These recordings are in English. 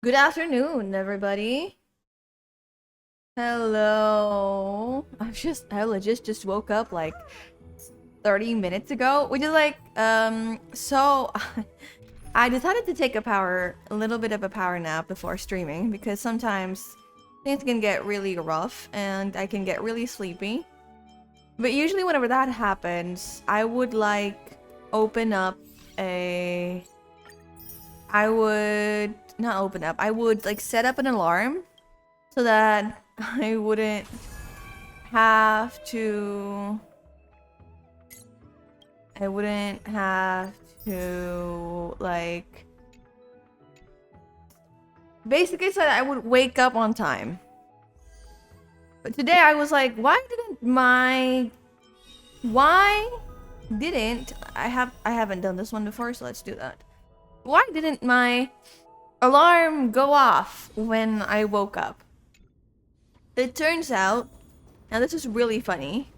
Good afternoon, everybody. Hello. I legit just woke up like 30 minutes ago, which is like, so I decided to take a little bit of a power nap before streaming because sometimes things can get really rough and I can get really sleepy. But usually whenever that happens, I would like open up a... I would not open up. I would like set up an alarm so that I wouldn't have to like basically so that I would wake up on time. But today I was like, why didn't I haven't done this one before, so let's do that. Why didn't my alarm go off when I woke up? It turns out, now this is really funny.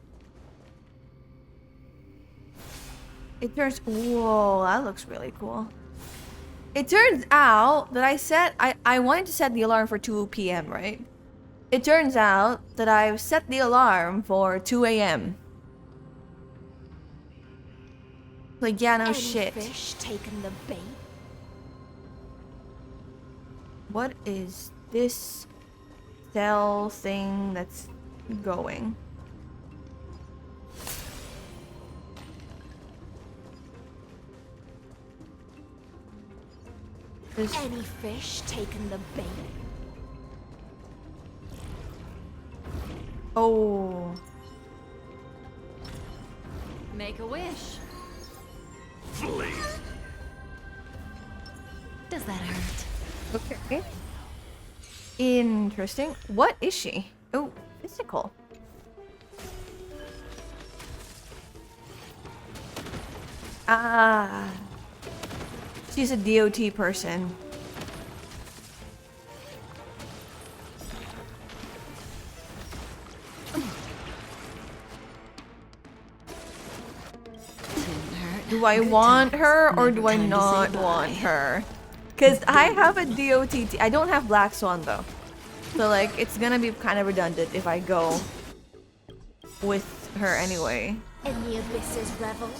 Whoa, that looks really cool. It turns out that I wanted to set the alarm for 2 p.m., right? It turns out that I've set the alarm for 2 a.m. Like, yeah, no shit. Fish taking the bait? What is this cell thing that's going? Any fish taking the bait? Oh. Make a wish. Please. Does that hurt? Okay. Interesting. What is she? Oh, physical. Ah. She's a DOT person. Do I want her or do I not want her? Because I have a DOT. I don't have Black Swan though. So like, it's gonna be kind of redundant if I go with her anyway. In the abysses revel,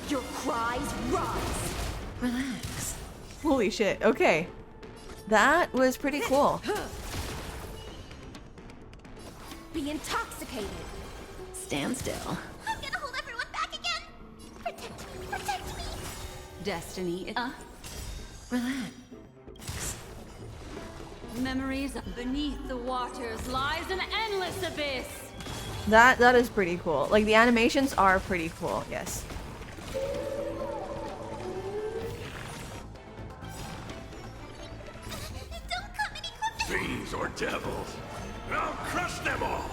your cries rise. Relax. Holy shit, okay. That was pretty cool. Be intoxicated. Stand still. I'm gonna hold everyone back again. Protect me. Destiny. Relax. Memories beneath the waters lies an endless abyss. That is pretty cool. Like, the animations are pretty cool, yes. Don't come any closer. Fiends or devils, I'll crush them all.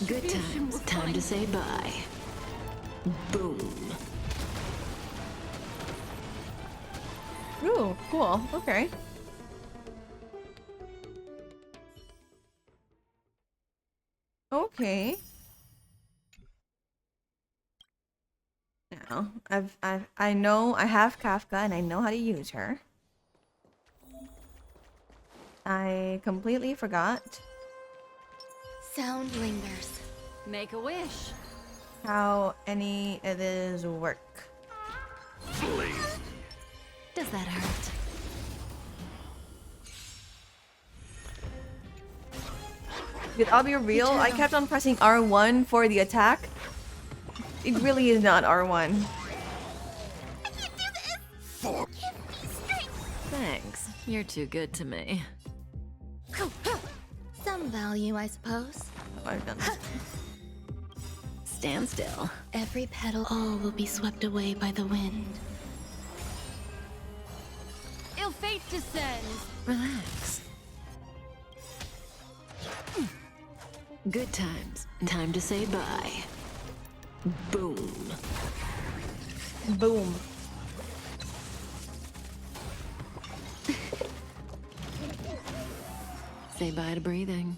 Good times. Time to say bye. Boom. Ooh, cool. Okay. Okay. Now, I know I have Kafka and I know how to use her. I completely forgot Sound lingers. Make a wish. how any of this work. Please. Does that hurt? Dude, I'll be real, I kept on pressing R1 for the attack. It really is not R1. I can't do this. For Give me strength. Thanks. You're too good to me. Some value, I suppose. Oh, I've done that. Stand still. Every petal. All will be swept away by the wind. Ill fate descends. Relax. Good times. Time to say bye. Boom. Boom. Say bye to breathing.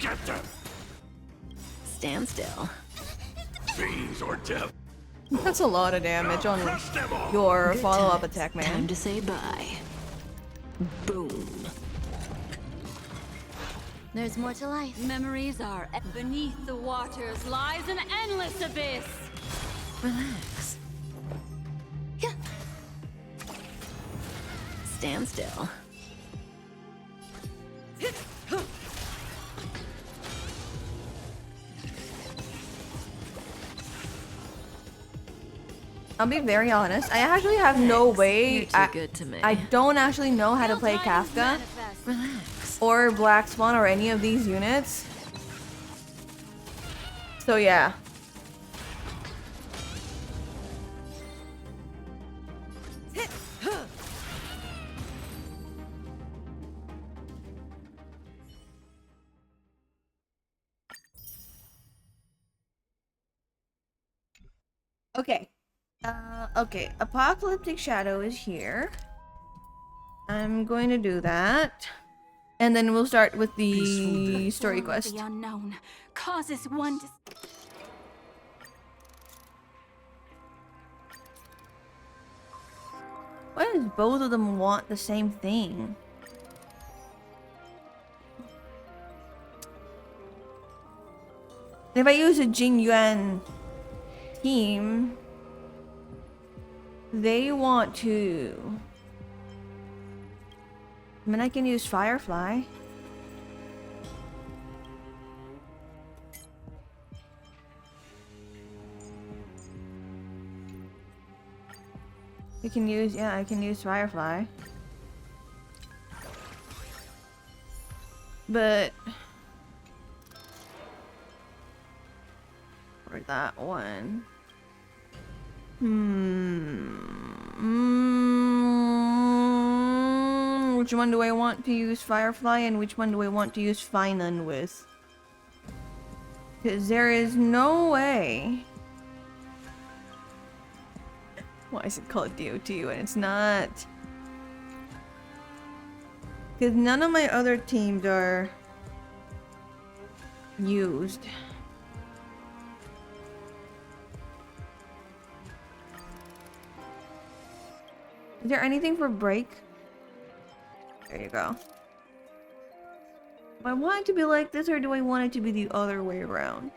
get them. Stand still. Fiends Your death. That's a lot of damage on Crush them all. your Good follow-up times. attack, Time man. to say bye. Boom. There's more to life. Memories are beneath the waters lies an endless abyss. Relax. Yeah. Stand still. I'll be very honest. I actually have no way. You're too good to me. I don't actually know how to play Kafka Relax. or Black Swan or any of these units. So yeah. Okay. Okay. Apocalyptic Shadow is here. I'm going to do that. And then we'll start with the story quest. The unknown causes one to... Why does both of them want the same thing? If I use a Jing Yuan team, they want to... I mean, I can use Firefly. We can use, yeah, I can use Firefly. But... for that one... Which one do I want to use Firefly and which one do I want to use Finan with? Because there is no way... Why is it called DOT when it's not? Because none of my other teams are used. Is there anything for break? There you go. Do I want it to be like this or do I want it to be the other way around?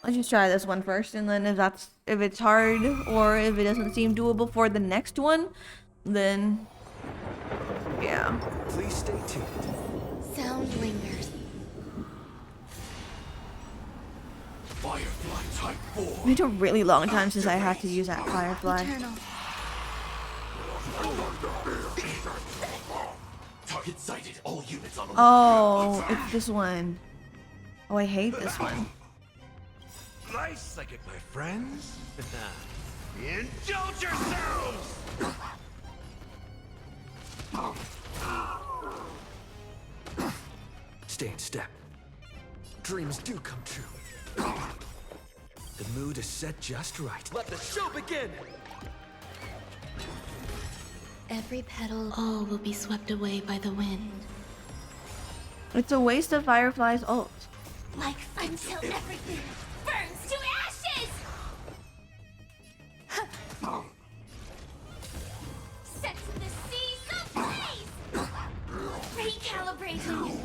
Let's just try this one first, and then if it's hard or if it doesn't seem doable for the next one, then yeah. Please stay tuned. Sound lingers. Firefly Type 4. It's been a really long time since I had to use that Firefly. Eternal. Target sighted. All units on the Oh, it's this one. Oh, I hate this one. Nice second, my friends. Indulge yourselves! Stay in step. Dreams do come true. The mood is set just right. Let the show begin! Every petal, all will be swept away by the wind. It's a waste of Firefly's ult. Like until everything burns to ashes! Set to the seas of blaze! Recalibrating!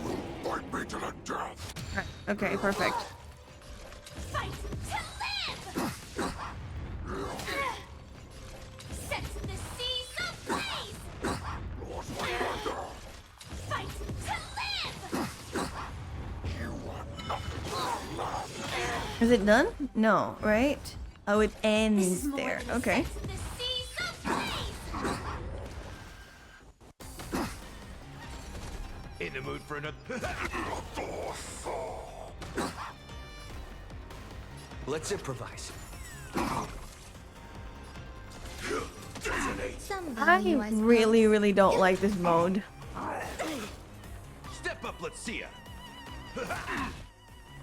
Fight me to the death! Right. Okay, perfect. Fight to live! Set to the seas of blaze! Fight to live! Is it done? No, right? Oh, it This ends is more there. than a Okay. set to the seas of blaze! In the mood for another. Let's improvise. I really, really don't like this mode. Step up, let's see ya.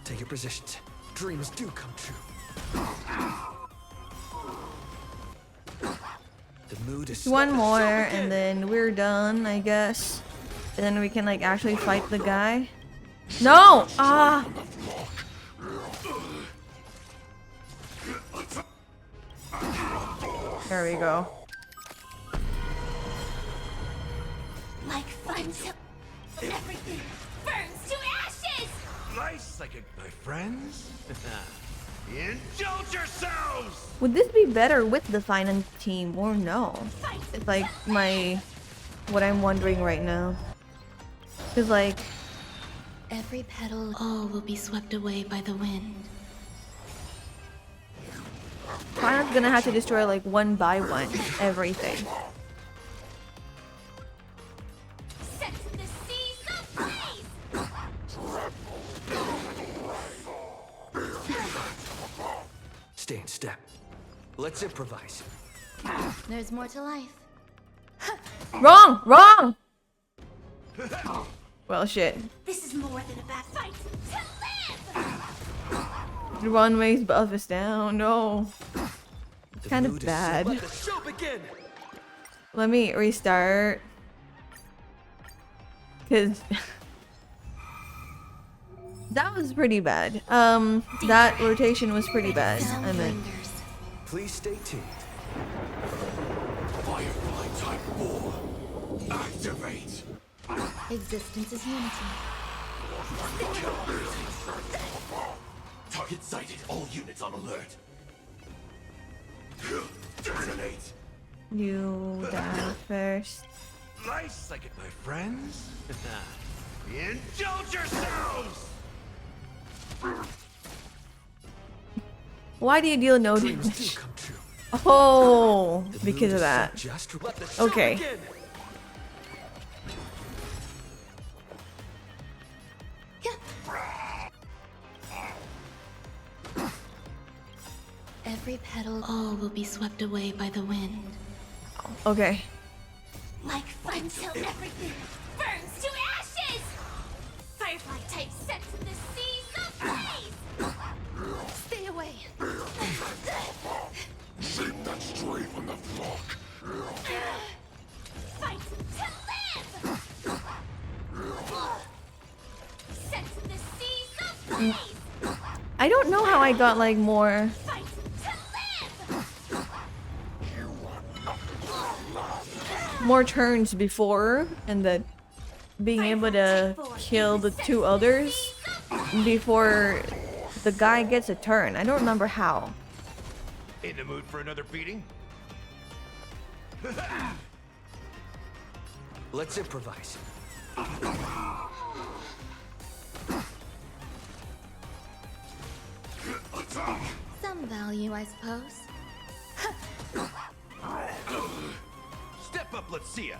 Take your positions. Dreams do come true. The mood is One set. more, Show begin. and then we're done, I guess. And then we can, like, actually fight the guy. No! Ah! There we go. Like fun till everything burns to ashes! Nice, like my friends. Indulge yourselves! Would this be better with the finance team or no? It's like what I'm wondering right now. Cause like Every petal, all will be swept away by the wind. finance gonna have to destroy like one by one everything. Set the seas ablaze! Stay in step. Let's improvise. There's more to life. Wrong! Wrong! Well, shit. This is more than a bad fight to live! The runway's buff is down. No. The Kind of mood is set. bad. Let the show begin. Let me restart. Cause that was pretty bad. That rotation was pretty bad. I meant. Please stay tuned. Firefly Type 4. Activate. Existence is unity. Target sighted. All units on alert. Detonate. You die first. Nice, like my friends. Indulge yourselves! Why do you deal no Dreams do damage? come true. Oh, The because mood of is that. set just let the show Okay. begin. Every petal, all will be swept away by the wind. Okay. Like fun till everything burns to ashes! Firefly type set to the seas ablaze! Stay away! Shape that stray from the flock. Fight to live! Set to the seas ablaze! I don't know how I got like more. Fight to live! More turns before, and that being able to kill the two others before the guy gets a turn. I don't remember how. In the mood for another beating? Let's improvise. Some value, I suppose. Step up, let's see ya.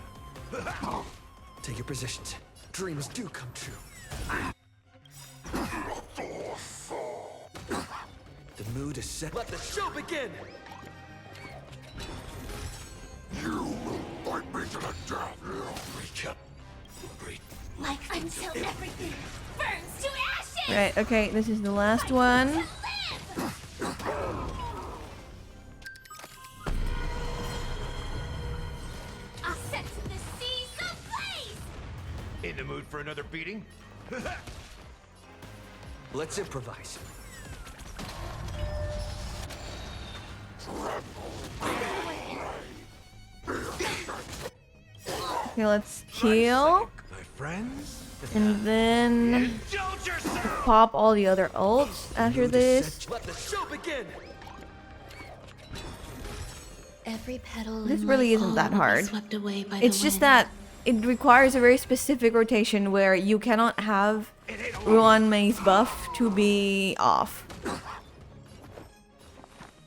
Take your positions. Dreams do come true. The mood is set. Let the show begin. You will fight me to the death. Reach up. Breathe. Like until everything burns to ashes! Right, okay, this is the last one. I'll set to the seas ablaze! In the mood for another beating? Let's improvise. Okay, let's heal. My friends? And then Indulge yourself! pop all the other ults after Mood is this. set. Let the show begin. Every petal This in really life, isn't all that will be hard. swept away by It's the just wind. that it requires a very specific rotation where you cannot have Ruan Mei's buff to be off.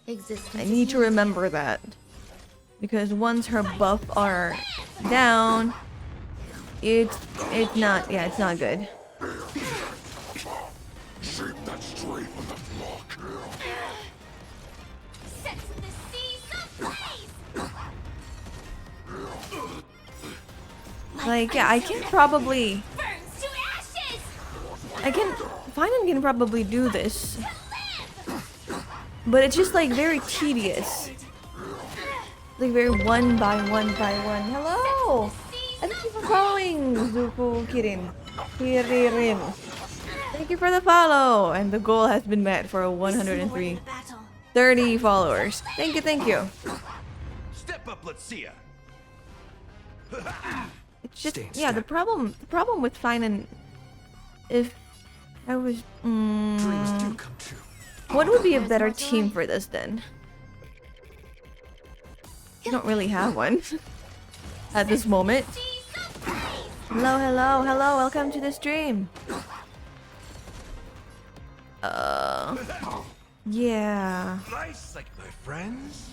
Existence I is need to unity. remember that. Because once her buff are down, it's not good. Shape that stray from the flock. Set to the seas ablaze! Like, yeah, I can probably Burns to ashes! Finan can probably do this. But it's just like very tedious. Like very one by one by one. Hello! I thank you for following, Zuko Kirin. Thank you for the follow! And the goal has been met for This is more 103. than a battle 30 followers. Thank you, thank you. Step up, let's see ya. It's just Stay in yeah. The step. problem with finding if I was Dreams do come true. what would be a There's better more to team life. for this then? I don't really have one at this moment. Hello, hello, hello. Welcome to the stream. Yeah. Nice, like my friends.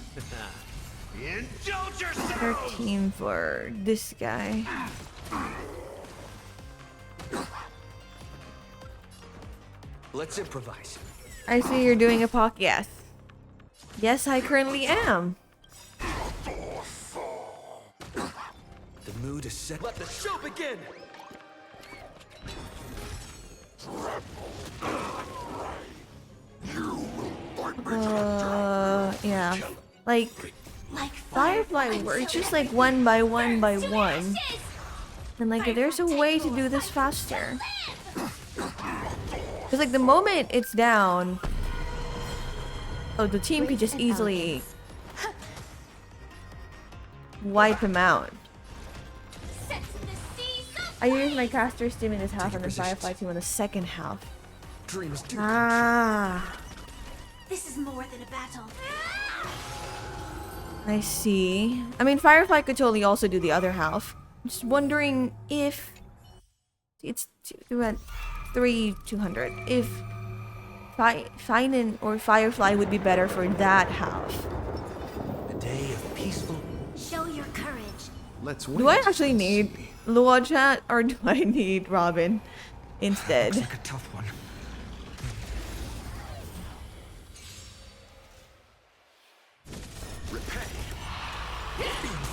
Indulge yourself. Better team for this guy. Let's improvise. I see you're doing a POC. Yes. Yes, I currently am. The mood is set. Let the show begin. Yeah. Like, Like Firefly, where it's just like one by one by one. And like, there's a way to do this faster. Because like, the moment it's down, oh, the team could just easily wipe him out. Set in the seas of I use my caster team in this half and the Firefly team in the second half. Dreams do. Ah, This is more than a battle. I see. I mean, Firefly could totally also do the other half. I'm just wondering if it's 200. If Finan or Firefly would be better for that half. A day of peaceful. Show your courage. Let's wait. Do I actually need Lua chat or do I need Robin instead? Looks like a tough one.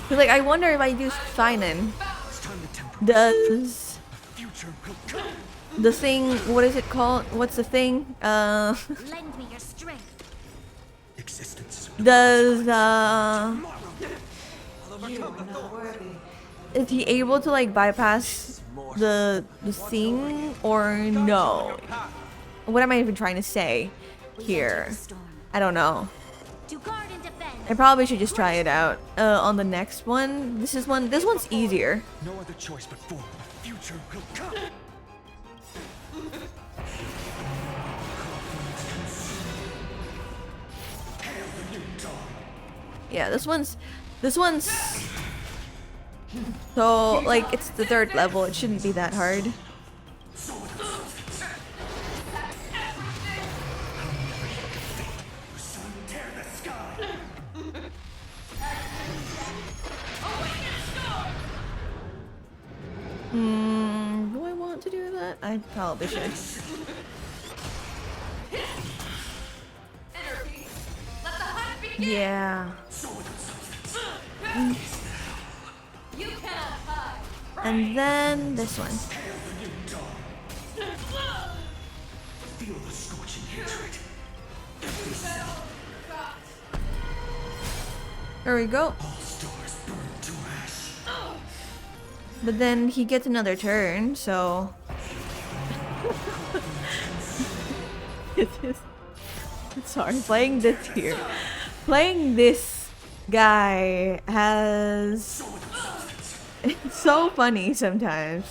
Cause like I wonder if I use Finan, It's time to temper. does Future will come. the thing, what is it called? What's the thing? Lend me your strength. Existence. Does is he able to like bypass the thing or no? What am I even trying to say here? Storm. I don't know. To guard and defend. I probably should just try it out on the next one. This one's easier. No other choice but forward. Future will come. Yeah, this one's so like it's the third level. It shouldn't be that hard. Do I want to do that? I probably should. Yeah. You cannot hide. And then this one. Feel the scorching hatred. There we go. All stars burn to ash. But then he gets another turn, so it's just, sorry, playing this here. Playing this guy has it's so funny sometimes.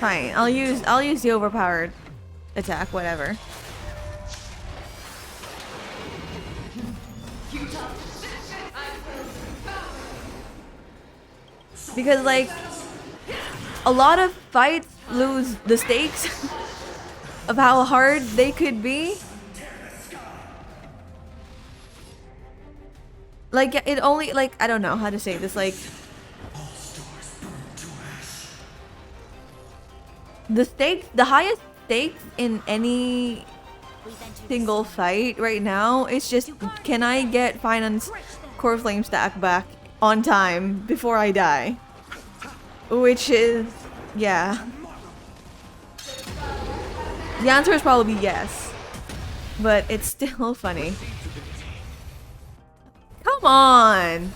Fine, I'll use the overpowered attack, whatever. Because like a lot of fights lose the stakes of how hard they could be. Like it only like I don't know how to say this, like the highest stakes in any single fight right now is just, can I get Finance Core Flame stack back on time before I die? Which is, yeah. The answer is probably yes, but it's still funny. Come on!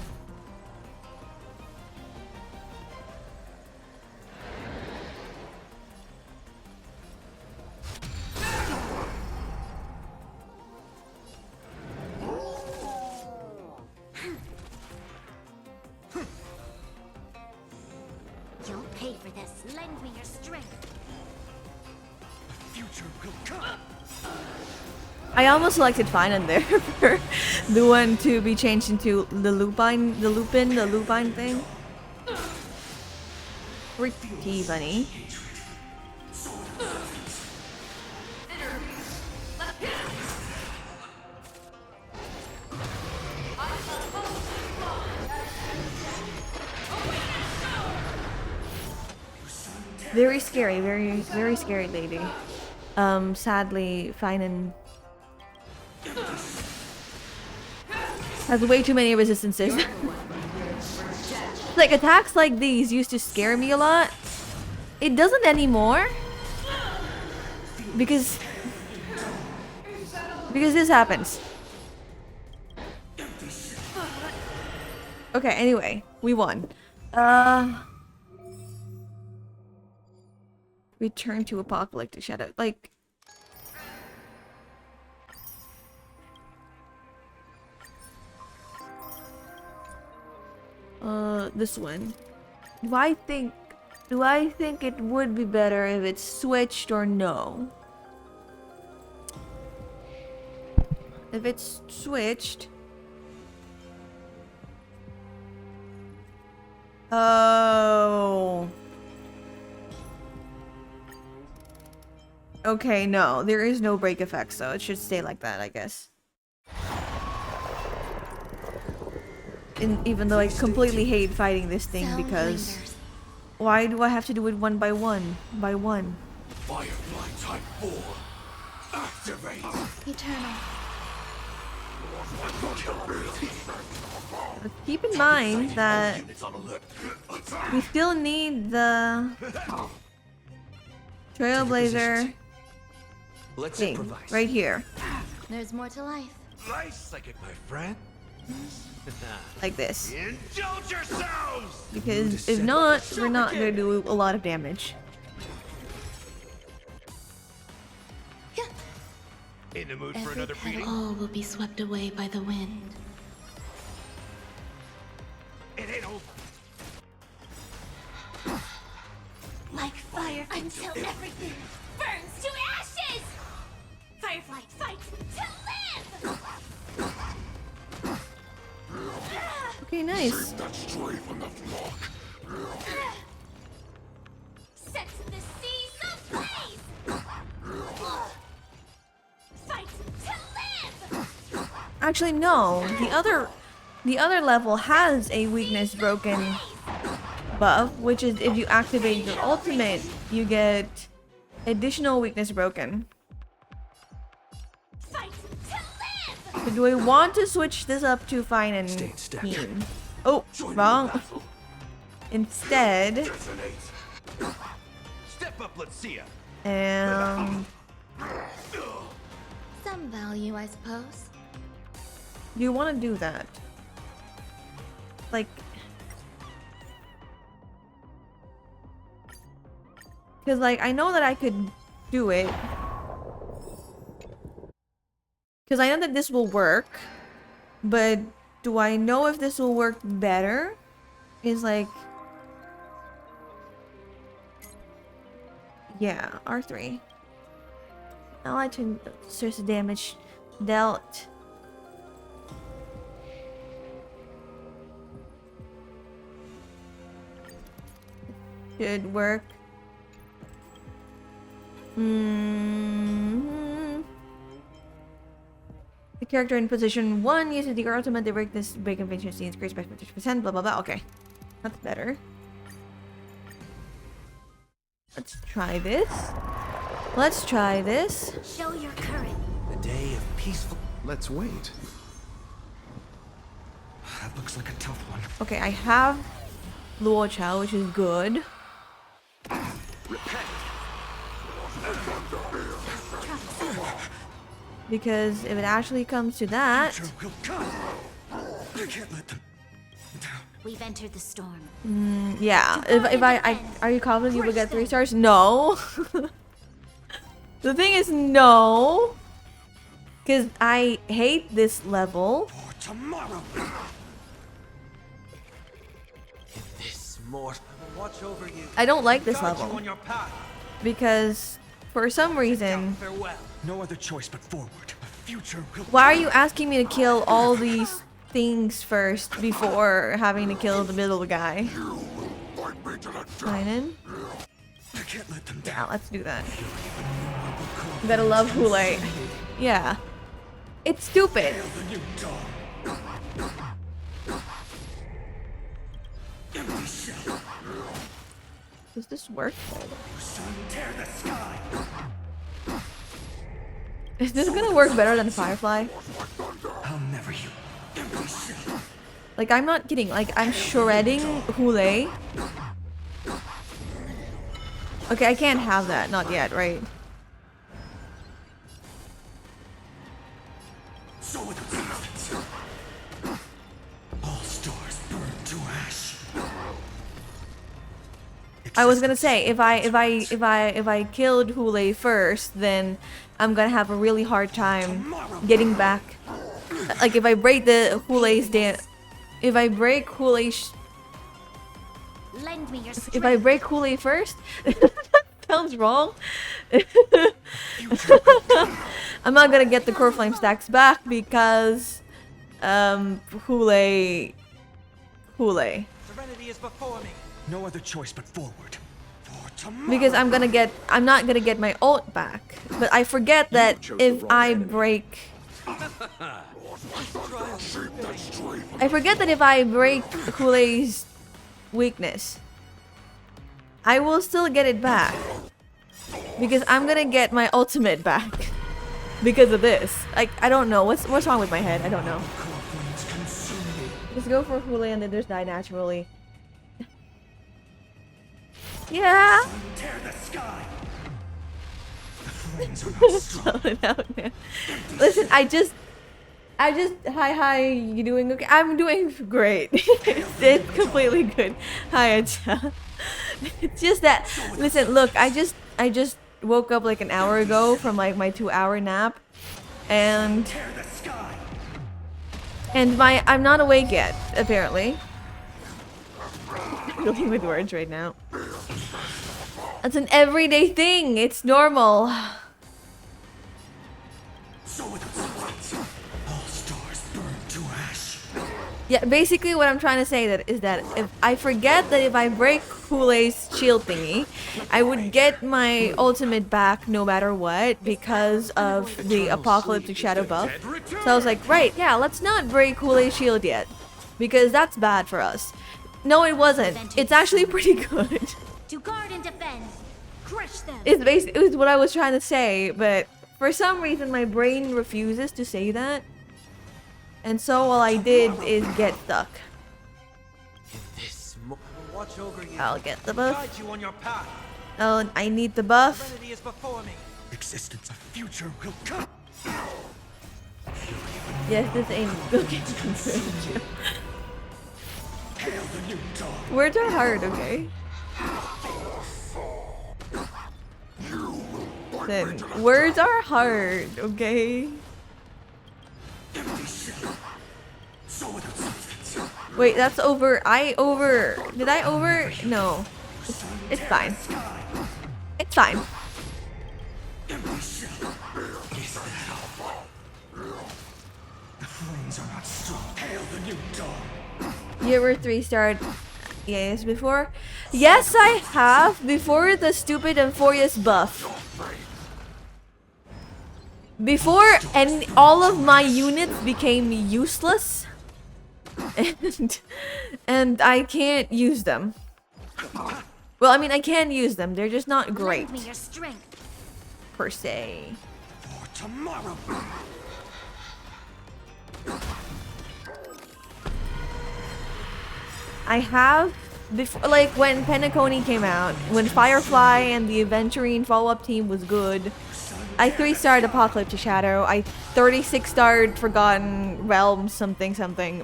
I almost selected Finan there for the one to be changed into the Lupine thing. Pretty funny. Very scary, very scary lady. Sadly, Finan has way too many resistances. Like, attacks like these used to scare me a lot. It doesn't anymore. Because this happens. Okay, anyway, we won. Return to Apocalyptic Shadow. Like, this one. Do I think it would be better if it's switched or no? If it's switched. Oh. Okay, no. There is no break effect, so it should stay like that, I guess. Even though I completely hate fighting this thing because why do I have to do it one by one? Firefly Type 4. Activate. Eternal. But keep in mind that we still need the Trailblazer Let's thing improvise. right here. There's more to life. Nice psychic, my friend. Like this. Indulge yourselves! Because if not, we're not gonna do a lot of damage. In the mood for Every another petal beating? all will be swept away by the wind. It ain't over. Like fire until everything burns to ashes! Firefly fights to live! Okay, nice. That stray from the flock. Set the seas ablaze! Fight to live! Actually, no. The other level has a weakness broken buff, which is if you activate your ultimate, you get additional weakness broken. Fight to live! So do I want to switch this up to Fine and Stay in step. Team? Oh, wrong. Instead, Detonate. Step up, let's see ya. Some value, I suppose. do you want to do that? Like, because like I know that I could do it. Because I know that this will work, but do I know if this will work better? Is like, yeah, R3. Now I turn source of damage dealt. Should work. The character in position 1 uses the ultimate to break this break efficiency increased by 50%, blah blah blah. Okay. That's better. Let's try this. Let's try this. Show your courage. A day of peaceful. Let's wait. That looks like a tough one. Okay, I have Luo Chao, which is good. Because if it actually comes to that, Will come. I can't let them down. We've entered the storm. yeah. If I are you confident you will get 3 stars? No. The thing is, no. Because I hate this level. For tomorrow. In this mortal, I will watch over you. I don't like this Guide you level. on your path. Because for some reason, Farewell. No other choice but forward. A future will Why are you asking me to kill all these things first before having to kill the middle guy? Fight me to the death. Sign in? I can't let them Yeah, down. let's do that. You gotta love Hule. Yeah. It's stupid. The new dawn. Empty shell. Does this work? Sun tear the sky. Is this gonna work better than Firefly? I'll never you. Empty shell. Like, I'm not kidding. Like, I'm shredding Hule. Okay, I can't have that. Not yet, right? So with substance. All stars burn to ash. I was gonna say, if I killed Hule first, then I'm gonna have a really hard time getting back. Like, if I break the Hule's dance, if I break Hule's, Lend me your strength. if I break Hule first, sounds wrong. I'm not gonna get the core flame stacks back because, Hule. Serenity is before me. No other choice but forward. For tomorrow. Because I'm not gonna get my ult back. But I forget that if I break, I forget that if I break Hule's weakness, I will still get it back. Because I'm gonna get my ultimate back. Because of this. Like, I don't know. What's wrong with my head? I don't know. Just go for Hule and then just die naturally. Yeah. Tear the sky. The flames are not strong. Spell it out, man. Listen, I just, hi, you doing okay? I'm doing great. It's completely good. Hi, Acha. It's just that, listen, look, I just woke up like an hour ago from like my 2-hour nap, and Tear the sky. I'm not awake yet, apparently. I'm dealing with words right now. That's an everyday thing. It's normal. So with substance. All stars burn to ash. Yeah, basically what I'm trying to say is that if I forget that if I break Hule's shield thingy, I would get my ultimate back no matter what because of the apocalyptic shadow buff. So I was like, right, yeah, let's not break Hule's shield yet because that's bad for us. No, it wasn't. It's actually pretty good. To guard and defend. Crush them. It was what I was trying to say, but for some reason my brain refuses to say that. And so all I did is get stuck. This watch over you. I'll get the buff. Guide you on your path. Oh, I need the buff. Serenity is before me. Existence, a future will come. Yes, this ain't okay. Hail the new dawn. Words are hard, okay? Then words are hard, okay? Empty shell. So with substance. Wait, that's over. Did I over? No. It's fine. It's fine. Empty shell. Is that all? The flames are not strong. Hail the new dawn. You ever 3-starred yes before? Yes, I have. Before the stupid Euphorious buff. Before and all of my units became useless. And I can't use them. Well, I mean, I can use them. They're just not great, Lend me your strength. per se. For tomorrow. I have before, like when Penacony came out, when Firefly and the Aventurine follow-up team was good. I 3-starred Apocalypse to Shadow. I 36-starred Forgotten Realms something,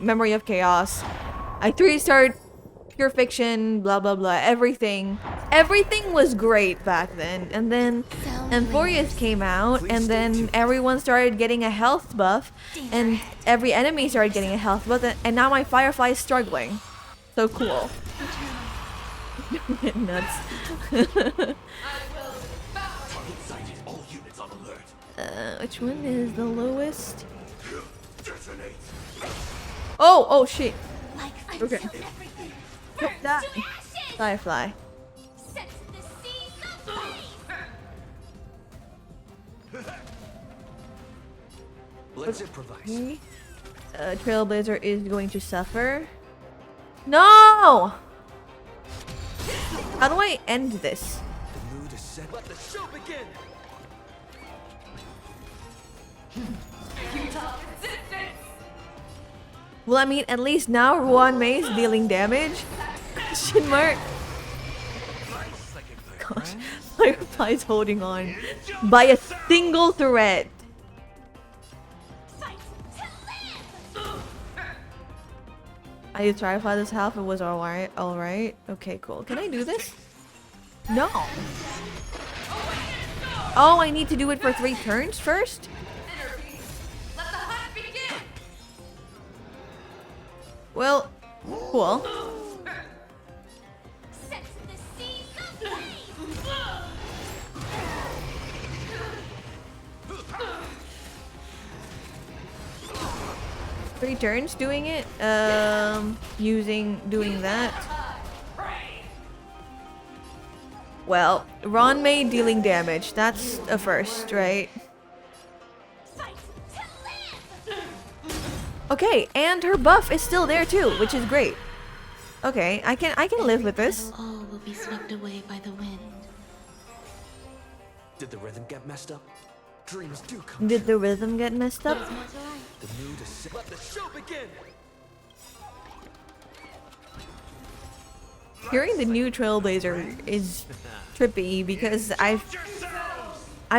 Memory of Chaos. I 3-starred Pure Fiction, blah blah blah. Everything was great back then. And then Euphorious came out, and then everyone started getting a health buff, and every enemy started getting a health buff, and now my Firefly is struggling. So cool. Nuts. Target sighted. All units on alert. Which one is the lowest? Detonate. Oh shit. Like Okay. until everything Nope, burns that. to ashes. Firefly. Set to the seas of blaze. Let's improvise. Trailblazer is going to suffer. No! How do I end this? The mood is set. Let the show begin. Well, I mean, at least now Ruan Mei is dealing damage. Question mark. Gosh, Firefly's holding on by a single thread. Fight to live. I used Firefly this half. It was alright. Alright. Okay, cool. Can I do this? No. Oh, I need to do it for 3 turns first? Let the hunt begin! Well, cool. Set to the seas of blaze. 3 turns doing it. Doing that. Well, Ron May dealing damage. That's a first, right? Fight to live. Okay, and her buff is still there too, which is great. Okay, I can live with this. All will be swept away by the wind. Did the rhythm get messed up? Dreams do come Did the rhythm get messed up? true. The mood is set. Let the show begin. Hearing the new Trailblazer is trippy because I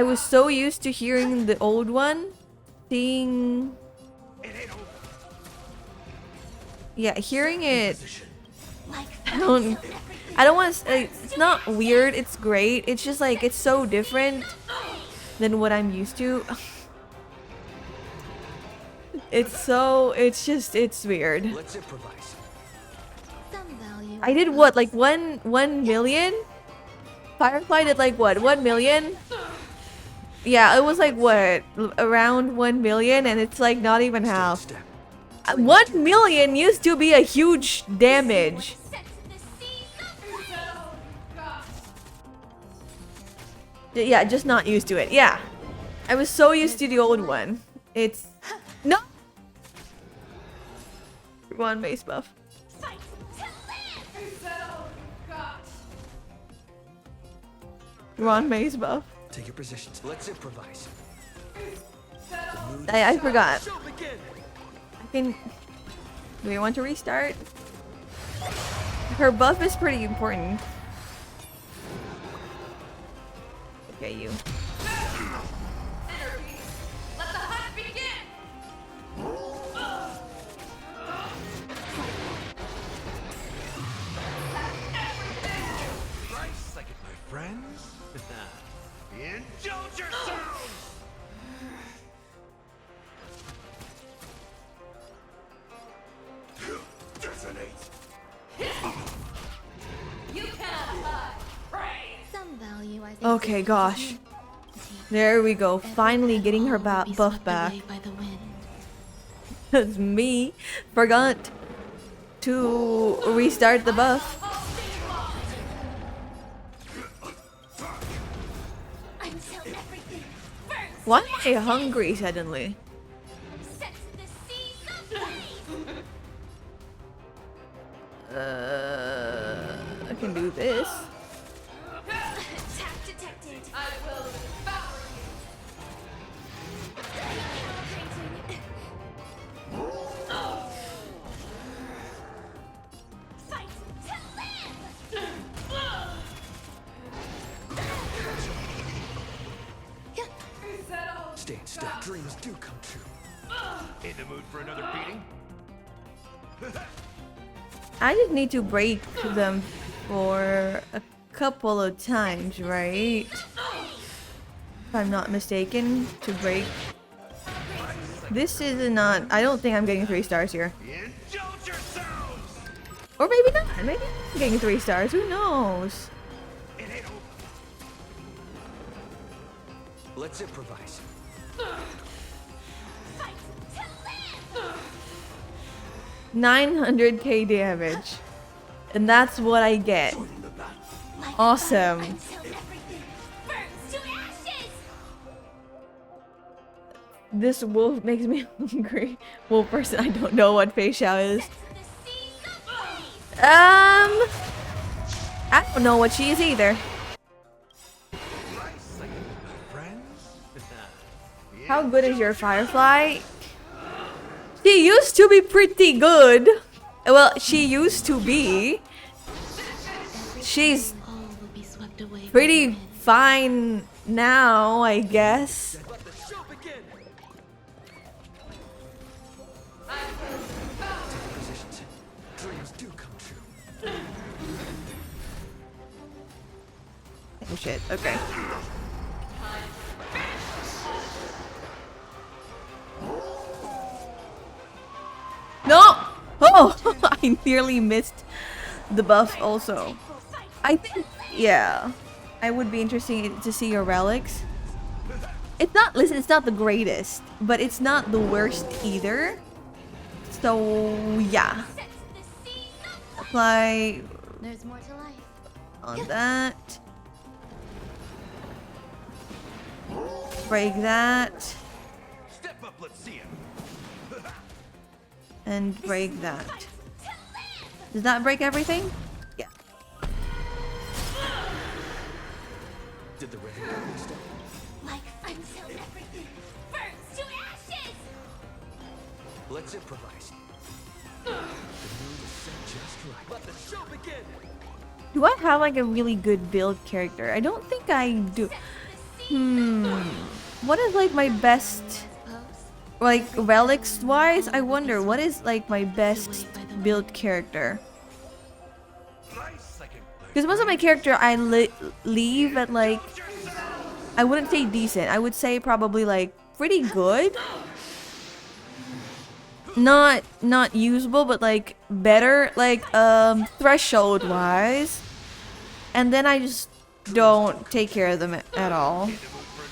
was so used to hearing the old one, seeing. Yeah, hearing it. Like I don't want to say it's not weird. It's great. It's just like it's so different than what I'm used to. It's weird. Let's improvise. some value. I did what, like 1 million? Firefly did like what, 1 million? Yeah, it was like what, around 1 million, and it's like not even half. Step. 1 million used to be a huge damage. Set to the seas of Yeah, just not used to it. Yeah. I was so used to the old one. It's... No! One base buff. fight to live. Ron May's buff. Take your positions. Let's improvise. I forgot. Show begin. I can... Do we want to restart? Her buff is pretty important. Okay, you. Let the hunt begin! Rice like it, my friends. Indulge yourselves. Detonate. You cannot hide! Praise! Some value, I think. Okay, gosh. There we go. Finally getting her All will be buff swept back. away by the wind. Because me forgot to restart the buff. Until everything burns. Why am I hungry suddenly? Set to the seas of blaze. I can do this. Attack detected. I will devour Fight to live. Stay in step. Dreams do come true. In the mood for another beating? I just need to break them for a couple of times, right? If I'm not mistaken, to break. This is not... I don't think I'm getting 3 stars here. Indulge yourselves. Or maybe not. Maybe I'm getting 3 stars. Who knows? It ain't over. Let's improvise. 900k damage. And that's what I get. Like Awesome. fire until everything burns to ashes. This wolf makes me hungry. Wolf person, I don't know what Feisha is. Set to the seas of blaze. I don't know what she is either. How good is your Firefly? She used to be pretty good. Well, she used to be. She's All will be swept away by the pretty wind. fine now, I guess. Let the show begin. Take positions. Dreams do come true. Oh shit, okay. No! Oh! I nearly missed the buff also. I think, yeah. I would be interested to see your relics. It's not, listen, it's not the greatest, but it's not the worst either. So, yeah. Set to the seas of Apply There's more to life. on that. Break that. Step up, let's see him. And break that. Does that break everything? Yeah. Did the ribbon get mixed up? like until everything burns to ashes. Let's improvise. The mood is set just right. Let the show begin. Do I have like a really good build character? I don't think I do. What is like my best, like relics wise? I wonder what is like my best build character. Because most of my character I leave at like, I wouldn't say decent. I would say probably like pretty good. Not usable, but like better, like threshold wise. And then I just don't take care of them at all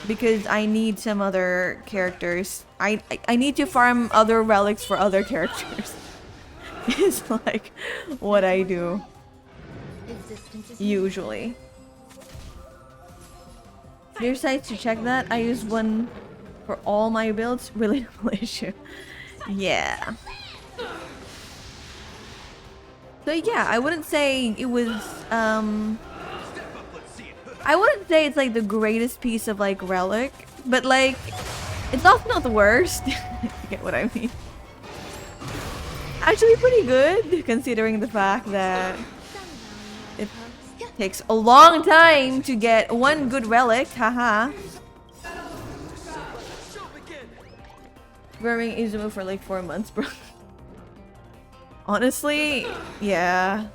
because I need some other characters. I need to farm other relics for other characters. It's like what I do Existence is usually. There's sites to check that. I use one for all my builds. Relatable issue. Yeah. So yeah, I wouldn't say it was I wouldn't say it's like the greatest piece of like relic, but like it's also not the worst. You get what I mean? Actually pretty good considering the fact that it takes a long time to get one good relic, haha. Wearing Izumo for like 4 months, bro. Honestly, yeah.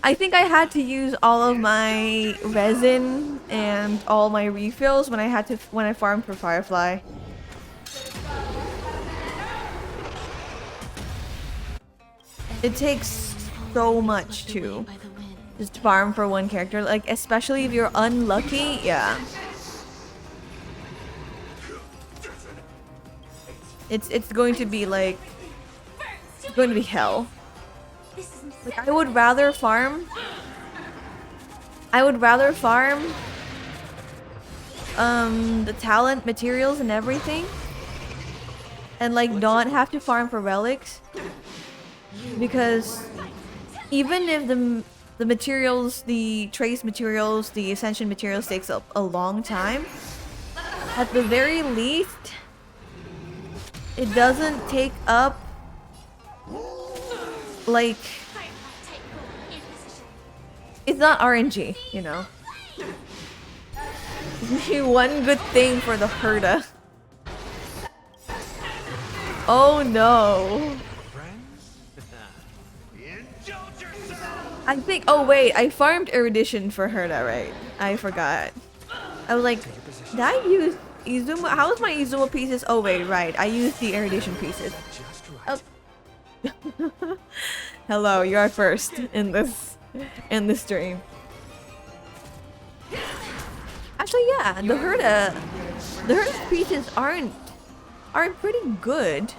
I think I had to use all of my resin and all my refills when I farmed for Firefly. It takes so much to by the wind. just farm for one character, like especially if you're unlucky, yeah. It's going to be like it's going to be hell. This is Like I would rather farm the talent materials and everything and like not have to farm for relics, because even if the materials, the trace materials, the ascension materials takes up a long time, at the very least it doesn't take up like it's not RNG, you know. One good thing for the Herda. Oh no. I think, oh wait, I farmed Erudition for Herda, right? I forgot. I was like, did I use Izumo? How is my Izumo pieces? Oh wait, right. I used the Erudition pieces. Oh. Hello, you are first in this stream. Actually, yeah, the Herda pieces aren't pretty good.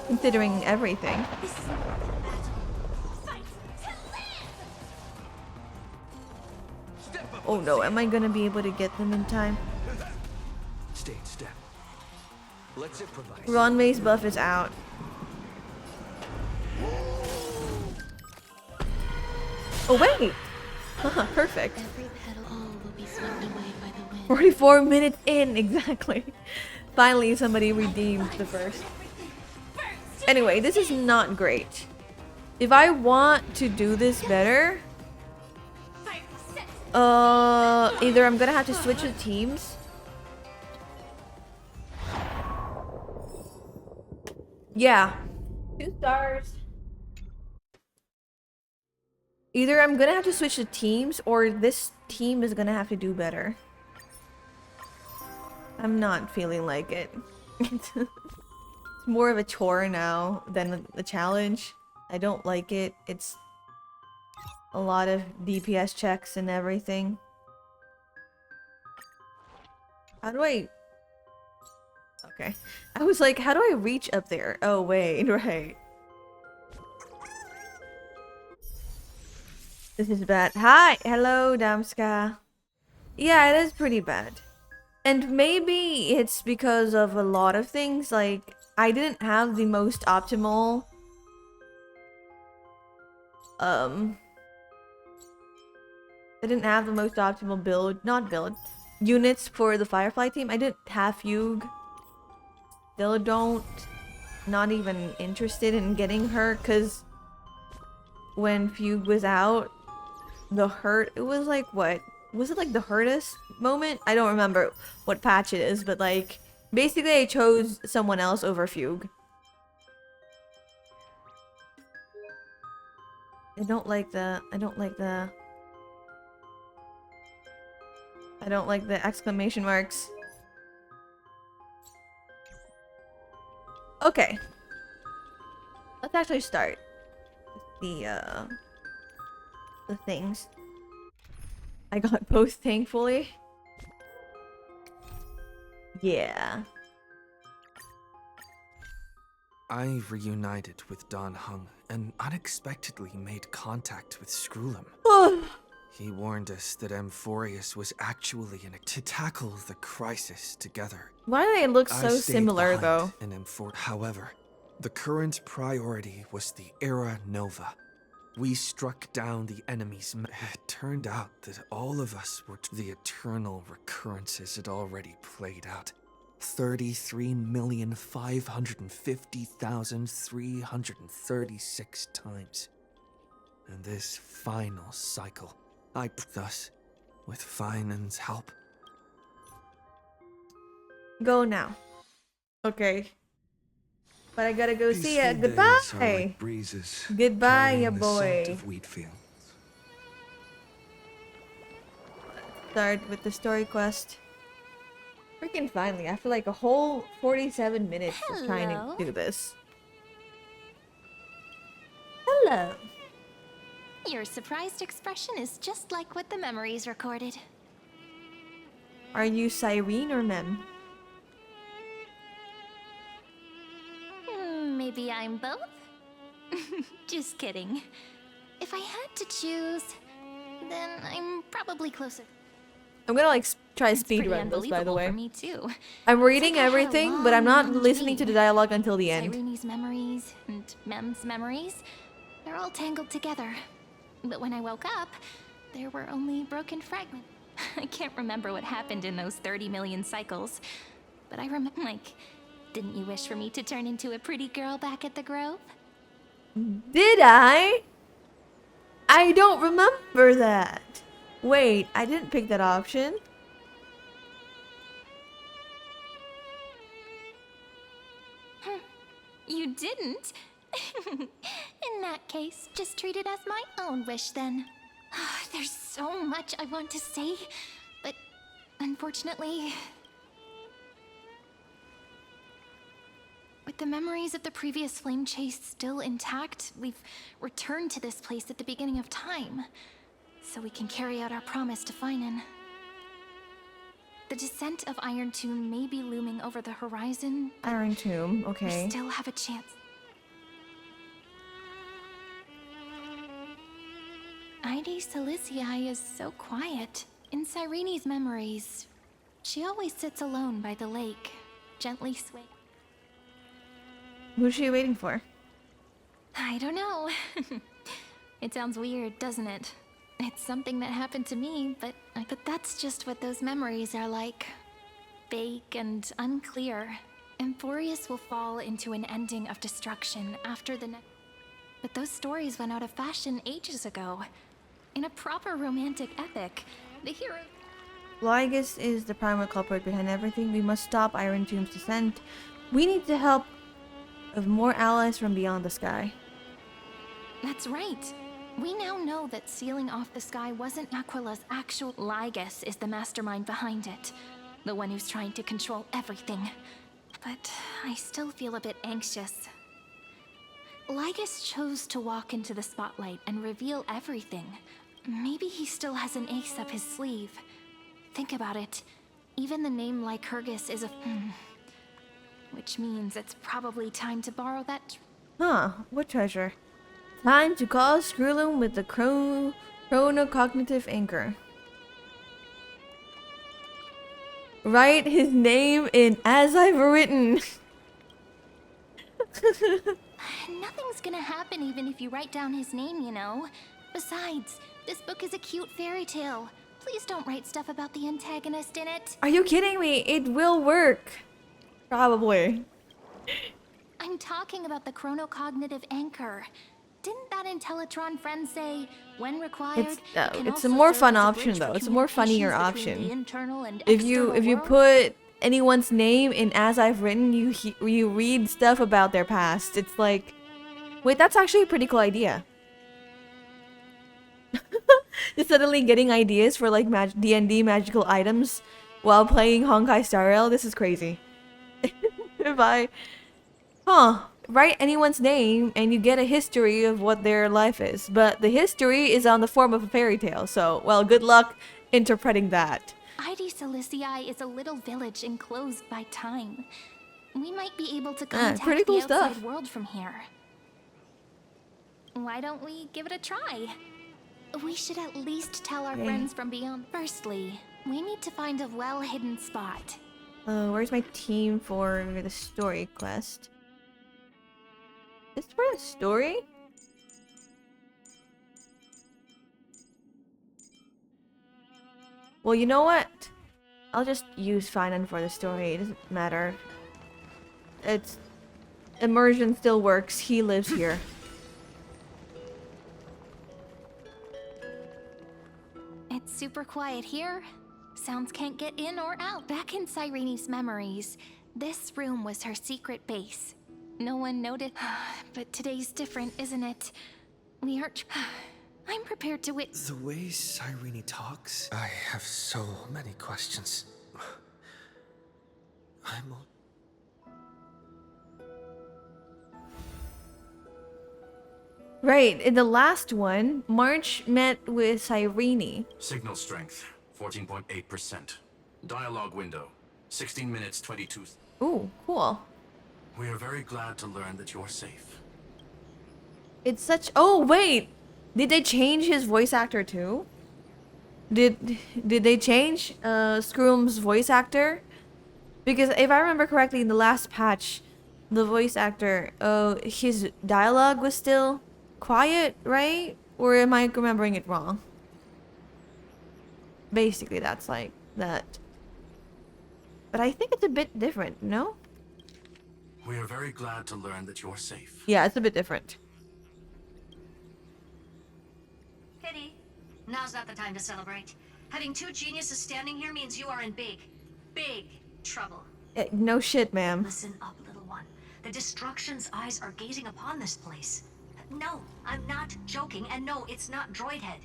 considering everything. This is more than a battle. Fight to live! Oh no, am I gonna be able to get them in time? Stay in step. Let's improvise. Ronmay's buff is out. Oh wait! Haha, perfect. Every petal, all will be swept away by the wind. 44 minutes in, exactly. Finally, somebody redeemed the first. Anyway, this is not great. If I want to do this better, either I'm gonna have to switch the teams. Yeah. 2 stars. Either I'm gonna have to switch the teams or this team is gonna have to do better. I'm not feeling like it. It's more of a chore now than a challenge. I don't like it. It's a lot of DPS checks and everything. How do I... Okay. I was like, how do I reach up there? Oh, wait, right. This is bad. Hi! Hello, Damska. Yeah, it is pretty bad. And maybe it's because of a lot of things, like, I didn't have the most optimal... I didn't have the most optimal units for the Firefly team. I didn't have Fugue. Still don't. Not even interested in getting her, because when Fugue was out, the hurt, it was like, what? Was it like the hurtest moment? I don't remember what patch it is, but like, basically I chose someone else over Fugue. I don't like the exclamation marks. Okay. Let's actually start the things. I got both, thankfully. Yeah. I reunited with Don Hung and unexpectedly made contact with Skrullum. He warned us that Amphorius was actually in to tackle the crisis together. Why do they look so I stayed similar, behind though? in However, the current priority was the Era Nova. We struck down the enemies. It turned out that all of us were the eternal recurrences had already played out. 33,550,336 times. And this final cycle, thus, with Finan's help. Go now. Okay. But I gotta go see ya. Peaceful days are Goodbye. like breezes Goodbye, ya carrying the scent boy. of wheat fields. Start with the story quest. Freaking finally, after like a whole 47 minutes of trying to Hello. do this. Hello. Your surprised expression is just like what the memories recorded. Are you Cyrene or Mem? Maybe I'm both? Just kidding. If I had to choose, then I'm probably closer. I'm gonna like try to It's pretty speedrun this, by the unbelievable way. for me too. I'm reading like I had a everything, but I'm not long listening to the dream. dialogue until the end. Cyrene's memories and Mem's memories, they're all tangled together. But when I woke up, there were only broken fragments. I can't remember what happened in those 30 million cycles, but I remember, like, didn't you wish for me to turn into a pretty girl back at the Grove? Did I? I don't remember that. Wait, I didn't pick that option. You didn't? In that case, just treat it as my own wish then. There's so much I want to say, but unfortunately... With the memories of the previous flame chase still intact, we've returned to this place at the beginning of time, so we can carry out our promise to Finan. The descent of Iron Tomb may be looming over the horizon, but Iron Tomb, okay. we still have a chance. Ide Silicii is so quiet. In Cyrene's memories, she always sits alone by the lake, gently swaying. Who's she waiting for? I don't know. It sounds weird, doesn't it? It's something that happened to me, but that's just what those memories are like. Vague and unclear. Emphorius will fall into an ending of destruction after the next. But those stories went out of fashion ages ago. In a proper romantic epic, the hero. Lygus is the primary culprit behind everything. We must stop Iron Tomb's descent. We need the help of more allies from beyond the sky. That's right. We now know that sealing off the sky wasn't Aquila's actual. Lygus is the mastermind behind it. The one who's trying to control everything. But I still feel a bit anxious. Lygus chose to walk into the spotlight and reveal everything. Maybe he still has an ace up his sleeve. Think about it. Even the name Lycurgus is a... Which means it's probably time to borrow that... Huh, what treasure? Time to call Screwloom with the chronocognitive anchor. Write his name in as I've written. Nothing's gonna happen even if you write down his name, you know. Besides, this book is a cute fairy tale. Please don't write stuff about the antagonist in it. Are you kidding me? It will work. Probably. I'm talking about the chronocognitive anchor. Didn't that Intellitron friend say, when required, It's a more fun option though. It's a more funnier option. If you put anyone's name in as I've written, you read stuff about their past. It's like, wait, that's actually a pretty cool idea. Just suddenly getting ideas for like D&D magical items while playing Honkai Star Rail. This is crazy. Write anyone's name and you get a history of what their life is. But the history is on the form of a fairy tale. So, well, good luck interpreting that. Ide Silicii is a little village enclosed by time. We might be able to contact pretty cool the outside stuff. world from here. Why don't we give it a try? We should at least tell our friends from beyond. Firstly, we need to find a well-hidden spot. Where's my team for the story quest? Is this for a story? Well, you know what? I'll just use Finan for the story. It doesn't matter. It's... Immersion still works. He lives here. It's super quiet here. Sounds can't get in or out. Back in Cyrene's memories, this room was her secret base. No one noticed. But today's different, isn't it? We aren't... I'm prepared to The way Cyrene talks, I have so many questions. Right, in the last one, March met with Cyrene. Signal strength, 14.8%. Dialogue window, 16 minutes 22. Ooh, cool. We are very glad to learn that you're safe. It's such... Oh, wait! Did they change his voice actor too? Did they change Scroom's voice actor? Because if I remember correctly, in the last patch, the voice actor, his dialogue was still quiet, right? Or am I remembering it wrong? Basically, that's like that. But I think it's a bit different, no? We are very glad to learn that you're safe. Yeah, it's a bit different. Pity. Now's not the time to celebrate. Having two geniuses standing here means you are in big trouble. No shit, ma'am. Listen up, little one. The Destruction's eyes are gazing upon this place. No, I'm not joking, and no, it's not Droidhead.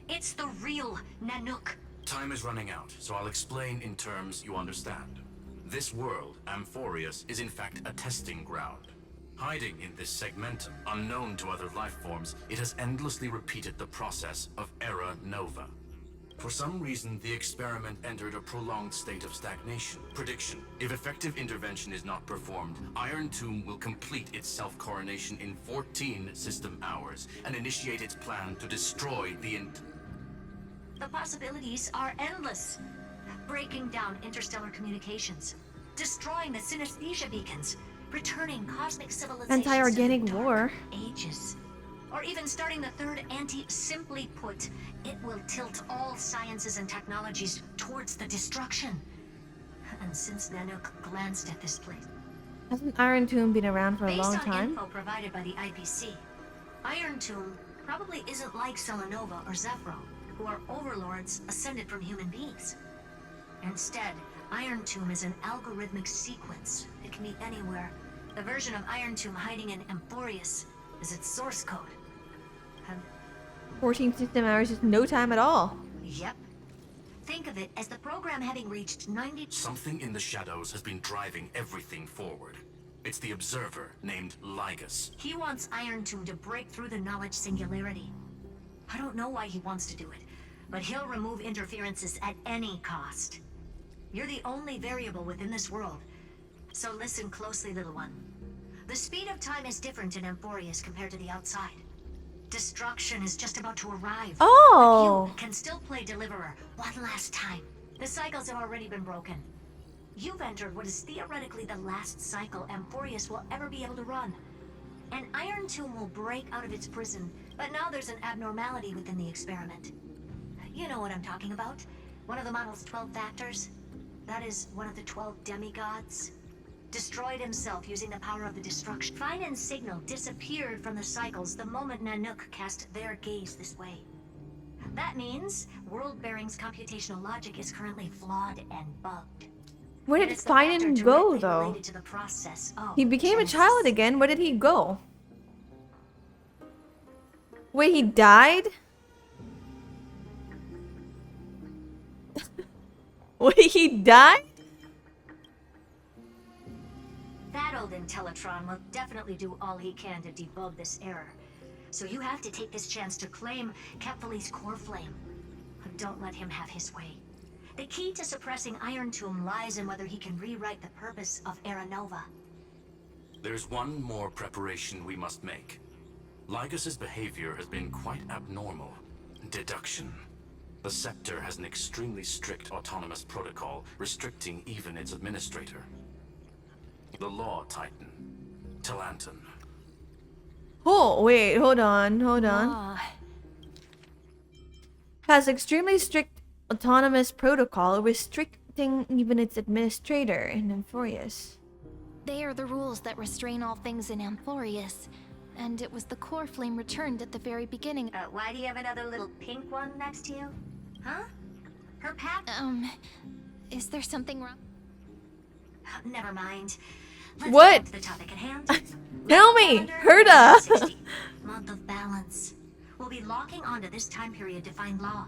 It's the real Nanook. Time is running out, so I'll explain in terms you understand. This world, Amphorius, is in fact a testing ground. Hiding in this segmentum, unknown to other life forms, it has endlessly repeated the process of Era Nova. For some reason, the experiment entered a prolonged state of stagnation. Prediction: if effective intervention is not performed, Iron Tomb will complete its self-coronation in 14 system hours and initiate its plan to destroy the The possibilities are endless. Breaking down interstellar communications, destroying the synesthesia beacons, returning cosmic civilizations Anti-organic to the dark war. ages. Or even starting the third anti. Simply put, it will tilt all sciences and technologies towards the destruction. And since Nanook glanced at this place, Hasn't Iron Tomb been around for a based long on time? info provided by the IPC, Iron Tomb probably isn't like Selenova or Zephyro, who are overlords ascended from human beings. Instead, Iron Tomb is an algorithmic sequence. It can be anywhere. The version of Iron Tomb hiding in Amphorius is its source code. 14 system hours is no time at all. Yep. Think of it as the program having reached 90. Something in the shadows has been driving everything forward. It's the observer named Lygus. He wants Iron Tomb to break through the knowledge singularity. I don't know why he wants to do it, but he'll remove interferences at any cost. You're the only variable within this world, so listen closely, little one. The speed of time is different in Amphorius compared to the outside. Destruction is just about to arrive. Oh. But you can still play Deliverer one last time. The cycles have already been broken. You've entered what is theoretically the last cycle Amphorius will ever be able to run. An Iron Tomb will break out of its prison, but now there's an abnormality within the experiment. You know what I'm talking about. One of the model's 12 factors. That is one of the 12 demigods. Destroyed himself using the power of the destruction. Fine and Signal disappeared from the cycles the moment Nanook cast their gaze this way. That means World Bearing's computational logic is currently flawed and bugged. Where And did it's the Fine factor and go, directly though? related to the process of He became a genesis. child again. Where did he go? Wait, he died? Wait, he died? That old Intellitron will definitely do all he can to debug this error. So you have to take this chance to claim Kephal's core flame. Don't let him have his way. The key to suppressing Iron Tomb lies in whether he can rewrite the purpose of Era Nova. There's one more preparation we must make. Lygus's behavior has been quite abnormal. Deduction. The Scepter has an extremely strict autonomous protocol, restricting even its administrator. The Law Titan, Talanton. Oh, wait, hold on. Has extremely strict autonomous protocol restricting even its administrator in Amphorius. They are the rules that restrain all things in Amphorius. And it was the core flame returned at the very beginning. Why do you have another little pink one next to you? Huh? Her pack? Is there something wrong? Never mind. Let's What? get back to the topic at hand. Tell me, Calendar Herda. 60, Month of Balance. We'll be locking onto this time period to find law.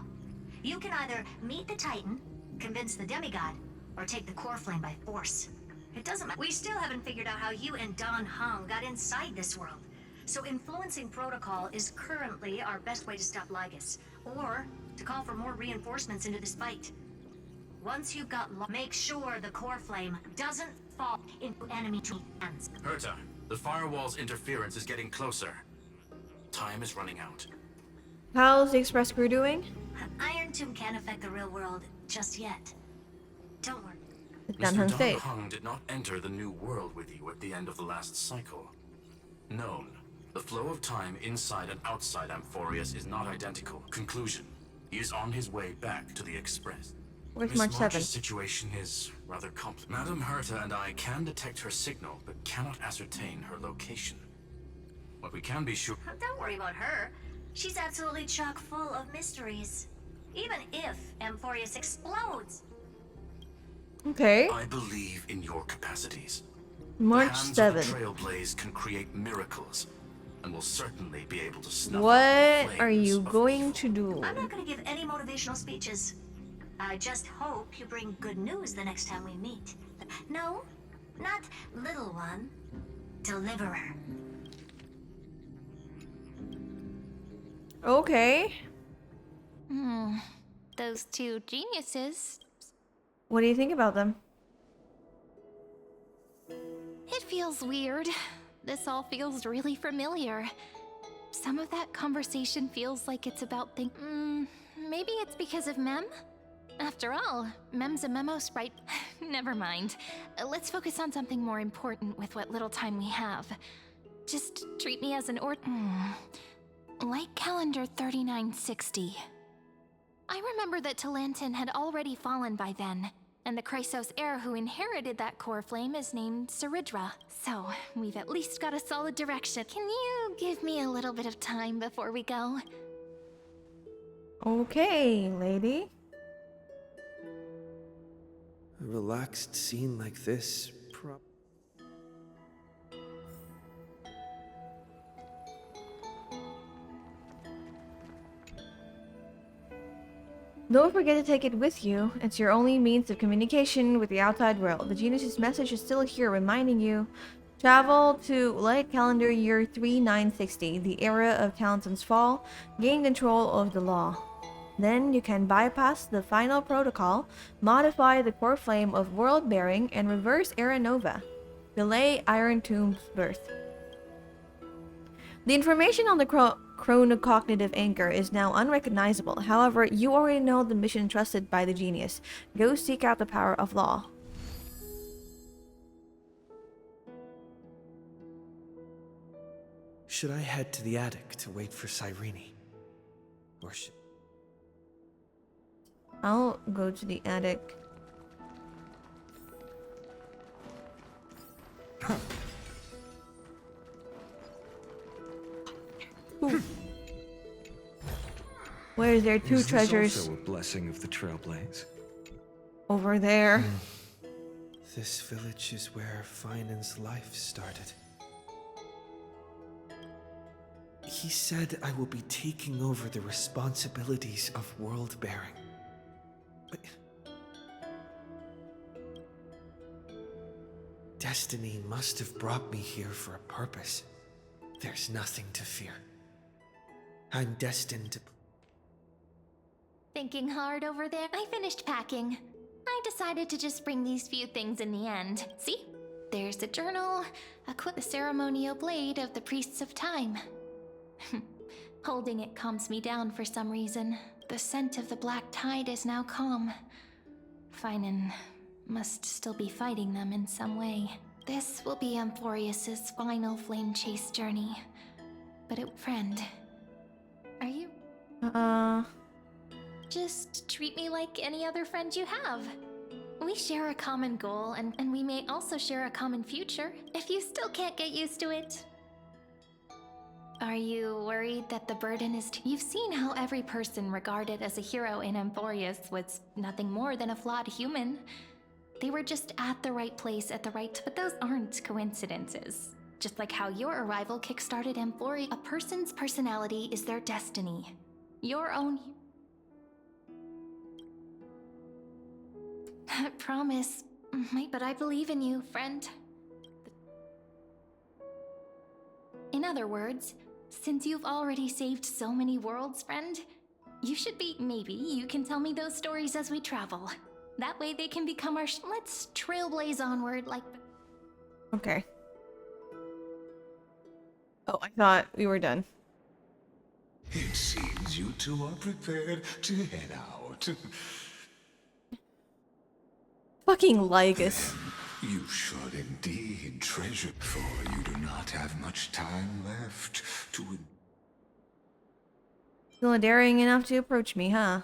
You can either meet the Titan, convince the demigod, or take the core flame by force. It doesn't matter. We still haven't figured out how you and Don Hung got inside this world. So influencing protocol is currently our best way to stop Lygus, or to call for more reinforcements into this fight. Once you've got make sure the core flame doesn't fall into enemy hands. Herta, the firewall's interference is getting closer. Time is running out. How's the Express crew doing? Iron Tomb can't affect the real world just yet. Don't worry. Dan Mr. Hung Don safe. Hung did not enter the new world with you at the end of the last cycle. Known. The flow of time inside and outside Amphorius is not identical. Conclusion. He is on his way back to the Express. Where's Miss March 7th? March's situation is rather complex. Madame Herta and I can detect her signal, but cannot ascertain her location. What we can be sure... Don't worry about her. She's absolutely chock full of mysteries. Even if Amphorius explodes. Okay. I believe in your capacities. March the hands 7th. of the Trailblaze can create miracles, and will certainly be able to snuff out What the are flames you of going evil. to do? I'm not going to give any motivational speeches. I just hope you bring good news the next time we meet. No, not little one. Deliverer. Okay. those two geniuses. What do you think about them? It feels weird. This all feels really familiar. Some of that conversation feels like it's about maybe it's because of Mem? After all, Mem's a memo sprite. Never mind. Let's focus on something more important with what little time we have. Just treat me as an like calendar 3960. I remember that Talantin had already fallen by then, and the Chrysos heir who inherited that core flame is named Saridra. So, we've at least got a solid direction. Can you give me a little bit of time before we go? Okay, lady. A relaxed scene like this Don't forget to take it with you. It's your only means of communication with the outside world. The Genius's message is still here, reminding you. Travel to light calendar year 3960, the era of Talantin's fall. Gain control of the law. Then you can bypass the final protocol, modify the core flame of world bearing, and reverse Era Nova. Delay Iron Tomb's birth. The information on the chronocognitive anchor is now unrecognizable. However, you already know the mission entrusted by the Genius. Go seek out the power of law. Should I head to the attic to wait for Cyrene? Or should... I'll go to the attic. Where is there two treasures? Also a blessing of the Trailblaze. Over there. This village is where Finan's life started. He said I will be taking over the responsibilities of world bearing. But destiny must have brought me here for a purpose. There's nothing to fear. I'm destined to... Thinking hard over there? I finished packing. I decided to just bring these few things in the end. See? There's a journal, the ceremonial blade of the Priests of Time. Holding it calms me down for some reason. The scent of the black tide is now calm. Finan must still be fighting them in some way. This will be Amphorius's final flame chase journey. But friend, are you? Just treat me like any other friend you have. We share a common goal, and we may also share a common future, if you still can't get used to it. Are you worried that the burden is You've seen how every person regarded as a hero in Amphorius was nothing more than a flawed human. They were just at the right place at the right but those aren't coincidences. Just like how your arrival kickstarted Amphorius. A person's personality is their destiny. Your own... Promise. But I believe in you, friend. In other words, since you've already saved so many worlds, friend, you should be... Maybe you can tell me those stories as we travel. That way they can become our... Let's trailblaze onward like... Okay. Oh, I thought we were done. It seems you two are prepared to head out. Fucking Lygus. You should indeed treasure, for you do not have much time left to... Still daring enough to approach me, huh?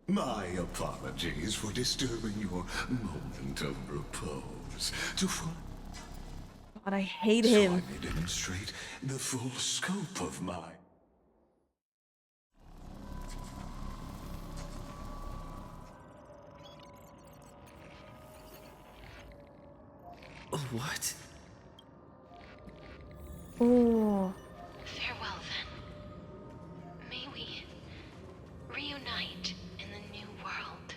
My apologies for disturbing your moment of repose. God, I hate So him. I may demonstrate the full scope of my... What? Oh. Farewell, then. May we reunite in the new world.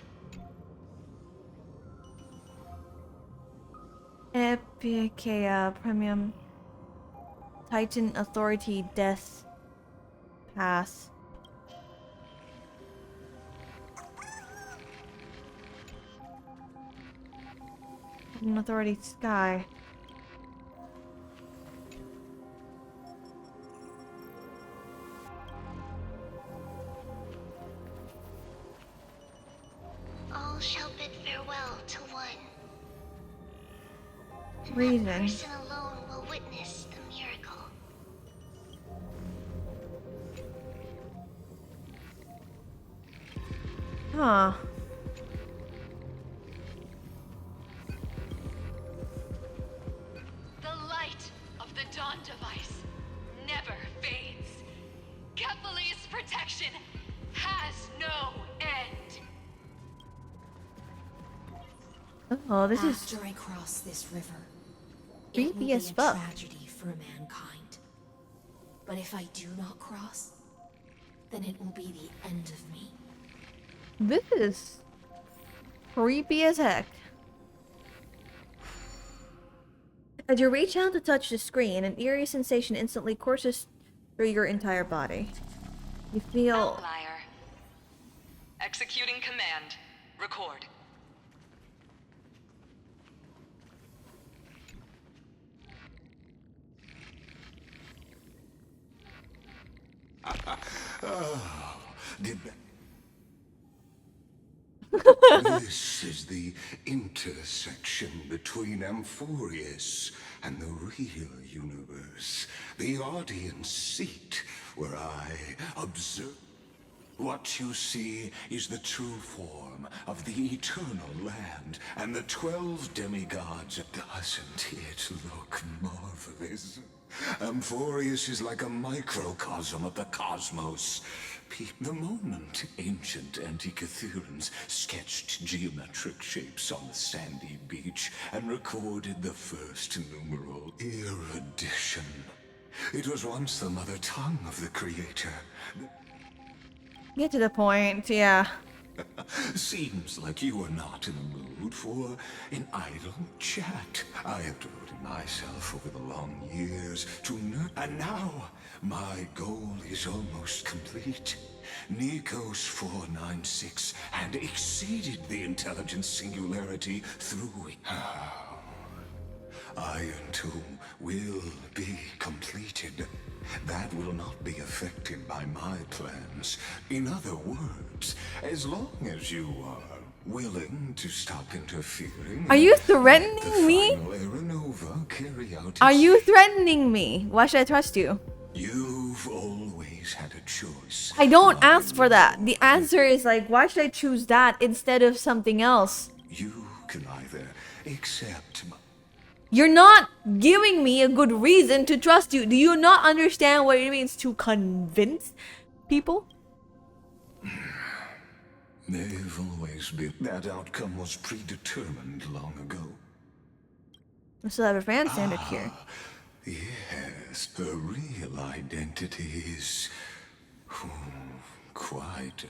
Epicea Premium Titan Authority Death Pass. An authority sky. All shall bid farewell to one. Reason. That person alone will witness the miracle. Huh. The light of the Dawn device never fades. Kephal's protection has no end. Oh, this is After I cross this river, it creepy will be as a fuck. tragedy for mankind. But if I do not cross, then it will be the end of me. This is creepy as heck. As you reach out to touch the screen, an eerie sensation instantly courses through your entire body. You feel... Outlier. Executing command. Record. Oh, did This is the intersection between Amphorius and the real universe. The audience seat where I observe. What you see is the true form of the eternal land and the 12 demigods. Doesn't it look marvelous? Amphorius is like a microcosm of the cosmos. The moment ancient Antikytherians sketched geometric shapes on the sandy beach and recorded the first numeral erudition. It was once the mother tongue of the creator. Get to the point, yeah. Seems like you are not in the mood for an idle chat. I have devoted myself over the long years to and now my goal is almost complete. Nikos 496 had exceeded the intelligence singularity through it. Iron Tomb will be completed. That will not be affected by my plans. In other words, as long as you are willing to stop interfering... Are you threatening me? Carry out Are you threatening me? Why should I trust you? You've always had a choice. I don't ask for that. The answer is like, why should I choose that instead of something else? You can either accept my... You're not giving me a good reason to trust you. Do you not understand what it means to convince people? They've always been. That outcome was predetermined long ago. I still have a fan standard here. Yes, her real identity is quite...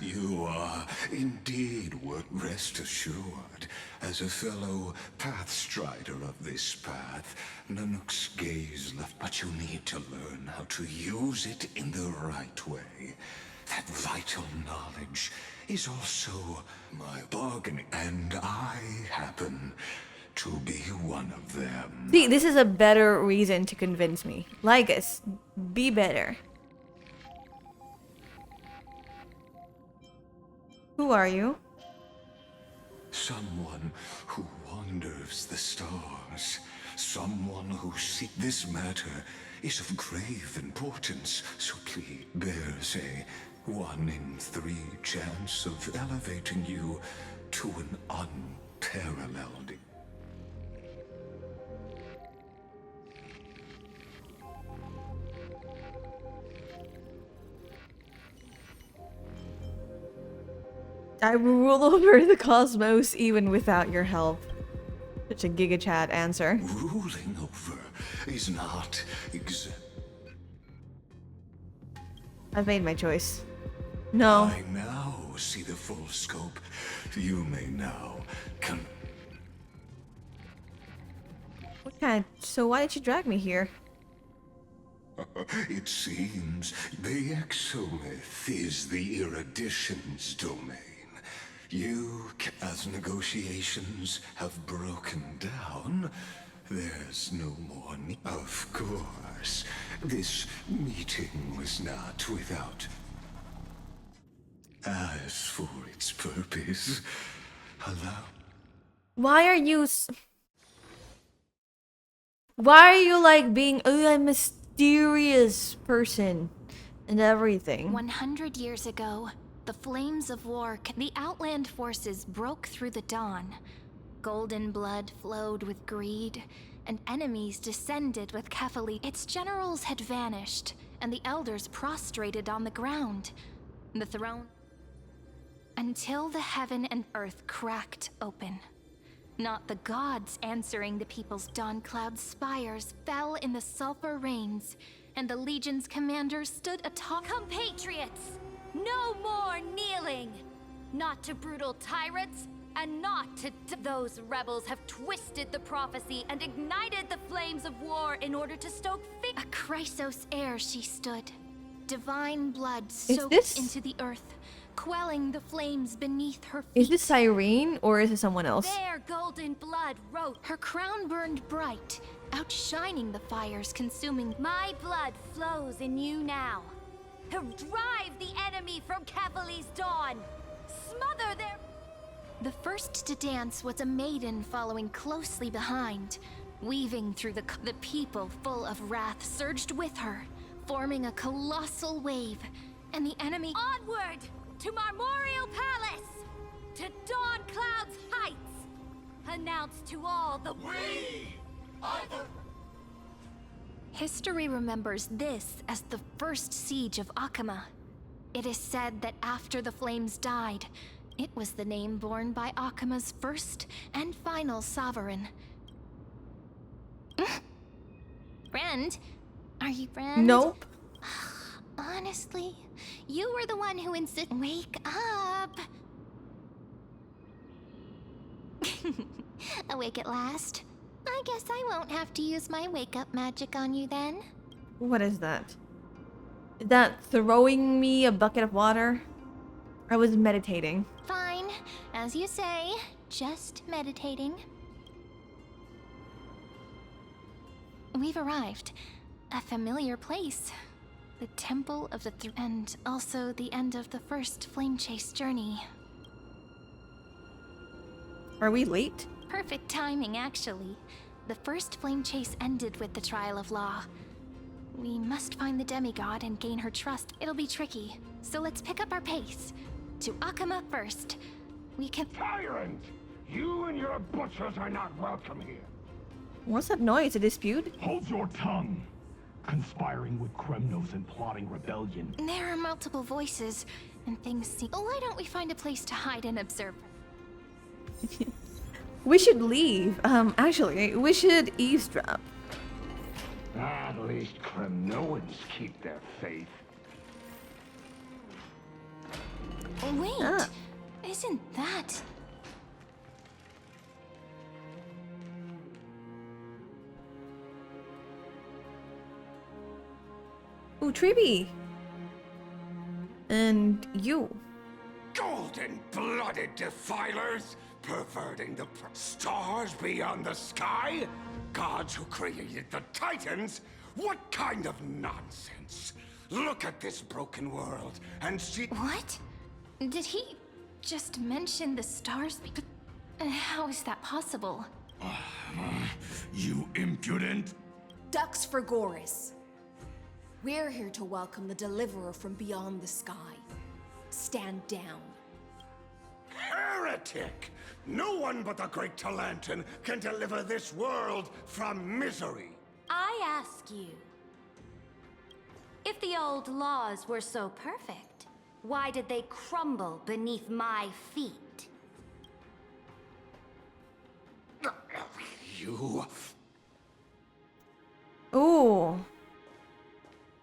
You are indeed rest assured. As a fellow pathstrider of this path, Nanook's gaze left, but you need to learn how to use it in the right way. That vital knowledge is also my bargaining, and I happen to be one of them. See, this is a better reason to convince me. Lygus, be better. Who are you? Someone who wanders the stars. Someone who sees this matter is of grave importance, so please bears a 1 in 3 chance of elevating you to an unparalleled... I rule over the cosmos even without your help. Such a Giga Chat answer. Ruling over is not I've made my choice. No. I now see the full scope. You may now What kind? So why did you drag me here? It seems the exomyth is the erudition's domain. You, as negotiations have broken down, there's no more need. Of course, this meeting was not without. As for its purpose, allow. Why are you why are you like being a mysterious person and everything? 100 years ago, the flames of war, the Outland forces broke through the dawn. Golden blood flowed with greed, and enemies descended with Kefali. Its generals had vanished, and the elders prostrated on the ground. The throne... Until the heaven and earth cracked open. Not the gods answering the people's dawn cloud spires fell in the sulfur rains, and the Legion's commander stood atop... Compatriots, no more kneeling! Not to brutal tyrants, and not to... Those rebels have twisted the prophecy and ignited the flames of war in order to stoke... A Chrysos heir she stood. Divine blood Is soaked this- into the earth, quelling the flames beneath her feet. Is this Irene or is it someone else? Their golden blood wrote... Her crown burned bright, outshining the fires consuming... My blood flows in you now. To drive the enemy from Kefali's dawn. Smother their... The first to dance was a maiden following closely behind. Weaving through the people full of wrath surged with her, forming a colossal wave, and the enemy... Onward to Marmorial Palace! To Dawn Cloud's heights! Announce to all the... We are the... History remembers this as the first siege of Akama. It is said that after the flames died, it was the name borne by Akama's first and final sovereign. Friend? Are you friend? Nope. Honestly, you were the one who insisted. Wake up! Awake at last? I guess I won't have to use my wake-up magic on you then. What is that? Is that throwing me a bucket of water? I was meditating. Fine, as you say, just meditating. We've arrived. A familiar place. The Temple of the and also the end of the first flame chase journey. Are we late? Perfect timing, actually. The first flame chase ended with the trial of law. We must find the demigod and gain her trust. It'll be tricky, so let's pick up our pace. To Akama first. We can... Tyrant! You and your butchers are not welcome here. What's that noise? A dispute? Hold your tongue! Conspiring with Kremnos and plotting rebellion. There are multiple voices, and things seem... Why don't we find a place to hide and observe? We should leave. Actually, we should eavesdrop. At least Kremnoans keep their faith. Wait, isn't that... Ooh, Treeby. And you. Golden-blooded defilers, perverting the stars beyond the sky? Gods who created the Titans? What kind of nonsense? Look at this broken world and see... What? Did he just mention the stars? But how is that possible? You impudent... Ducks for Goris. We're here to welcome the deliverer from beyond the sky. Stand down. Heretic! No one but the great Talantin can deliver this world from misery. I ask you, if the old laws were so perfect, why did they crumble beneath my feet? You... Ooh.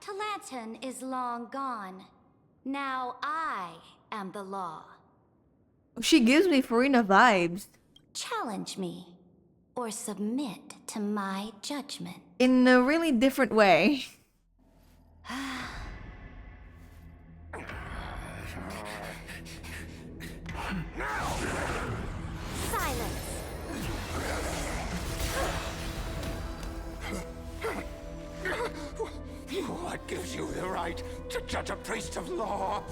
Talantin is long gone. Now I am the law. She gives me Farina vibes. Challenge me, or submit to my judgment. In a really different way. Silence! What gives you the right to judge a priest of law?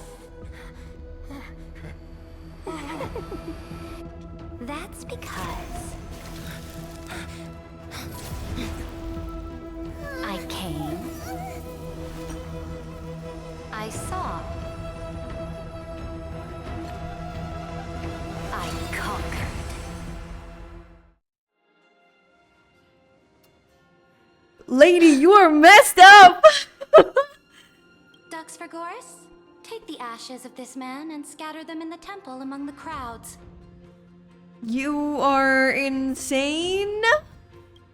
That's because I came, I saw, I conquered. Lady, you are messed up! Dux Vergoris, take the ashes of this man and scatter them in the temple among the crowds. You are insane?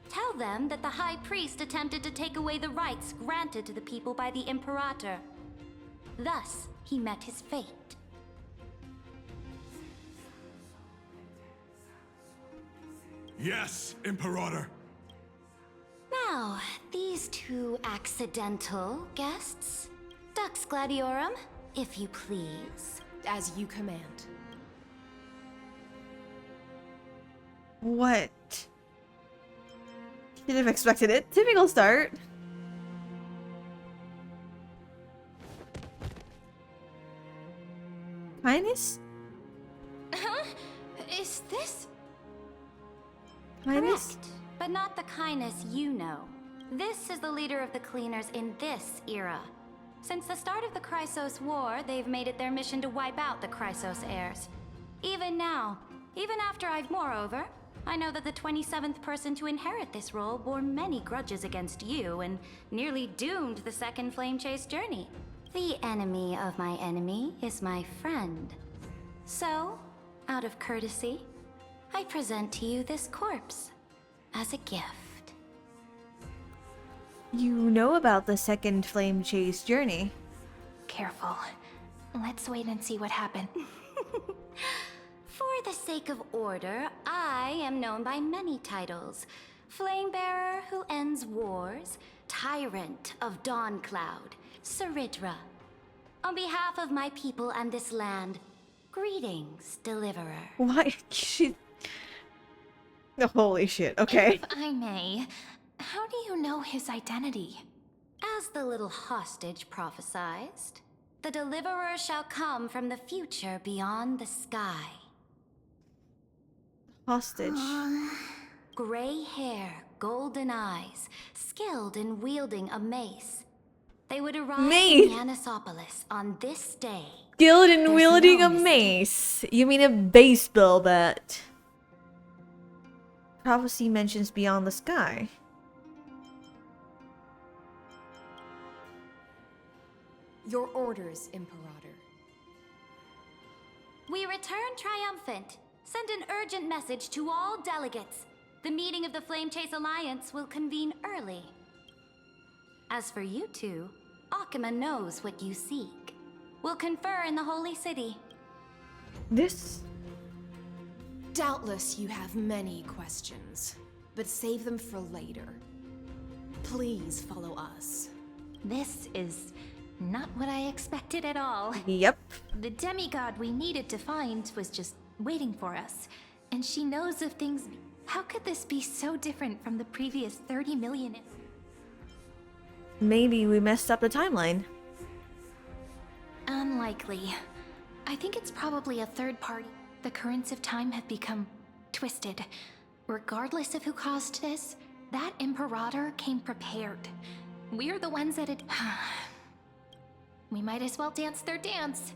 Tell them that the High Priest attempted to take away the rights granted to the people by the Imperator. Thus, he met his fate. Yes, Imperator. Now, these two accidental guests. Dux Gladiorum, if you please. As you command. What? Should have expected it. Typical start. Kindness? Huh? Is this? Kindness? Correct, but not the kindness you know. This is the leader of the Cleaners in this era. Since the start of the Chrysos War, they've made it their mission to wipe out the Chrysos heirs. Even now, even after moreover, I know that the 27th person to inherit this role bore many grudges against you and nearly doomed the second Flame Chase journey. The enemy of my enemy is my friend. So, out of courtesy, I present to you this corpse as a gift. You know about the second Flame Chase journey. Careful. Let's wait and see what happened. For the sake of order, I am known by many titles. Flamebearer who ends wars, Tyrant of Dawncloud, Ceridra. On behalf of my people and this land, greetings, Deliverer. Why? She... Holy shit, okay. If I may, how do you know his identity? As the little hostage prophesied, the Deliverer shall come from the future beyond the sky. Hostage. Gray hair, golden eyes, skilled in wielding a mace. They would arrive in Anisopolis on this day. Skilled in wielding a mace. You mean a baseball bat? Prophecy mentions beyond the sky. Your orders, Imperator. We return triumphant. Send an urgent message to all delegates. The meeting of the Flame Chase Alliance will convene early. As for you two, Akima knows what you seek. We'll confer in the Holy City. This? Doubtless you have many questions, but save them for later. Please follow us. This is not what I expected at all. Yep. The demigod we needed to find was just waiting for us. And she knows of things. How could this be so different from the previous 30 million? Maybe we messed up the timeline. Unlikely. I think it's probably a third party. The currents of time have become twisted. Regardless of who caused this, that Imperator came prepared. We're the ones that it... We might as well dance their dance.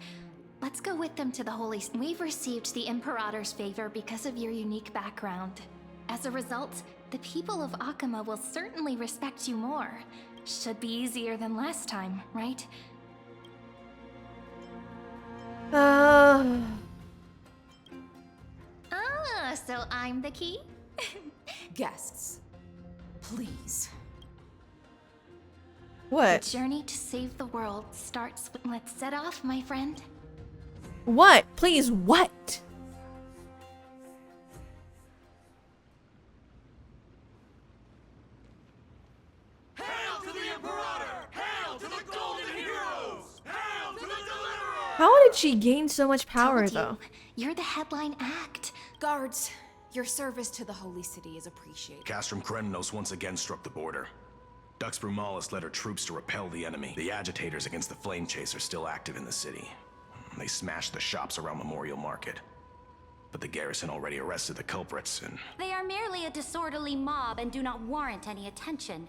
Let's go with them to the Holy... We've received the Imperator's favor because of your unique background. As a result, the people of Akima will certainly respect you more. Should be easier than last time, right? So I'm the key? Guests, please. What? The journey to save the world starts with... Let's set off, my friend. What? Please, what? Hail to the Imperator! Hail to the did she gain so much power, Told you, though? You're the headline act. Guards, your service to the Holy City is appreciated. Castrum Kremnos once again struck the border. Dux Brumalis led her troops to repel the enemy. The agitators against the Flame Chase are still active in the city. They smashed the shops around Memorial Market. But the garrison already arrested the culprits and... They are merely a disorderly mob and do not warrant any attention.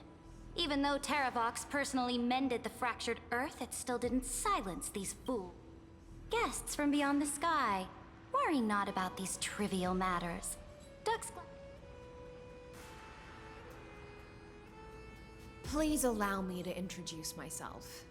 Even though Terravox personally mended the fractured earth, it still didn't silence these fools. Guests from beyond the sky, worry not about these trivial matters. Dux... Please allow me to introduce myself.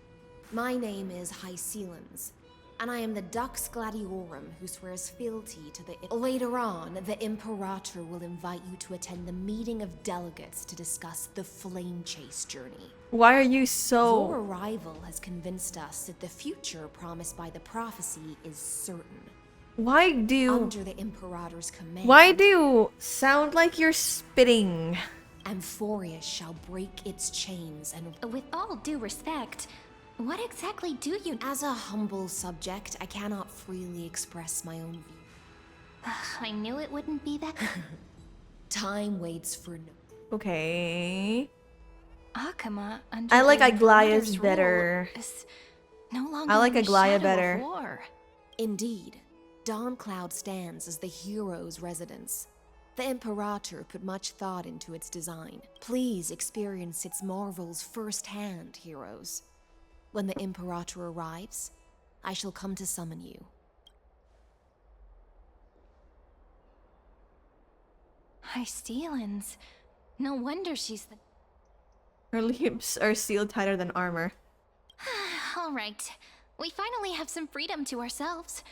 My name is Hycelans, and I am the Dux Gladiorum who swears fealty to the... Later on, the Imperator will invite you to attend the meeting of delegates to discuss the Flame Chase journey. Why are you so... Your arrival has convinced us that the future promised by the prophecy is certain. Why do you... Under the Imperator's command... Why do you sound like you're spitting? Amphorius shall break its chains and... With all due respect, what exactly do you... As a humble subject, I cannot freely express my own view. I knew it wouldn't be that... Time waits for no... Okay... Akama under I like the Aglaya's Imperator's better. rule is no longer I like in the Aglaya shadow better. of war. Indeed, Dawncloud stands as the hero's residence. The Imperator put much thought into its design. Please experience its marvels firsthand, heroes. When the Imperator arrives, I shall come to summon you. Hycelans. No wonder she's the... Her lips are sealed tighter than armor. All right. We finally have some freedom to ourselves.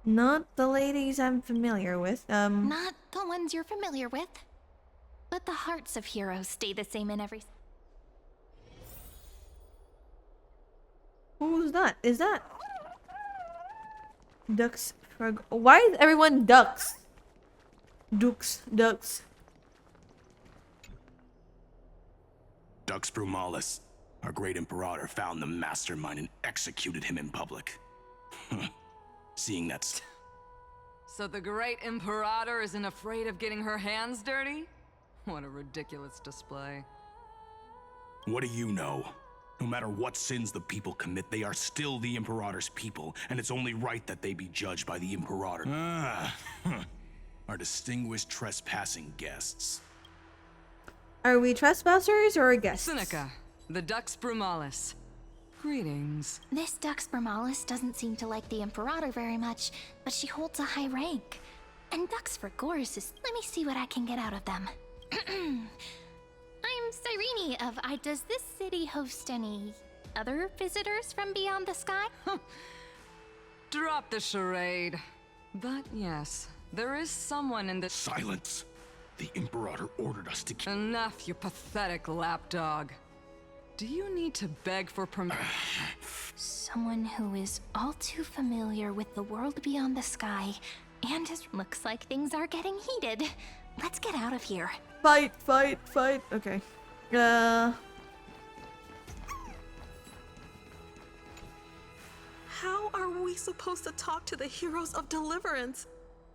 Not the ladies I'm familiar with. Not the ones you're familiar with. But the hearts of heroes stay the same in every... Who's that? Is that... Ducks... Frog... Why is everyone ducks? Ducks. Dux Brumalis, our great Imperator, found the mastermind and executed him in public. Seeing that's... So the great Imperator isn't afraid of getting her hands dirty? What a ridiculous display. What do you know? No matter what sins the people commit, they are still the Imperator's people, and it's only right that they be judged by the Imperator. Our distinguished trespassing guests. Are we trespassers or guests? Seneca, the Dux Brumalis. Greetings. This Dux Brumalis doesn't seem to like the Imperator very much, but she holds a high rank. And Dux Vergoris is... Let me see what I can get out of them. I'm Cyrene of... Does this city host any other visitors from beyond the sky? Drop the charade. But yes, there is someone in the... Silence! The Imperator ordered us to kill... Enough, you pathetic lapdog. Do you need to beg for permission? Someone who is all too familiar with the world beyond the sky, and it looks like things are getting heated. Let's get out of here. Fight. Okay. How are we supposed to talk to the heroes of deliverance?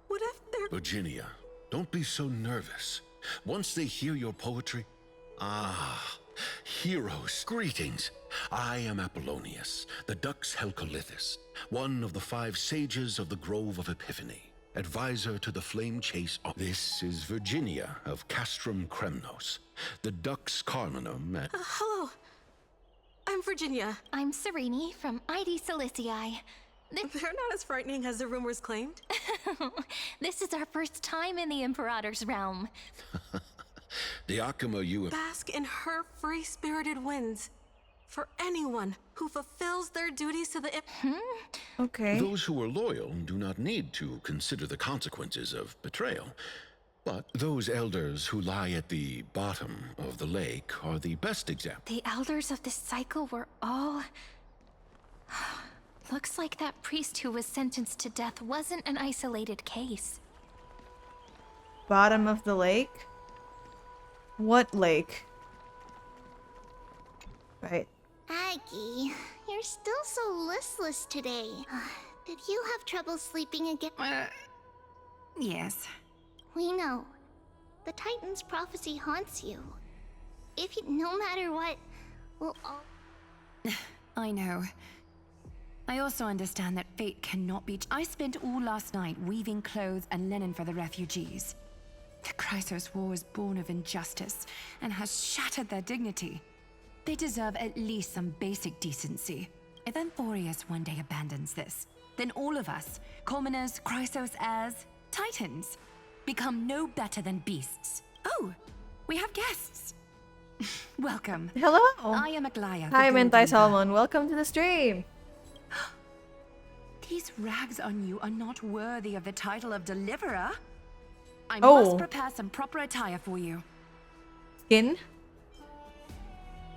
What if they're... Virginia, don't be so nervous. Once they hear your poetry... Heroes, greetings. I am Apollonius, the Dux Helcolithus, one of the 5 sages of the Grove of Epiphany, advisor to the Flame Chase. This is Virginia of Castrum Kremnos, the Dux Carminum at... hello. I'm Virginia. I'm Cyrene from ID Silicii. They're not as frightening as the rumors claimed. This is our first time in the Imperator's realm. The Akama you have... Bask in her free-spirited winds. For anyone who fulfills their duties to the... Okay. Those who are loyal do not need to consider the consequences of betrayal. But those elders who lie at the bottom of the lake are the best example. The elders of this cycle were all... Looks like that priest who was sentenced to death wasn't an isolated case. Bottom of the lake? What lake? Right. Aggie, You're still so listless today. Did you have trouble sleeping again? Yes. We know. The Titan's prophecy haunts you. If you, no matter what, we'll all... I know. I also understand that fate cannot be... I spent all last night weaving clothes and linen for the refugees. The Chrysos War was born of injustice and has shattered their dignity. They deserve at least some basic decency. If Amphorius one day abandons this, then all of us, commoners, Chrysos heirs, Titans, become no better than beasts. Oh, we have guests. Welcome. Hello. I am Aglaya. Hi, Mentai Salmon. Welcome to the stream. These rags on you are not worthy of the title of Deliverer. I Oh. must prepare some proper attire for you. Skin.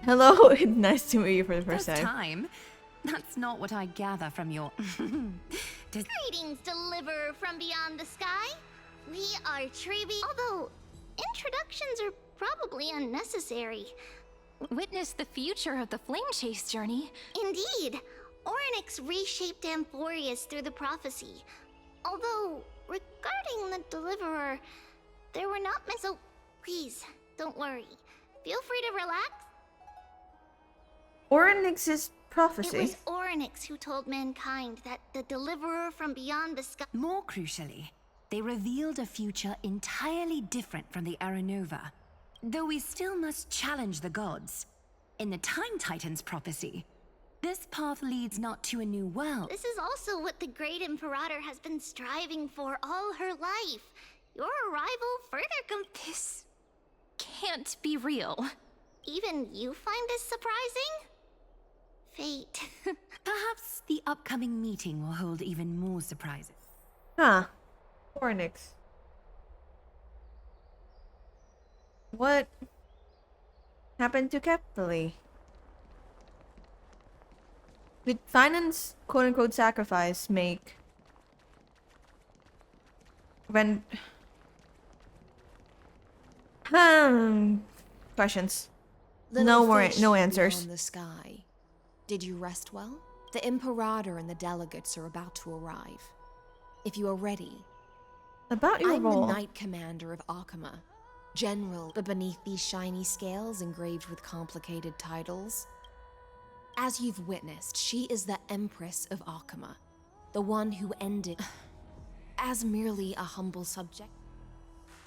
Hello. Nice to meet you for the first This time. time. That's not what I gather from your... Greetings, Deliverer from beyond the sky. We are Treeby. Although, introductions are probably unnecessary. Witness the future of the Flame Chase journey. Indeed. Orynyx reshaped Amphorius through the prophecy. Although, regarding the Deliverer, there were not many. So, please, don't worry. Feel free to relax. Orynyx's prophecy. It was Orynyx who told mankind that the Deliverer from beyond the sky... More crucially, they revealed a future entirely different from the Aranova. Though we still must challenge the gods. In the Time Titan's prophecy, this path leads not to a new world. This is also what the Great Imperator has been striving for all her life. Your arrival further This can't be real. Even you find this surprising? Fate. Perhaps the upcoming meeting will hold even more surprises. Huh. Orynyx. What happened to Kepler? Did Finance quote-unquote sacrifice make when questions? Little No fish answers. beyond the sky. Did you rest well? The Imperator and the delegates are about to arrive. If you are ready. About your I'm role. the Knight Commander of Akama. General, but beneath these shiny scales engraved with complicated titles. As you've witnessed, she is the Empress of Akama. The one who ended as merely a humble subject.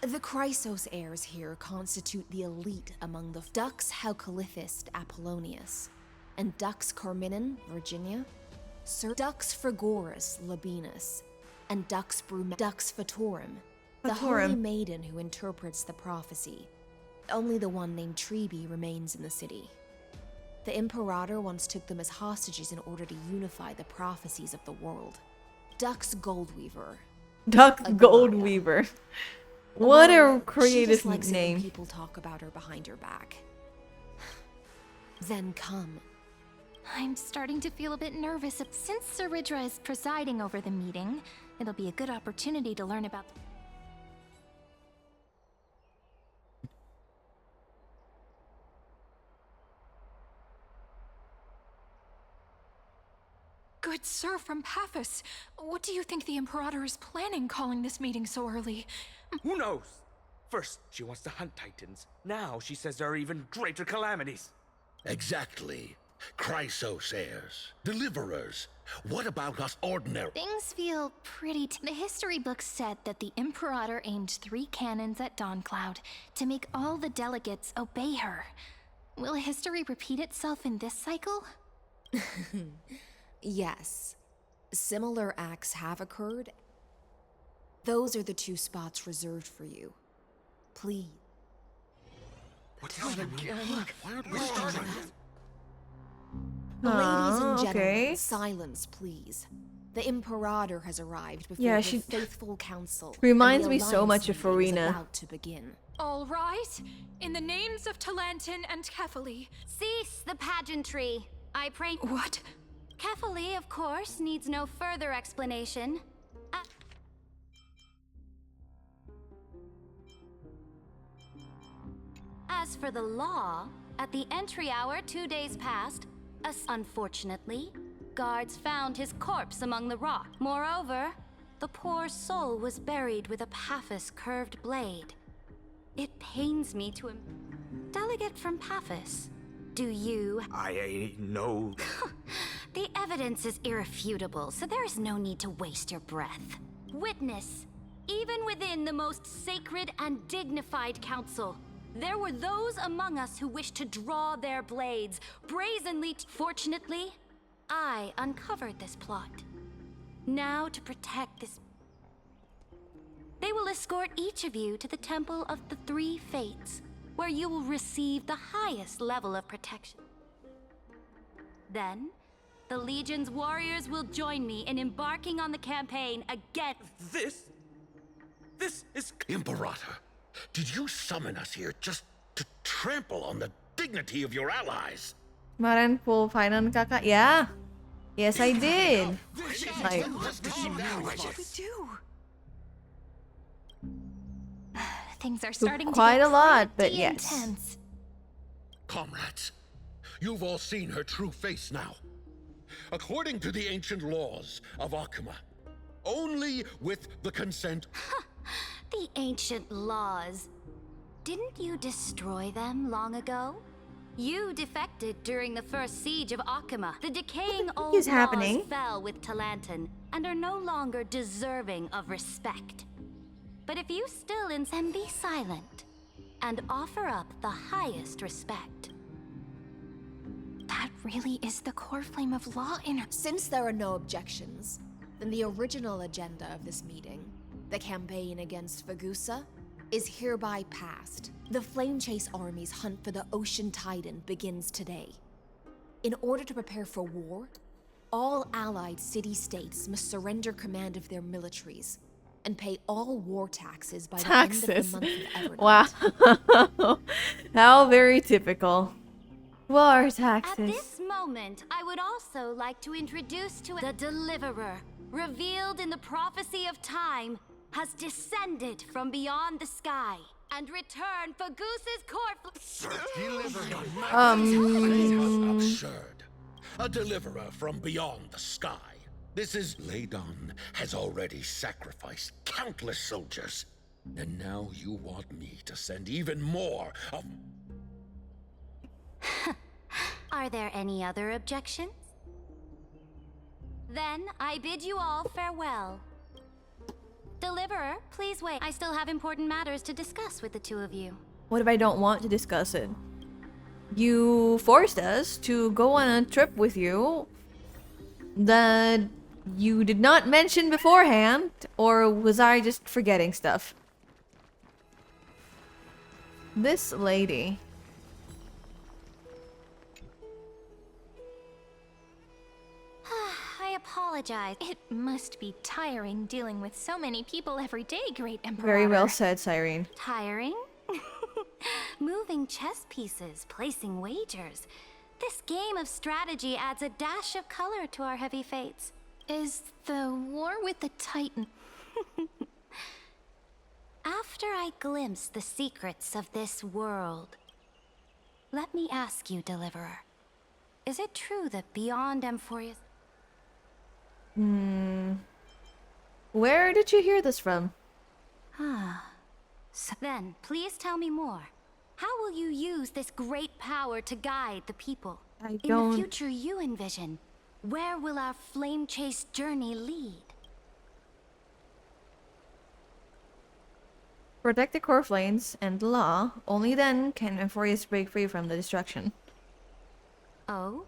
The Chrysos heirs here constitute the elite among the Dux Helcolithist Apollonius, and Dux Carminin, Virginia, Sir Dux Frigoris Labienus, and Dux Fatorum, the holy maiden who interprets the prophecy. Only the one named Treeby remains in the city. The Imperator once took them as hostages in order to unify the prophecies of the world. Dux Goldweaver. Dux Goldweaver. What a creative she just likes it when name. people talk about her behind her back. Then come. I'm starting to feel a bit nervous. Since Sir Ridra is presiding over the meeting, it'll be a good opportunity to learn about... Good sir from Paphos, what do you think the Imperator is planning calling this meeting so early? Who knows? First, she wants to hunt Titans. Now she says there are even greater calamities. Exactly. Chrysos heirs, deliverers. What about us ordinary? Things feel pretty... The history books said that the Imperator aimed 3 cannons at Dawncloud to make all the delegates obey her. Will history repeat itself in this cycle? Yes. Similar acts have occurred. Those are the 2 spots reserved for you. Please. What's again? Why aren't we starting? Ladies and gentlemen, okay. silence, please. The Imperator has arrived before Yeah, the she faithful council. reminds and the me so much of alliance meeting is Farina. about to begin. All right. In the names of Talantin and Kefali. Cease the pageantry. I pray. What? Kefali, of course, needs no further explanation. As for the law, at the entry hour 2 days past, Unfortunately, guards found his corpse among the rock. Moreover, the poor soul was buried with a Paphos curved blade. It pains me to Delegate from Paphos, do you? I know. The evidence is irrefutable, so there is no need to waste your breath. Witness, even within the most sacred and dignified council, there were those among us who wished to draw their blades, brazenly. Fortunately, I uncovered this plot. Now, to protect this, they will escort each of you to the Temple of the Three Fates, where you will receive the highest level of protection. Then, the Legion's warriors will join me in embarking on the campaign against... This is... Imperator, did you summon us here just to trample on the dignity of your allies? Kemarin full final kakak, yeah. Yes, I did. Like, What should we do? Things are starting quite to get a lot, but pretty yes. intense. Comrades, you've all seen her true face now. According to the ancient laws of Akuma, only with the consent... The ancient laws. Didn't you destroy them long ago? You defected during the first siege of Akuma. The decaying old laws happening? fell with Talantan and are no longer deserving of respect. But if you still then be silent and offer up the highest respect. That really is the core flame of law in her. Since there are no objections, then the original agenda of this meeting, the campaign against Fagusa, is hereby passed. The Flame Chase Army's hunt for the Ocean Titan begins today. In order to prepare for war, all allied city-states must surrender command of their militaries and pay all war taxes by the end of the month of Evernight. wow. How very typical. War taxes. At this moment, I would also like to introduce to the Deliverer, revealed in the prophecy of time, has descended from beyond the sky and returned for Goose's corpse. Absurd. A deliverer from beyond the sky. This is... Ladon has already sacrificed countless soldiers. And now you want me to send even more of... Are there any other objections? Then I bid you all farewell. Deliverer, please wait. I still have important matters to discuss with the two of you. What if I don't want to discuss it? You forced us to go on a trip with you that you did not mention beforehand, or was I just forgetting stuff? This lady. I apologize. It must be tiring dealing with so many people every day, Great Emperor. Very well said, Cyrene. Tiring? Moving chess pieces, placing wagers. This game of strategy adds a dash of color to our heavy fates. Is the war with the Titan... After I glimpse the secrets of this world, let me ask you, Deliverer. Is it true that beyond Amphorius... Where did you hear this from? So then, please tell me more. How will you use this great power to guide the people? In the future you envision, where will our flame chase journey lead? Protect the core flames and the law. Only then can Amphorius break free from the destruction. Oh?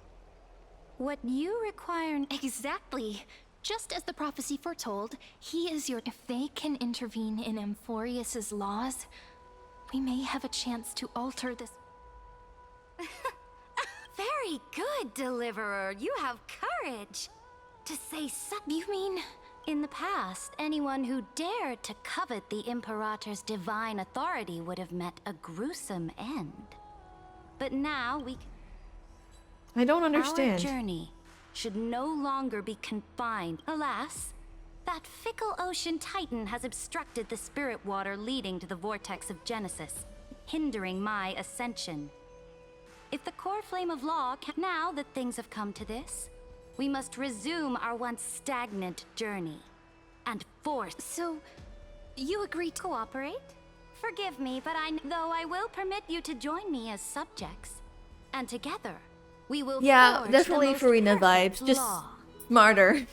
What you require... Exactly. Just as the prophecy foretold, he is your... If they can intervene in Amphorius's laws, we may have a chance to alter this... Very good, Deliverer. You have courage. To say something... You mean... In the past, anyone who dared to covet the Imperator's divine authority would have met a gruesome end. But now we... I don't understand. Our journey should no longer be confined. Alas, that fickle ocean titan has obstructed the spirit water leading to the vortex of Genesis, hindering my ascension. If the core flame of law can— Now that things have come to this, we must resume our once stagnant journey. And force— So, you agree to cooperate? Forgive me, but though I will permit you to join me as subjects. And together, we will Yeah, forge definitely the most Farina perfect vibes. Just law. smarter.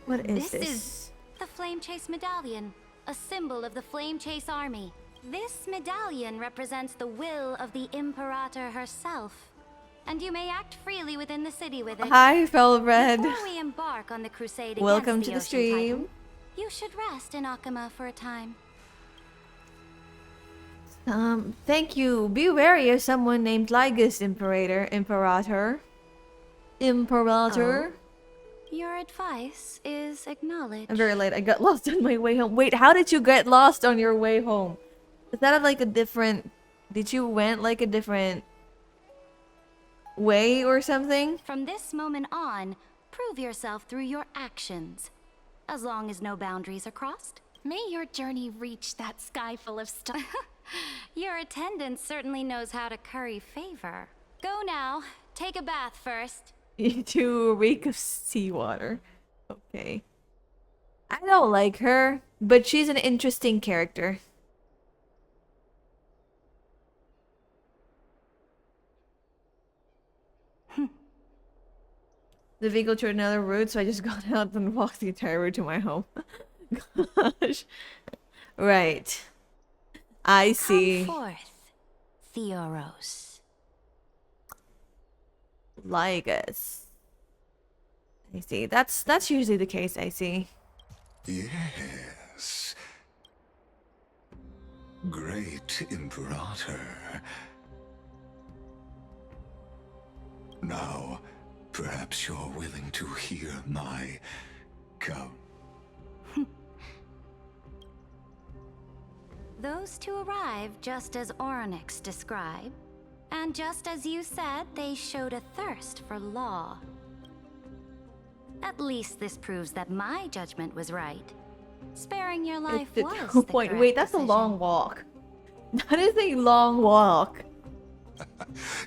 What is This this? is the Flame Chase Medallion, a symbol of the Flame Chase Army. This medallion represents the will of the Imperator herself, and you may act freely within the city with it. Hi, Felred. Before we embark on the crusade Welcome against to the Ocean stream. Titan, you should rest in Akama for a time. Thank you. Be wary of someone named Ligus, Imperator. Your advice is acknowledged. I'm very late. I got lost on my way home. Wait, how did you get lost on your way home? Is that like a different... Did you went like a different way or something? From this moment on, prove yourself through your actions. As long as no boundaries are crossed. May your journey reach that sky full of stars. Your attendant certainly knows how to curry favor. Go now. Take a bath first. You two reek of seawater. Okay. I don't like her, but she's an interesting character. The vehicle to another route, so I just got out and walked the entire route to my home. Gosh. Right. I see. Come forth, Theoros. Ligus. I see. That's usually the case, I see. Yes. Great Imperator. Now, perhaps you're willing to hear my Those two arrived just as Oryx described, and just as you said, they showed a thirst for law. At least this proves that my judgment was right. Sparing your life was the Wait, correct that's a decision. long walk. That is a long walk.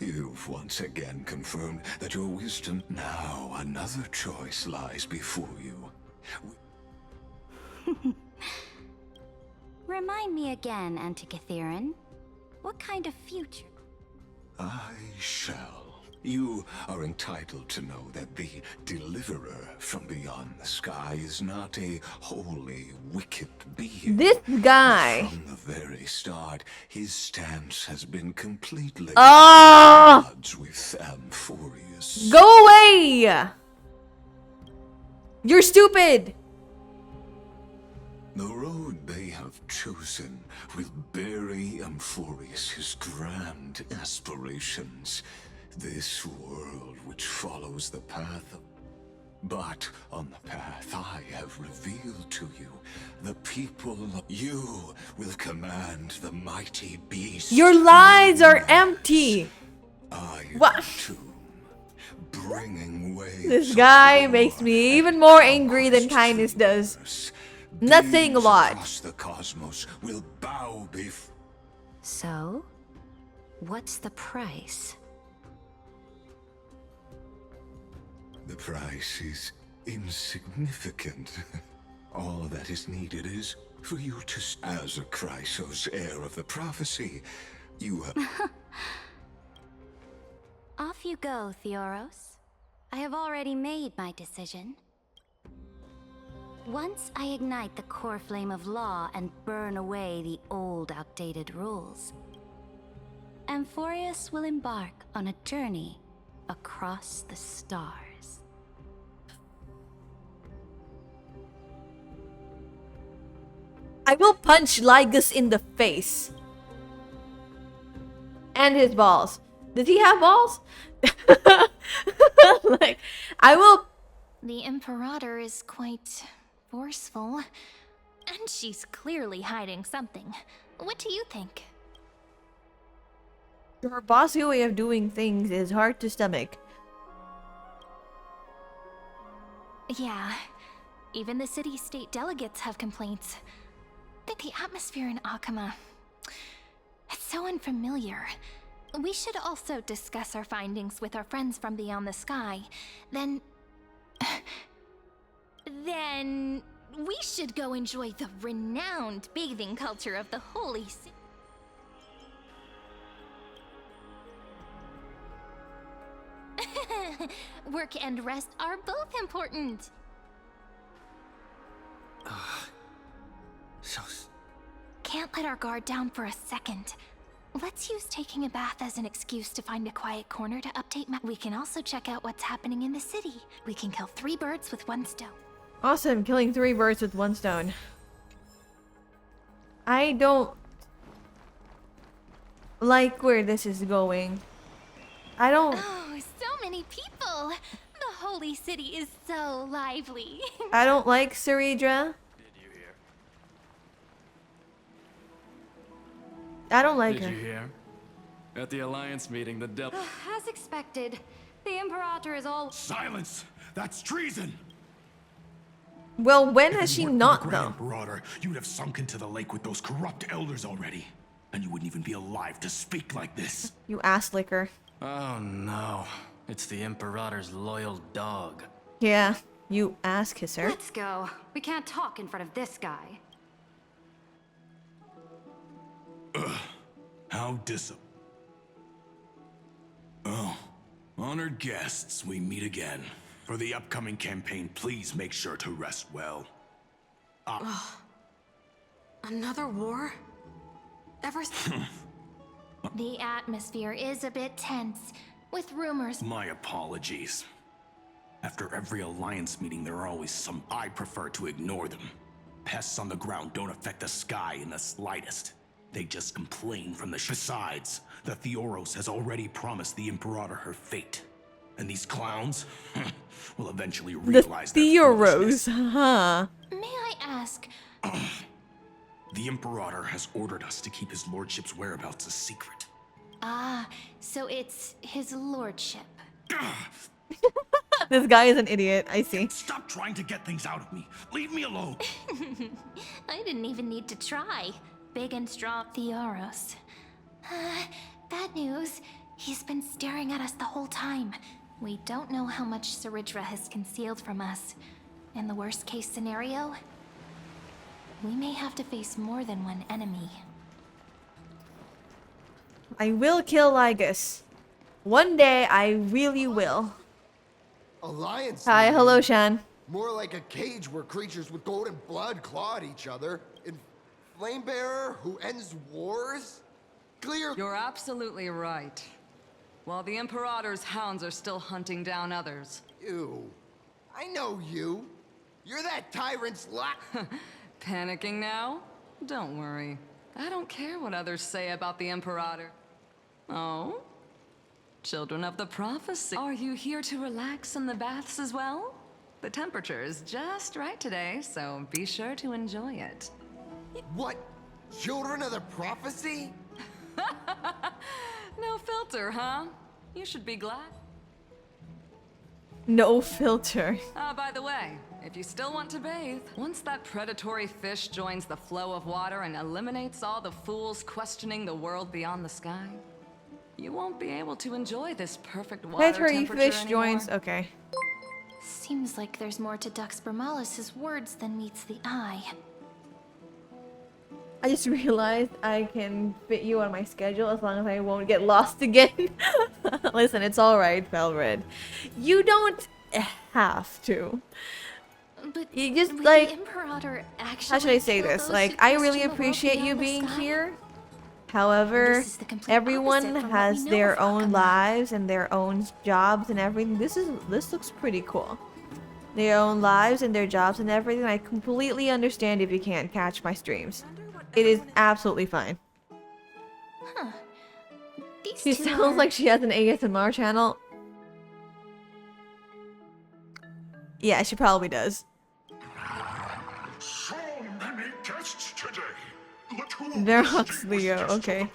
You've once again confirmed that your wisdom. Now another choice lies before you. Remind me again, Antikytherin. What kind of future? I shall. You are entitled to know that the deliverer from beyond the sky is not a wholly wicked being. This guy. From the very start, his stance has been completely Ah! at odds with Amphorius. Go away! You're stupid! The road they have chosen will bury Amphorius' grand aspirations. This world which follows the path of... But on the path I have revealed to you, the people... You will command the mighty beast. Your lies are empty! What? Bringing waves. This guy makes me even more angry than kindness does. Not saying a lot. Across the cosmos will bow before. So, what's the price? The price is insignificant. All that is needed is for you to, as a Chrysos, heir of the prophecy, you have... Off you go, Theoros. I have already made my decision. Once I ignite the core flame of law and burn away the old, outdated rules, Amphorius will embark on a journey across the stars. I will punch Ligus in the face. And his balls. Does he have balls? Like, I will... The Imperator is quite forceful. And she's clearly hiding something. What do you think? Her bossy way of doing things is hard to stomach. Yeah. Even the city-state delegates have complaints. The atmosphere in Akama... It's so unfamiliar. We should also discuss our findings with our friends from beyond the sky. Then we should go enjoy the renowned bathing culture of the Holy City. Work and rest are both important. Can't let our guard down for a second. Let's use taking a bath as an excuse to find a quiet corner to update We can also check out what's happening in the city. We can kill 3 birds with 1 stone. Awesome, killing 3 birds with 1 stone. I don't like where this is going. I don't... Oh, so many people! The Holy City is so lively. I don't like Ceridra. I don't like her. Did you hear? At the Alliance meeting, the devil... As expected, the Imperator is all... Silence! That's treason! Well, when has she If you weren't not, the Great though? Imperator, you'd have sunk into the lake with those corrupt elders already. And you wouldn't even be alive to speak like this. You ass licker. Oh no. It's the Imperator's loyal dog. Yeah, you ass kisser. Let's go. We can't talk in front of this guy. How Oh, honored guests, we meet again. For the upcoming campaign, please make sure to rest well. Another war? Ever The atmosphere is a bit tense, with rumors. My apologies. After every Alliance meeting, there are always some... I prefer to ignore them. Pests on the ground don't affect the sky in the slightest. They just complain from the... Besides, the Theoros has already promised the Imperator her fate. And these clowns will eventually realize the Theoros, huh? May I ask... The Imperator has ordered us to keep his lordship's whereabouts a secret. Ah, so it's his lordship. This guy is an idiot, I see. Stop trying to get things out of me. Leave me alone. I didn't even need to try. Big and strong Theoros. Bad news. He's been staring at us the whole time. We don't know how much Ceridra has concealed from us. In the worst case scenario, we may have to face more than one enemy. I will kill Lygus. One day, I really will. Alliance. Hi, hello, Shan. More like a cage where creatures with golden blood claw at each other. And Flamebearer who ends wars? Clear. You're absolutely right. While the Imperator's hounds are still hunting down others. You. I know you. You're that tyrant's Panicking now? Don't worry. I don't care what others say about the Imperator. Oh? Children of the Prophecy. Are you here to relax in the baths as well? The temperature is just right today, so be sure to enjoy it. What? Children of the Prophecy? No filter, huh? You should be glad. No filter. Ah, by the way, if you still want to bathe, once that predatory fish joins the flow of water and eliminates all the fools questioning the world beyond the sky, you won't be able to enjoy this perfect water Predatory temperature fish anymore. joins. Okay. Seems like there's more to Dux Bramalis's words than meets the eye. I just realized I can fit you on my schedule as long as I won't get lost again. Listen, it's alright, Felred. You don't have to. But you just would like... the Imperator actually How should I say kill this? those Like, who I really question the world appreciate you beyond the being sky? here. However, This is the complete everyone opposite from what has we know their of own lives and their own jobs and everything. This looks pretty cool. Their own lives and their jobs and everything. I completely understand if you can't catch my streams. It is absolutely fine. Huh. These She two sounds are... like she has an ASMR channel. Yeah, she probably does. So many guests today. Verox Leo, okay.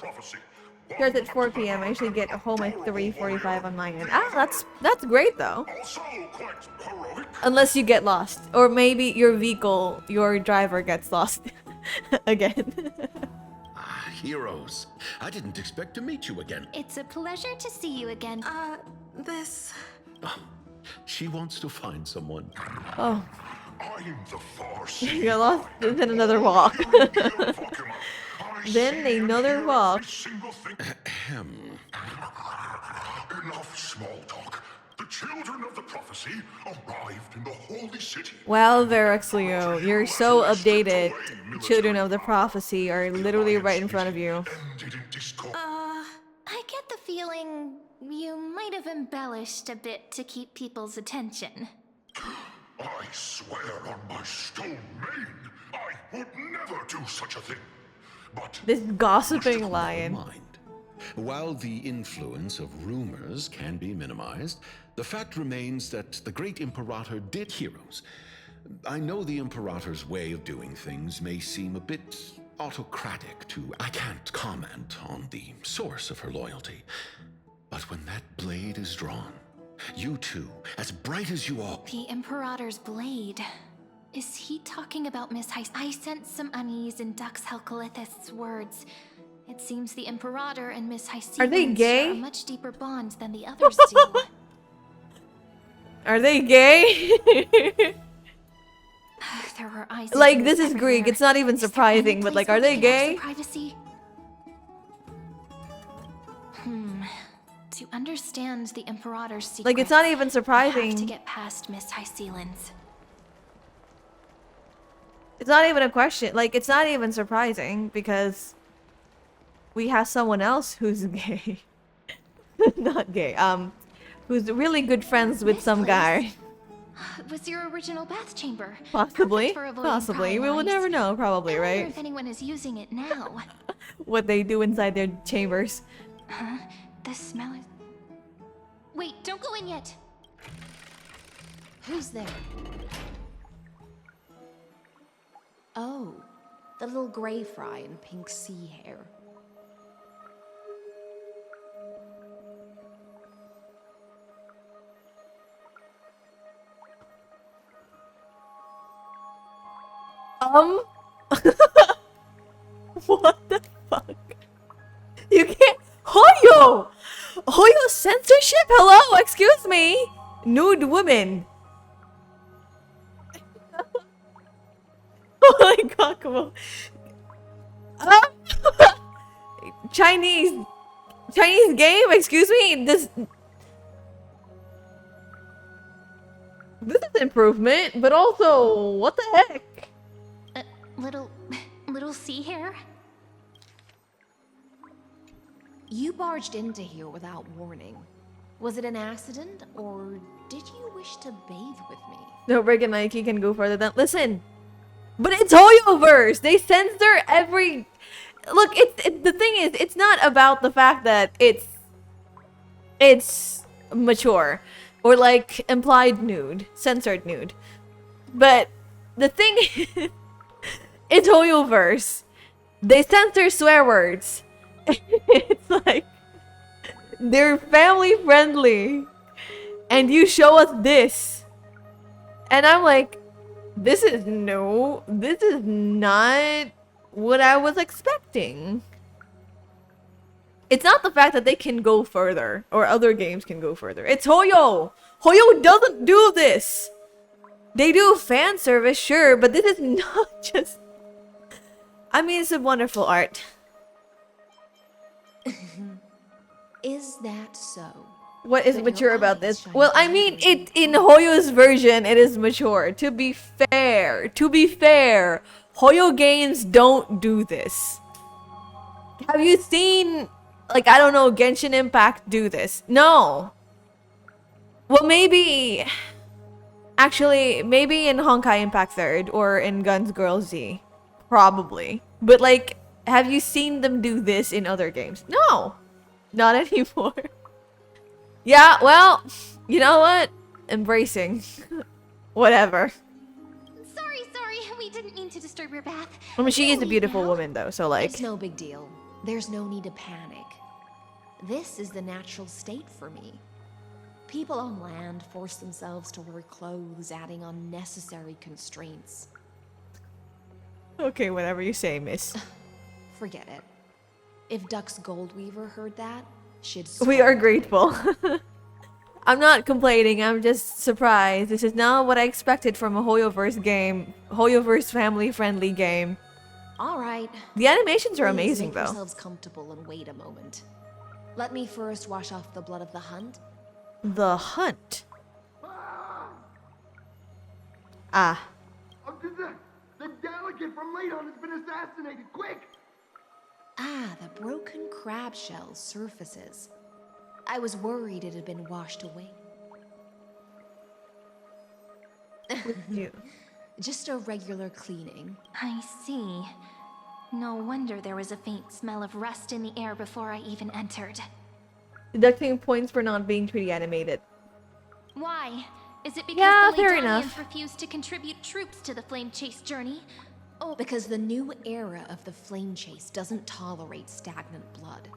Starts at 4 p.m. I usually get home at 3:45 on my end. Ah, that's great though. Unless you get lost, or maybe your vehicle, your driver gets lost again. heroes. I didn't expect to meet you again. It's a pleasure to see you again. This... Oh, she wants to find someone. Oh. I'm the Force. You got lost, and then another walk. Then another walk. Enough small talk. The children of the prophecy arrived in the holy city. Wow, Verexlio, you're so updated. Children of the prophecy are literally right in front of you. I get the feeling you might have embellished a bit to keep people's attention. I swear on my stone mane, I would never do such a thing. But this gossiping lion. While the influence of rumors can be minimized, the fact remains that the great Imperator did heroes. I know the Imperator's way of doing things may seem a bit autocratic to... I can't comment on the source of her loyalty. But when that blade is drawn, you two, as bright as you are... The Imperator's blade. Is he talking about Miss Heist? I sense some unease in Dux Helcolith's words. It seems the Imperator and Miss Heist are they gay? share a much deeper bond than the others do. Are they gay? There were eyes. Like, this is Greek. It's not even surprising, but like, are they gay? Privacy? To understand the Imperator's secrets, like, it's not even I surprising. have to get past Miss Hycelens. It's not even a question. Like, it's not even surprising because we have someone else who's gay. Not gay. Who's really good friends with some guy. Was your original bath chamber? Possibly. For avoiding Possibly. We will prying never eyes. know, probably, I wonder right? if anyone is using it now. What they do inside their chambers. Huh? The smell is... Wait, don't go in yet. Who's there? Oh, the little gray fry in pink sea hair. What the fuck? You can't... Hoyo! Hoyo censorship? Hello? Excuse me? Nude woman. Oh my god, come on. Chinese game? Excuse me? This is improvement, but also, what the heck? Little sea hair? You barged into here without warning. Was it an accident, or did you wish to bathe with me? No, Rick and Nike can go further than... Listen! But it's Hoyoverse! They censor every... Look, the thing is, it's not about the fact that it's mature. Or like, implied nude. Censored nude. But the thing is... It's Hoyoverse. They censor swear words. It's like... They're family friendly. And you show us this. And I'm like... This is not what I was expecting. It's not the fact that they can go further, or other games can go further. It's Hoyo! Hoyo doesn't do this! They do fan service, sure, but this is not just... I mean, it's a wonderful art. Is that so? What is mature about this? Well, I mean, in Hoyo's version, it is mature. To be fair, Hoyo games don't do this. Have you seen, like, I don't know, Genshin Impact do this? No. Well, maybe... Actually, maybe in Honkai Impact 3rd or in Guns Girls Z. Probably. But, like, have you seen them do this in other games? No. Not anymore. Yeah, well, you know what? Embracing. Whatever. Sorry, we didn't mean to disturb your bath. I mean, she is a beautiful woman, though, so like... It's no big deal. There's no need to panic. This is the natural state for me. People on land force themselves to wear clothes, adding unnecessary constraints. Okay, whatever you say, miss. Forget it. If Dux Goldweaver heard that, she'd We are grateful. I'm not complaining, I'm just surprised. This is not what I expected from a Hoyoverse game. Hoyoverse family-friendly game. Alright. The animations are Please amazing, make though. yourselves comfortable and wait a moment. Let me first wash off the blood of the hunt. The hunt? Ah. The delegate from Ladon has been assassinated! Quick! Ah, the broken crab shell surfaces. I was worried it had been washed away. Just a regular cleaning. I see. No wonder there was a faint smell of rust in the air before I even entered. Deducting points for not being 3D animated. Why? Is it because Yeah, the fair Ladonians enough. refused to contribute troops to the Flame Chase journey? Oh, because the new era of the Flame Chase doesn't tolerate stagnant blood.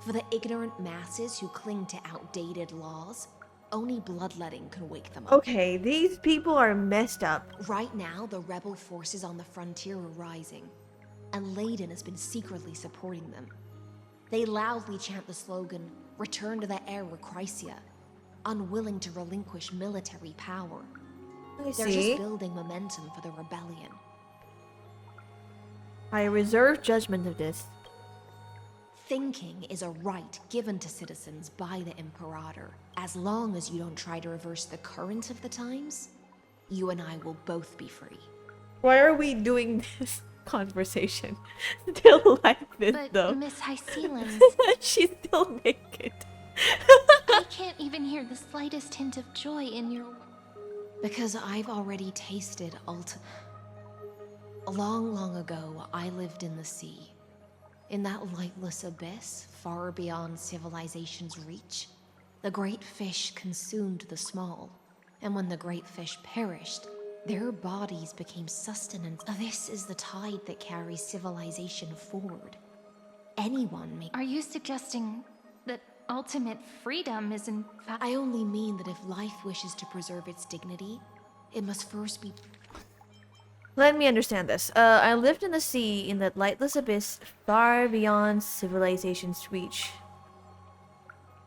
For the ignorant masses who cling to outdated laws, only bloodletting can wake them up. Okay, these people are messed up. Right now, the rebel forces on the frontier are rising, and Layden has been secretly supporting them. They loudly chant the slogan, "Return to the Era Chrysia," unwilling to relinquish military power. They're see. just building momentum for the rebellion. I reserve judgment of this. Thinking is a right given to citizens by the Imperator. As long as you don't try to reverse the current of the times, you and I will both be free. Why are we doing this conversation still like this, But though? Miss Hycealens, She's still naked. I can't even hear the slightest hint of joy in your... Because I've already tasted Long, long ago, I lived in the sea. In that lightless abyss, far beyond civilization's reach, the great fish consumed the small. And when the great fish perished, their bodies became sustenance. This is the tide that carries civilization forward. Anyone may... Are you suggesting that ultimate freedom is in fact... I only mean that if life wishes to preserve its dignity, it must first be... Let me understand this. I lived in the sea in that lightless abyss far beyond civilization's reach.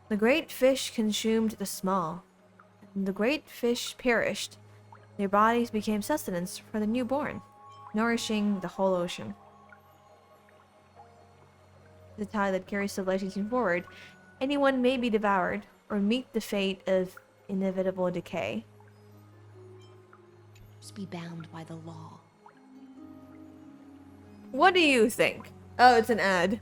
The great fish consumed the small. And the great fish perished. Their bodies became sustenance for the newborn, nourishing the whole ocean. The tide that carries civilization forward, anyone may be devoured or meet the fate of inevitable decay. Be bound by the law. What do you think? Oh, it's an ad.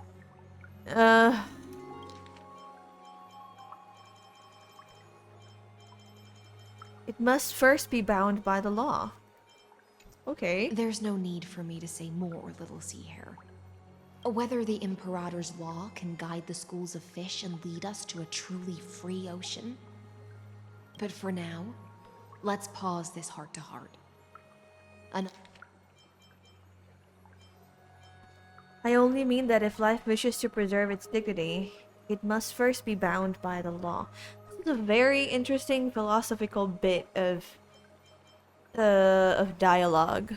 It must first be bound by the law. Okay. There's no need for me to say more, Little Sea Hare. Whether the Imperator's law can guide the schools of fish and lead us to a truly free ocean. But for now, let's pause this heart-to-heart. I only mean that if life wishes to preserve its dignity, it must first be bound by the law. This is a very interesting philosophical bit of dialogue.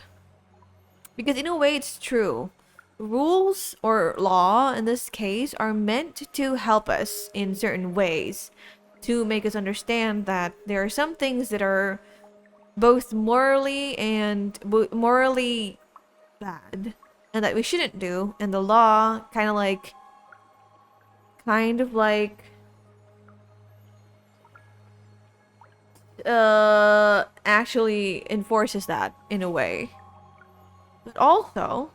Because in a way it's true. Rules, or law in this case, are meant to help us in certain ways. To make us understand that there are some things that are both morally bad and that we shouldn't do, and the law kind of like actually enforces that in a way. But also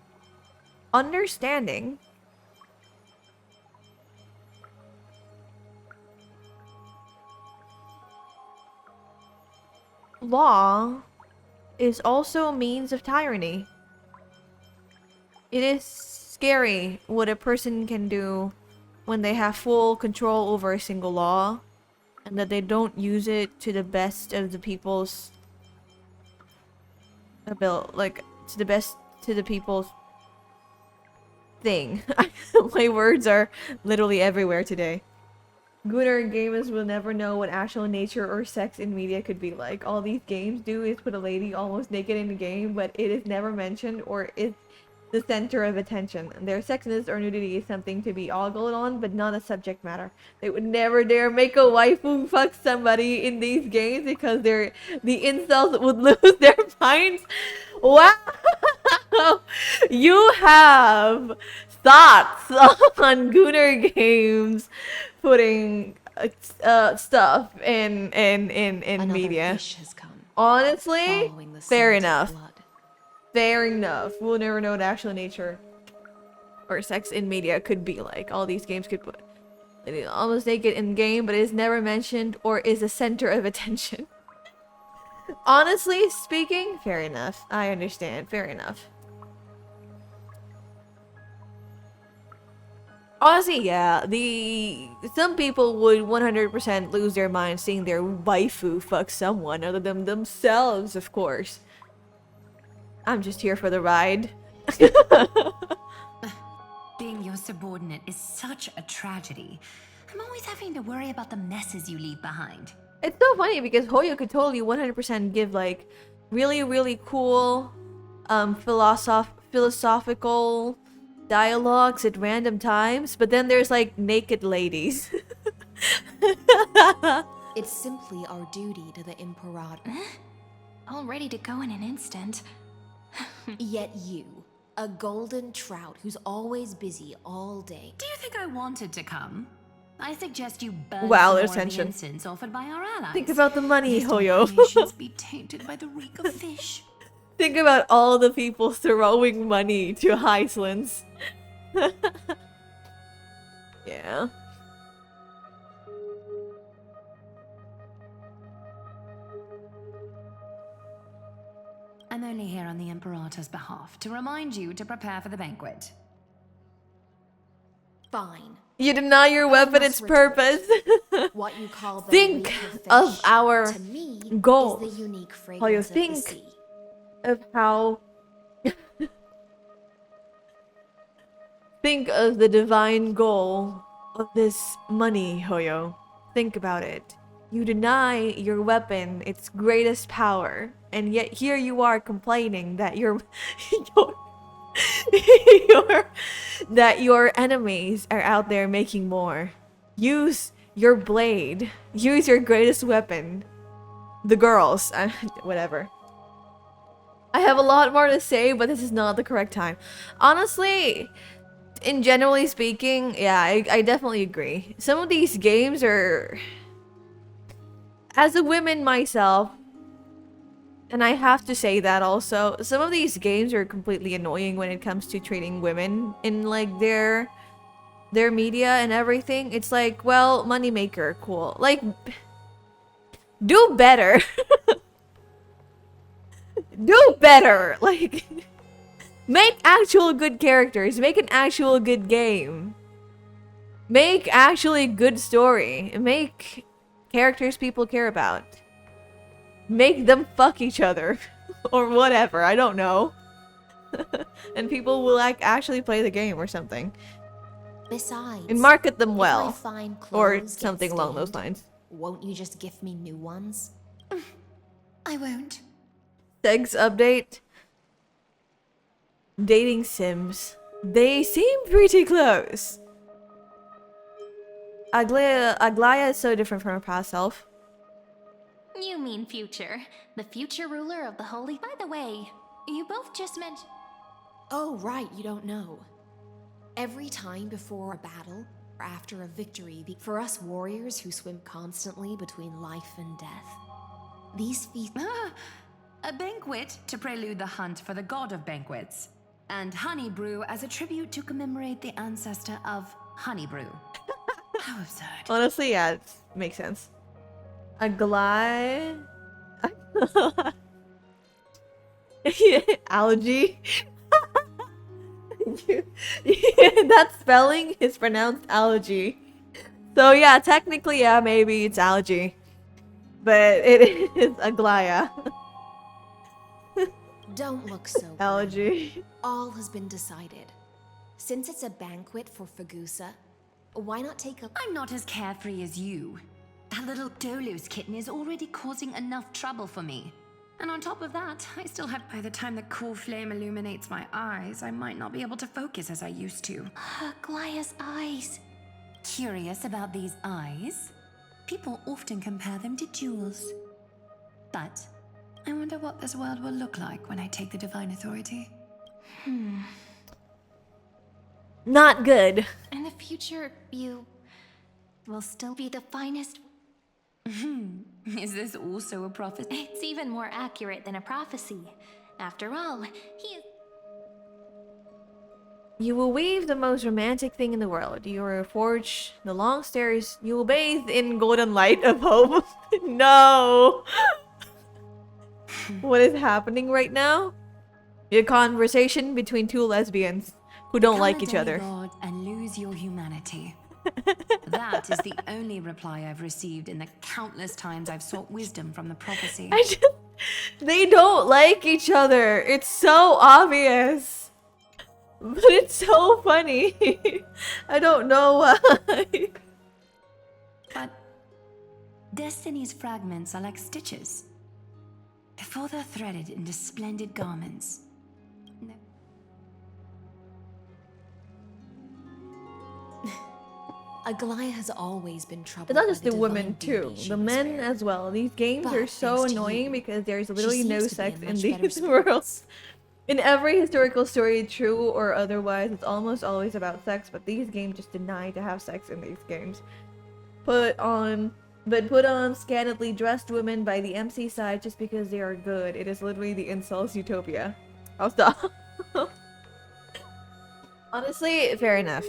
understanding law is also a means of tyranny. It is scary what a person can do when they have full control over a single law and that they don't use it to the best of the people's ability, to the people's thing. My words are literally everywhere today. Gunnar and gamers will never know what actual nature or sex in media could be like. All these games do is put a lady almost naked in the game, but it is never mentioned, or the center of attention. Their sexiness or nudity is something to be ogled on, but not a subject matter. They would never dare make a waifu fuck somebody in these games because the incels would lose their minds. Wow! You have thoughts on Gunner Games putting stuff in media. Fish has come, Honestly, following the fair scent of enough. blood. Fair enough. We'll never know the actual nature or sex in media could be like. All these games could put almost naked in game, but it is never mentioned or is a center of attention. Honestly speaking, fair enough. I understand. Fair enough. Honestly, yeah. Some people would 100% lose their mind seeing their waifu fuck someone other than themselves, of course. I'm just here for the ride. Being your subordinate is such a tragedy. I'm always having to worry about the messes you leave behind. It's so funny because Hoyo could totally 100% give like really, really cool philosophical dialogues at random times, but then there's like naked ladies. It's simply our duty to the Imperator. All ready to go in an instant. Yet you, a golden trout who's always busy all day. Do you think I wanted to come? I suggest you burn Wow, some there's more of the tension. incense offered by our allies. Think about the money, Lest our Hoyo. creations be tainted by the reek of fish. Think about all the people throwing money to Highlands. Yeah. I'm only here on the Imperator's behalf to remind you to prepare for the banquet. Fine. You deny your weapon its purpose. What you call the Think reek of fish, our to me, goal. is the unique How you fragrance of the think sea. of how think of the divine goal of this money, Hoyo. Think about it. You deny your weapon its greatest power, and yet here you are complaining that that your enemies are out there making more. Use your blade. Use your greatest weapon. The girls. Whatever. I have a lot more to say, but this is not the correct time. Honestly, in generally speaking, yeah, I definitely agree. Some of these games are... As a woman myself, and I have to say that also, some of these games are completely annoying when it comes to treating women in like their media and everything. It's like, well, moneymaker, cool. Like, do better. Do better. Like, make actual good characters. Make an actual good game. Make actually good story. Make characters people care about. Make them fuck each other. Or whatever, I don't know. And people will like actually play the game or something. Besides, And market them if well. my fine Or clothes get something along those stained, lines. Won't you just gift me new ones? I won't. Segs update. Dating sims. They seem pretty close. Aglaya is so different from her past self. You mean future. The future ruler of the Holy... By the way, you both just mentioned... Oh, right, you don't know. Every time before a battle, or after a victory, for us warriors who swim constantly between life and death, these feasts... A banquet to prelude the hunt for the god of banquets. And honey brew as a tribute to commemorate the ancestor of honey brew. How absurd. Honestly, yeah, it makes sense. Aglaya... Algae? That spelling is pronounced algae. So yeah, technically, yeah, maybe it's algae. But it is Aglaya. Don't look so grim. Algae. All has been decided. Since it's a banquet for Fagusa, why not take a... I'm not as carefree as you. That little Dolos kitten is already causing enough trouble for me. And on top of that, I still have. By the time the cool flame illuminates my eyes, I might not be able to focus as I used to. Glaya's eyes. Curious about these eyes? People often compare them to jewels. But I wonder what this world will look like when I take the divine authority. Not good. In the future, you will still be the finest. Is this also a prophecy? It's even more accurate than a prophecy. After all, he is. You will weave the most romantic thing in the world. You will forge the long stairs. You will bathe in golden light of hope. No! What is happening right now? A conversation between two lesbians who don't like each other. God and lose your humanity. That is the only reply I've received in the countless times I've sought wisdom from the prophecy. They don't like each other. It's so obvious. But it's so funny. I don't know why. But Destiny's fragments are like stitches. Before they're threaded into splendid garments. Aglaya has always been troubled. It's not just by the women too, the men as well. These games are so annoying because there's literally no sex in these worlds. In every historical story, true or otherwise, it's almost always about sex, but these games just deny to have sex in these games. Put on scantily dressed women by the MC side just because they are good. It is literally the incels utopia. I'll stop. Honestly, fair enough.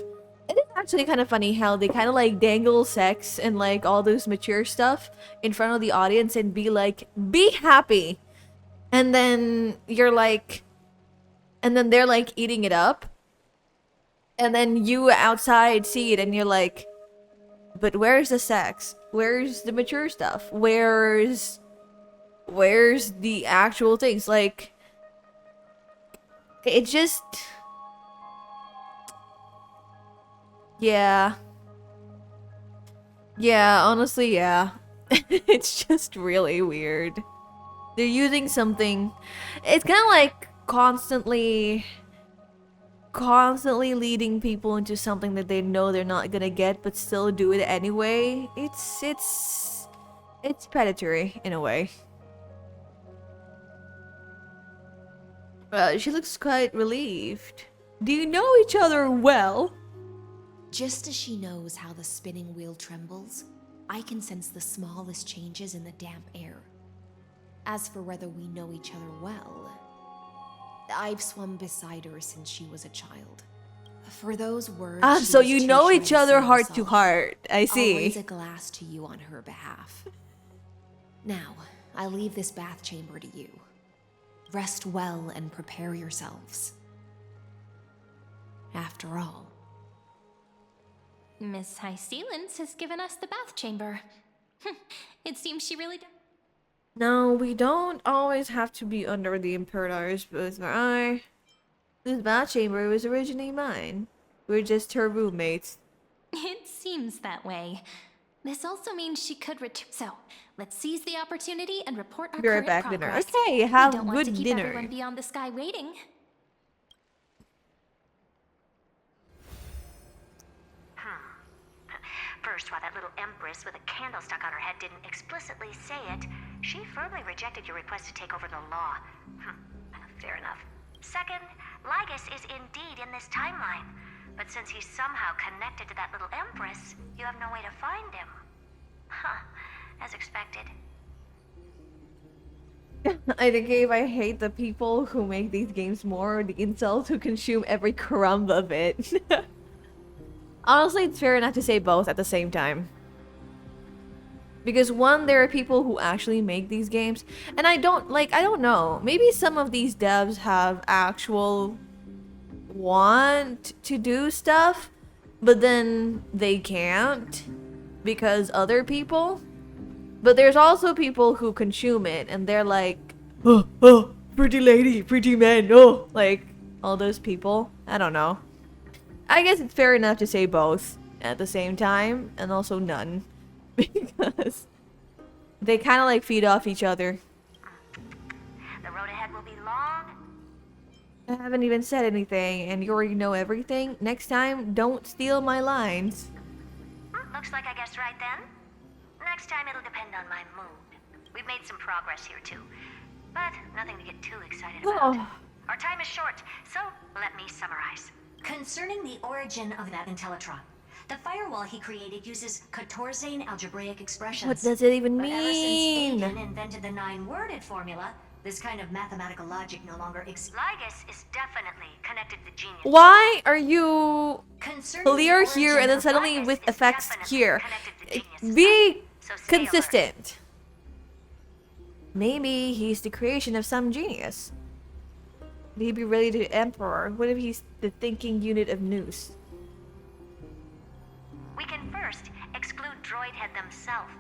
It is actually kind of funny how they kind of like dangle sex and like all those mature stuff in front of the audience and be like, be happy. And then you're like, and then they're like eating it up. And then you outside see it and you're like, but where's the sex? Where's the mature stuff? Where's the actual things? Like, it just... Yeah. Yeah, honestly, yeah. It's just really weird. They're using something... It's kind of like constantly leading people into something that they know they're not gonna get, but still do it anyway. It's predatory, in a way. She looks quite relieved. Do you know each other well? Just as she knows how the spinning wheel trembles, I can sense the smallest changes in the damp air. As for whether we know each other well, I've swum beside her since she was a child. For those words, so you know each other heart to heart. I see. I'll raise a glass to you on her behalf. Now, I leave this bath chamber to you. Rest well and prepare yourselves. After all, Miss High Sealens has given us the bath chamber. It seems she really does. No, we don't always have to be under the Imperator's booth. This bath chamber was originally mine. We're just her roommates. It seems that way. This also means she could return. So, let's seize the opportunity and report our Be right current back, progress. dinner. Okay, have we don't good want to keep dinner. everyone beyond the sky waiting. First, while that little empress with a candle stuck on her head didn't explicitly say it, she firmly rejected your request to take over the law. Fair enough. Second, Lygus is indeed in this timeline. But since he's somehow connected to that little empress, you have no way to find him. As expected. I think I hate the people who make these games more, or the incels who consume every crumb of it. Honestly, it's fair enough to say both at the same time. Because one, there are people who actually make these games, and I don't know, maybe some of these devs have actual want to do stuff, but then they can't because other people. But there's also people who consume it and they're like, oh, pretty lady, pretty man, oh, like all those people. I don't know. I guess it's fair enough to say both at the same time, and also none. Because they kind of like feed off each other. road ahead will be long. I haven't even said anything, and you already know everything. Next time, don't steal my lines. Looks like I guessed right then. Next time it'll depend on my mood. We've made some progress here too, but nothing to get too excited about. Our time is short, so let me summarize. Concerning the origin of that Intellitron, the firewall he created uses Katorzane algebraic expressions. What does it even But ever since mean? Aiden invented the 9-worded formula, this kind of mathematical logic no longer exists. Lygus is definitely connected to genius. Why are you Concerning clear the here origin and then of suddenly Lygus with is effects definitely here? connected to genius Be so stay alert. consistent. Maybe he's the creation of some genius. Would he be related to Emperor? What if he's the thinking unit of Noose? We can first exclude Droidhead themselves.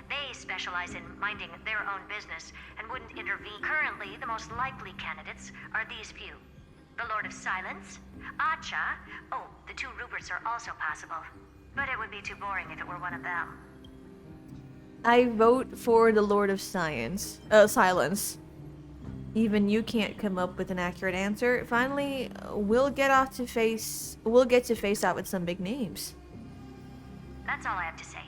They specialize in minding their own business and wouldn't intervene. Currently, the most likely candidates are these few. The Lord of Silence, Acha. Oh, the 2 Ruperts are also possible. But it would be too boring if it were one of them. I vote for the Lord of Silence. Even you can't come up with an accurate answer. Finally, we'll get to face out with some big names. That's all I have to say.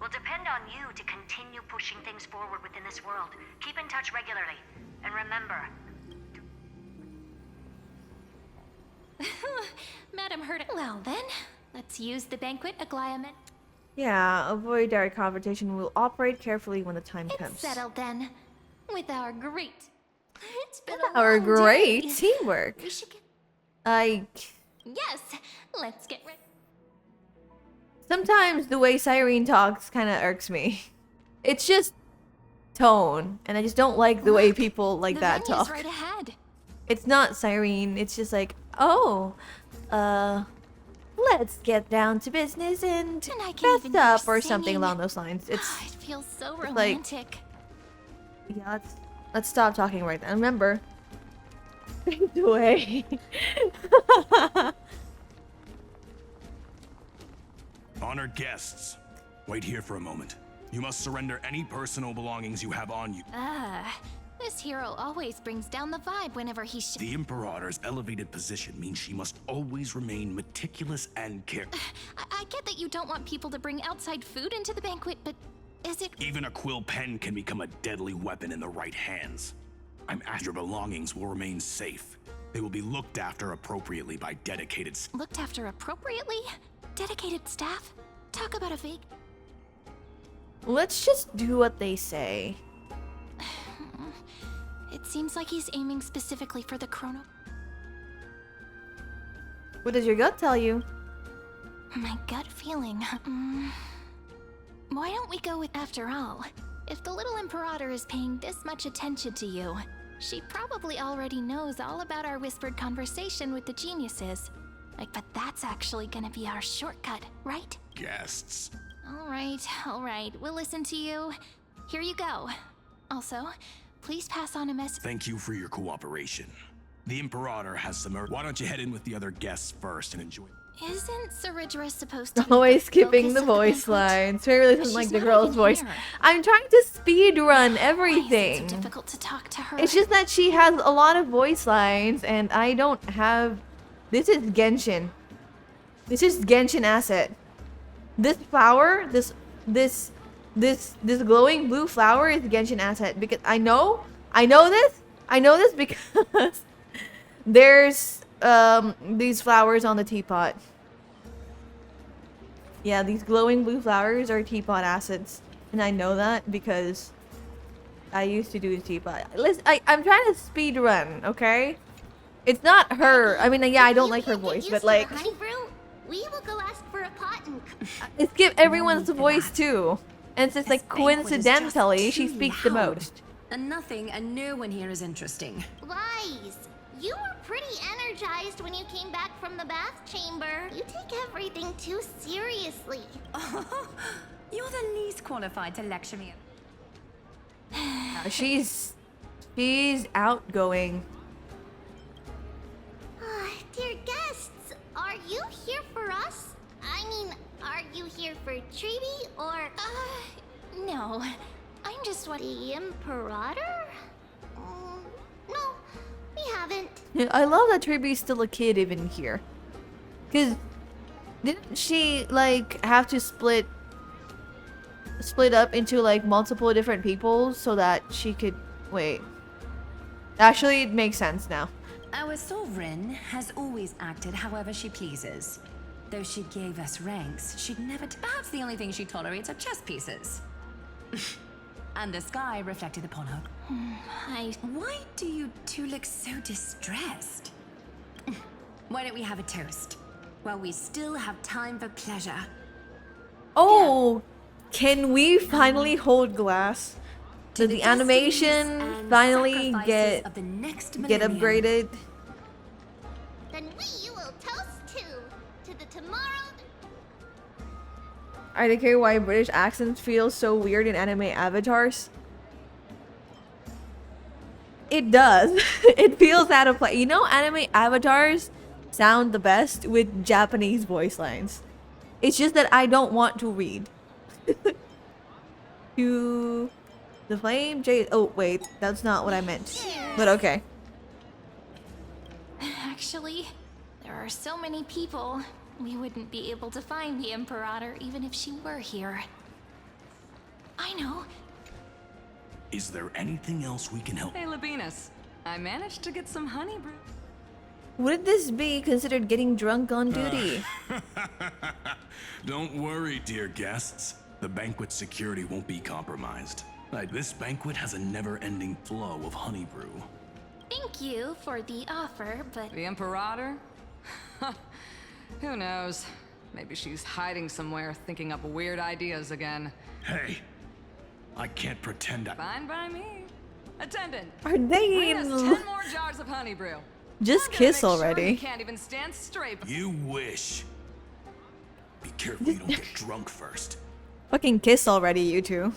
We'll depend on you to continue pushing things forward within this world. Keep in touch regularly. And remember... Madam heard it. Well then, let's use the banquet aglaement. Yeah, avoid direct confrontation. We'll operate carefully when the time comes. Settled then. With our great... It's been a Our long great day. teamwork. We should get... Yes, let's get ready. Sometimes the way Cyrene talks kind of irks me. It's just tone, and I just don't like the way people like that venue's talk. right ahead. It's not Cyrene, it's just like, oh, let's get down to business and I can fess even up hear or something singing. along those lines. It's It feels so like- romantic. yeah, let's stop talking right now. Remember, fade away. Honored guests, wait here for a moment. You must surrender any personal belongings you have on you. This hero always brings down the vibe whenever he The Imperator's elevated position means she must always remain meticulous and careful. I get that you don't want people to bring outside food into the banquet, but is it... Even a quill pen can become a deadly weapon in the right hands. I'm asking your belongings will remain safe. They will be looked after appropriately by dedicated... Looked after appropriately? Dedicated staff? Talk about a vague... Let's just do what they say. It seems like he's aiming specifically for the chrono... What does your gut tell you? My gut feeling... Why don't we go with... After all, if the little Imperator is paying this much attention to you, she probably already knows all about our whispered conversation with the geniuses. But that's actually gonna be our shortcut, right? Guests. All right. We'll listen to you. Here you go. Also, please pass on a message. Thank you for your cooperation. The Imperator has some... Why don't you head in with the other guests first and enjoy... Isn't Saridra supposed to be Always the skipping focus the of voice lines. Maybe really doesn't like She's the not girl's even voice. here. I'm trying to speed run everything. It's so difficult to talk to her. It's just that she has a lot of voice lines, and I don't have. This is Genshin. This is Genshin asset. This flower, this glowing blue flower is Genshin asset because I know this because there's these flowers on the teapot. Yeah, these glowing blue flowers are teapot assets, and I know that because I used to do the teapot. Listen, I'm trying to speed run, okay? It's not her. I mean, yeah, I don't like her voice, but like, Honey brew, we will go ask for a pot and... it's give everyone's voice too, and it's just like banquet is just coincidentally she too speaks the loud. most. And nothing and no one here is interesting. Lies! You were pretty energized when you came back from the bath chamber. You take everything too seriously. You're the least qualified to lecture me. She's outgoing. Dear guests, are you here for us? I mean, are you here for Treeby or... No. I'm just what... The Imperator? I love that Triby's still a kid even here. Cause didn't she like have to split up into like multiple different people so that she could wait. Actually, it makes sense now. Our sovereign has always acted however she pleases. Though she gave us ranks, she'd never. Perhaps the only thing she tolerates are chess pieces. And the sky reflected upon her. Why do you two look so distressed? Why don't we have a toast? While we still have time for pleasure. Oh, can we finally hold glass? Did the animation finally get upgraded? Then we will toast to the tomorrow. I don't care why British accents feel so weird in anime avatars. It does. It feels out of place. You know, anime avatars sound the best with Japanese voice lines. It's just that I don't want to read. To the flame, Jade. Oh, wait, that's not what I meant. But okay. Actually, there are so many people. We wouldn't be able to find the Imperator even if she were here. I know. Is there anything else we can help? Hey, Labinas. I managed to get some honey brew. Would this be considered getting drunk on duty? Don't worry, dear guests. The banquet security won't be compromised. This banquet has a never-ending flow of honey brew. Thank you for the offer, but... The Imperator? Who knows? Maybe she's hiding somewhere, thinking up weird ideas again. Hey, I can't pretend I... Fine by me. Attendant, are they bring us 10 more jars of honey brew. Just kiss already. You can't even stand straight. You wish. Be careful you don't get drunk first. Fucking kiss already, you two.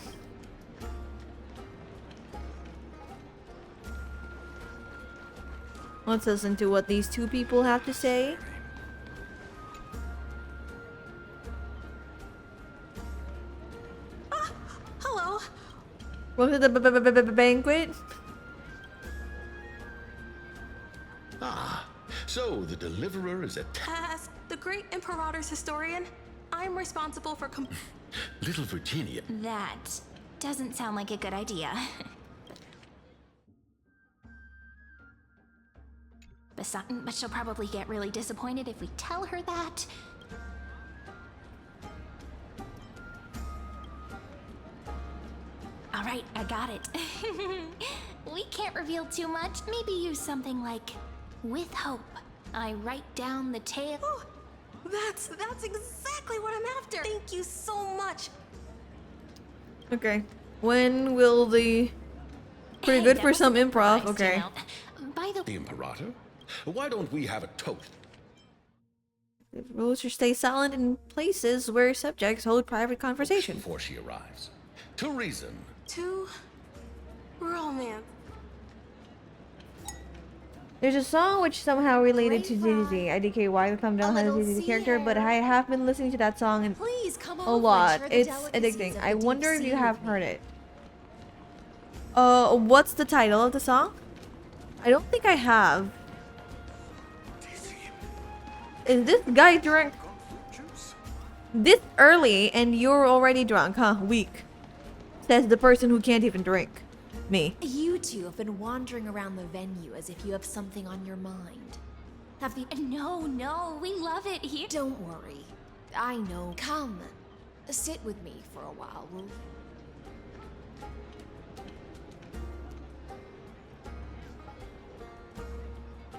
Let's listen to what these two people have to say. Hello. Welcome to the banquet. Ah, so the Deliverer is a As the great Imperator's historian, I'm responsible for Little Virginia. That doesn't sound like a good idea. But she'll probably get really disappointed if we tell her that. All right, I got it. We can't reveal too much. Maybe use something like, with hope, I write down the tale. Oh, that's exactly what I'm after. Thank you so much. Okay. When will the... Pretty good for some improv, okay. By the Imperator? Why don't we have a toast? The rules are stay silent in places where subjects hold private conversation. Before she arrives. To reason. To romance. There's a song which somehow related to Dizzy. IDK, why the thumb down has a Dizzy character, but I have been listening to that song a lot. It's addicting. I wonder if you have heard it. What's the title of the song? I don't think I have. Is this guy drunk this early and you're already drunk, huh? Weak. Says the person who can't even drink. Me. You two have been wandering around the venue as if you have something on your mind. Have the... No, we love it here. Don't worry. I know. Come, sit with me for a while, will you?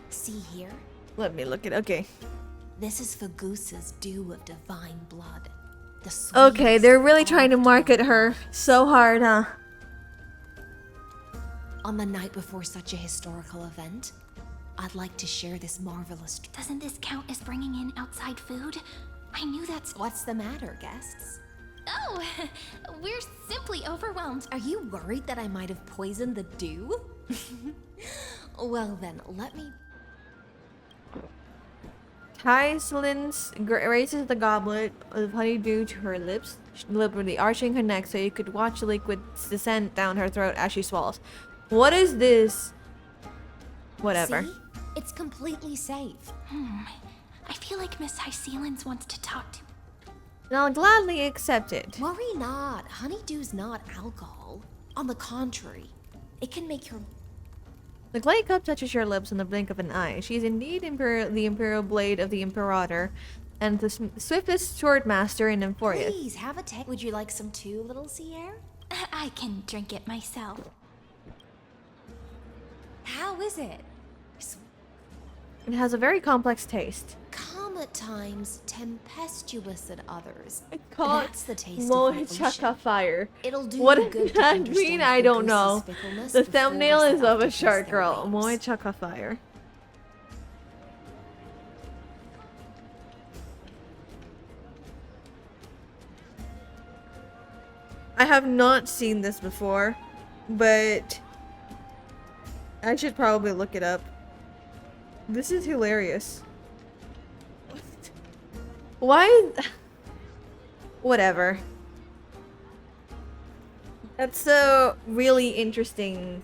See here? Let me look at okay. This is Fagusa's dew of divine blood. The okay, they're really trying to market her so hard, huh? On the night before such a historical event, I'd like to share this marvelous... Doesn't this count as bringing in outside food? I knew that's... What's the matter, guests? Oh, we're simply overwhelmed. Are you worried that I might have poisoned the dew? Well then, let me... Kaislins raises the goblet of honeydew to her lips, deliberately arching her neck so you could watch the liquid descend down her throat as she swallows. What is this? Whatever. See? It's completely safe. I feel like Miss Hysealins wants to talk to me. And I'll gladly accept it. Worry not. Honeydew's not alcohol. On the contrary, it can make your... The clay cup touches your lips in the blink of an eye. She is indeed the Imperial Blade of the Imperator, and the swiftest swordmaster in Emphorius. Please, have a taste. Would you like some too, little Sierra? I can drink it myself. How is it? It has a very complex taste. Calm at times, tempestuous at others. That's the taste Moe of my Chaka fire. It'll do What you does good to that understand mean? I don't know. Gooses' fickleness The before thumbnail is set of a to shark test their girl. ways. Moe Chaka fire. I have not seen this before, but I should probably look it up. This is hilarious. Why? Whatever. That's a really interesting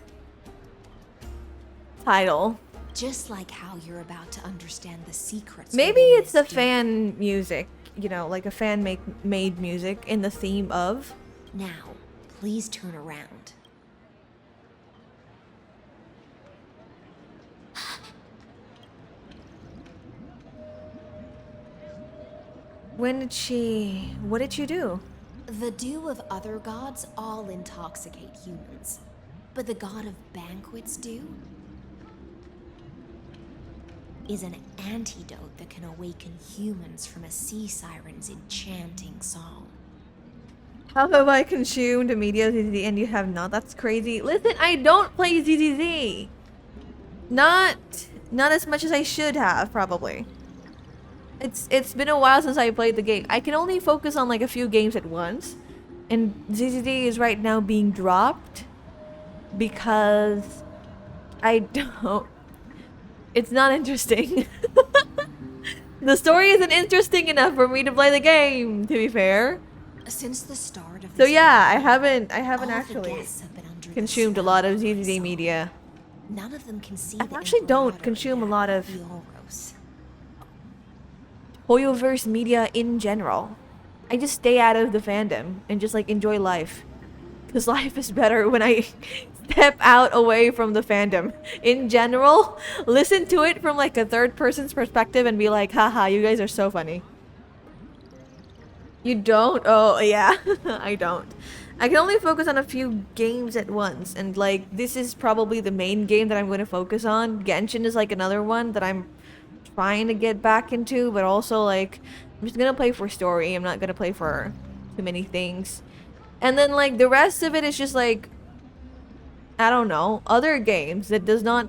title. Just like how you're about to understand the secrets. Maybe within it's the this fan music, you know, like a fan made music in the theme of. Now, please turn around. What did she do? The dew of other gods all intoxicate humans. But the god of banquets dew is an antidote that can awaken humans from a sea siren's enchanting song. How have I consumed media ZZZ and you have not? That's crazy. Listen, I don't play ZZZ. Not as much as I should have, probably. It's been a while since I played the game. I can only focus on like a few games at once. And ZZZ is right now being dropped because I don't... It's not interesting. The story isn't interesting enough for me to play the game, to be fair. Since the start of So this yeah, I game, haven't all the actually guests have been under the consumed a spell lot of of ZZZ media. None of them can see I the actually don't Imperator consume a yet. lot of Yoros. Hoyoverse media in general. I just stay out of the fandom and just like enjoy life. Because life is better when I step out away from the fandom. In general, listen to it from like a third person's perspective and be like, haha, you guys are so funny. You don't? Oh, yeah. I don't. I can only focus on a few games at once. And like, this is probably the main game that I'm going to focus on. Genshin is like another one that I'm trying to get back into. But also like, I'm just going to play for story. I'm not going to play for too many things. And then like, the rest of it is just like, I don't know, other games that does not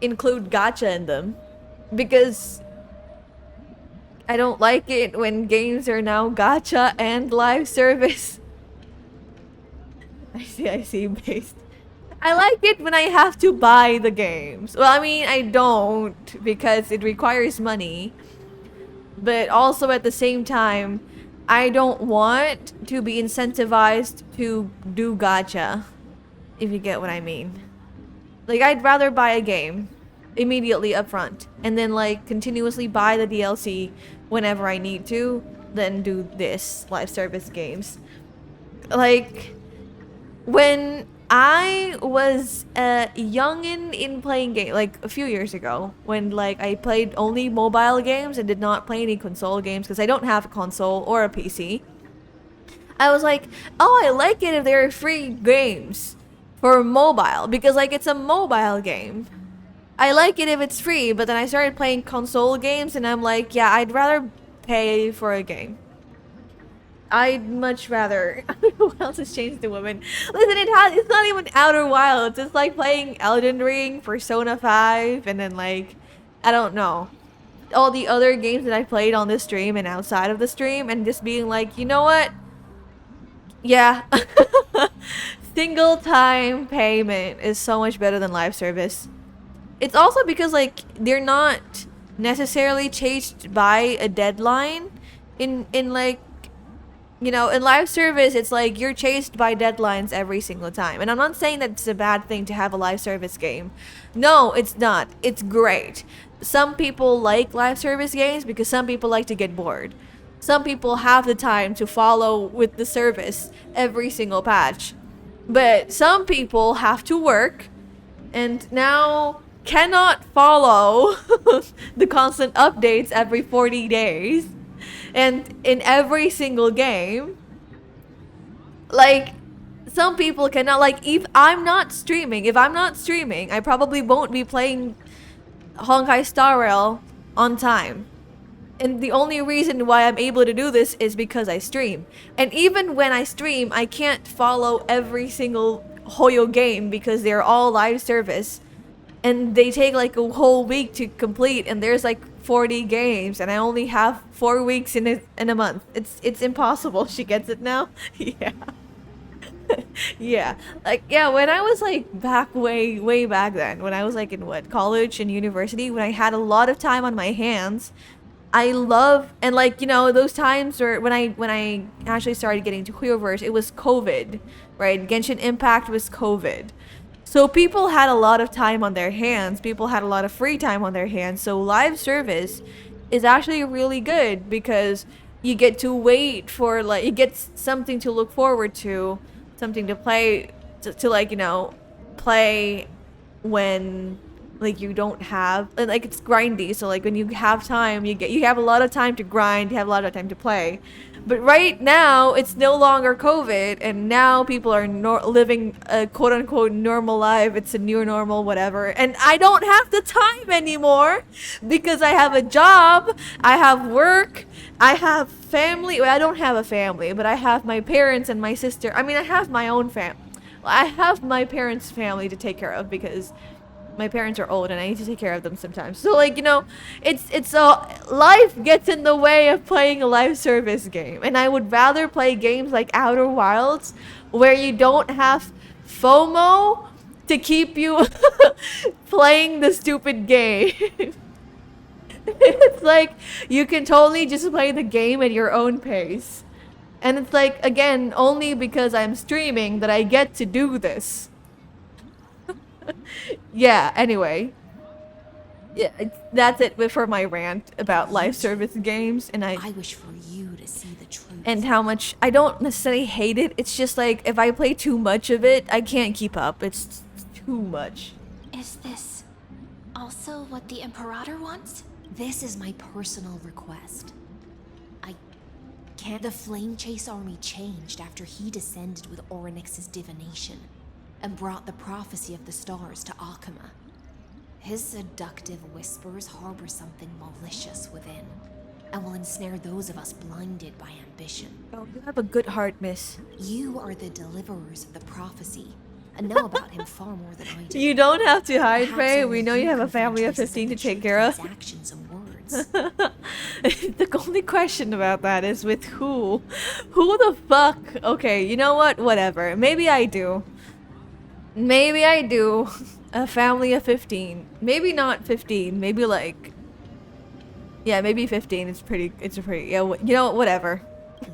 include gacha in them. Because I don't like it when games are now gacha and live service. I see, based. I like it when I have to buy the games. Well, I mean, I don't because it requires money. But also at the same time, I don't want to be incentivized to do gacha. If you get what I mean. Like, I'd rather buy a game immediately up front and then like continuously buy the DLC whenever I need to than do this live service games. Like, when I was a youngin' in playing game, like a few years ago, when like I played only mobile games and did not play any console games because I don't have a console or a PC, I was like, oh, I like it if they're free games for mobile because like it's a mobile game. I like it if it's free, but then I started playing console games and I'm like, yeah, I'd rather pay for a game. I'd much rather. Who else has changed the woman? Listen, it's not even Outer Wilds. It's like playing Elden Ring, Persona 5, and then like, I don't know, all the other games that I played on this stream and outside of the stream, and just being like, you know what? Yeah. Single time payment is so much better than live service. It's also because like they're not necessarily chased by a deadline in like you know, in live service, it's like you're chased by deadlines every single time. And I'm not saying that it's a bad thing to have a live service game. No, it's not. It's great. Some people like live service games because some people like to get bored. Some people have the time to follow with the service every single patch. But some people have to work and now cannot follow the constant updates every 40 days. And in every single game, like, some people cannot, like, if I'm not streaming, I probably won't be playing Honkai Star Rail on time. And the only reason why I'm able to do this is because I stream. And even when I stream, I can't follow every single Hoyo game because they're all live service. And they take like a whole week to complete, and there's like 40 games, and I only have 4 weeks in a month. It's impossible. She gets it now? Yeah. Yeah. Like, yeah, when I was like way back then, when I was like in what, college and university, when I had a lot of time on my hands, I love, and like, you know, those times where when I actually started getting to Hoyoverse, it was COVID, right? Genshin Impact was COVID. So people had a lot of time on their hands. People had a lot of free time on their hands. So live service is actually really good because you get to wait for, like, you get something to look forward to, something to play, to like, you know, play when like you don't have, and like it's grindy. So like when you have time, you have a lot of time to grind, you have a lot of time to play. But right now, it's no longer COVID, and now people are living a quote-unquote normal life. It's a new normal, whatever. And I don't have the time anymore because I have a job, I have work, I have family. Well, I don't have a family, but I have my parents and my sister. I mean, I have my own I have my parents' family to take care of because my parents are old and I need to take care of them sometimes. So like, you know, it's life gets in the way of playing a live service game. And I would rather play games like Outer Wilds where you don't have FOMO to keep you playing the stupid game. It's like you can totally just play the game at your own pace. And it's like, again, only because I'm streaming that I get to do this. Yeah, anyway. Yeah, that's it for my rant about live service games. And I wish for you to see the truth. And how much, I don't necessarily hate it. It's just like, if I play too much of it, I can't keep up. It's too much. Is this also what the Imperator wants? This is my personal request. I can't. The Flame Chase army changed after he descended with Orynyx's divination and brought the prophecy of the stars to Akama. His seductive whispers harbor something malicious within, and will ensnare those of us blinded by ambition. Oh, you have a good heart, miss. You are the deliverers of the prophecy, and know about him far more than I do. You don't have to hide, Perhaps Faye. only We know you have a family of 15 to take care of. Actions and words. The only question about that is with who? Who the fuck? Okay, you know what? Whatever. Maybe I do. Maybe I do. A family of 15. Maybe not 15. Maybe like... Yeah, maybe 15. It's a pretty... Yeah, you know what? Whatever.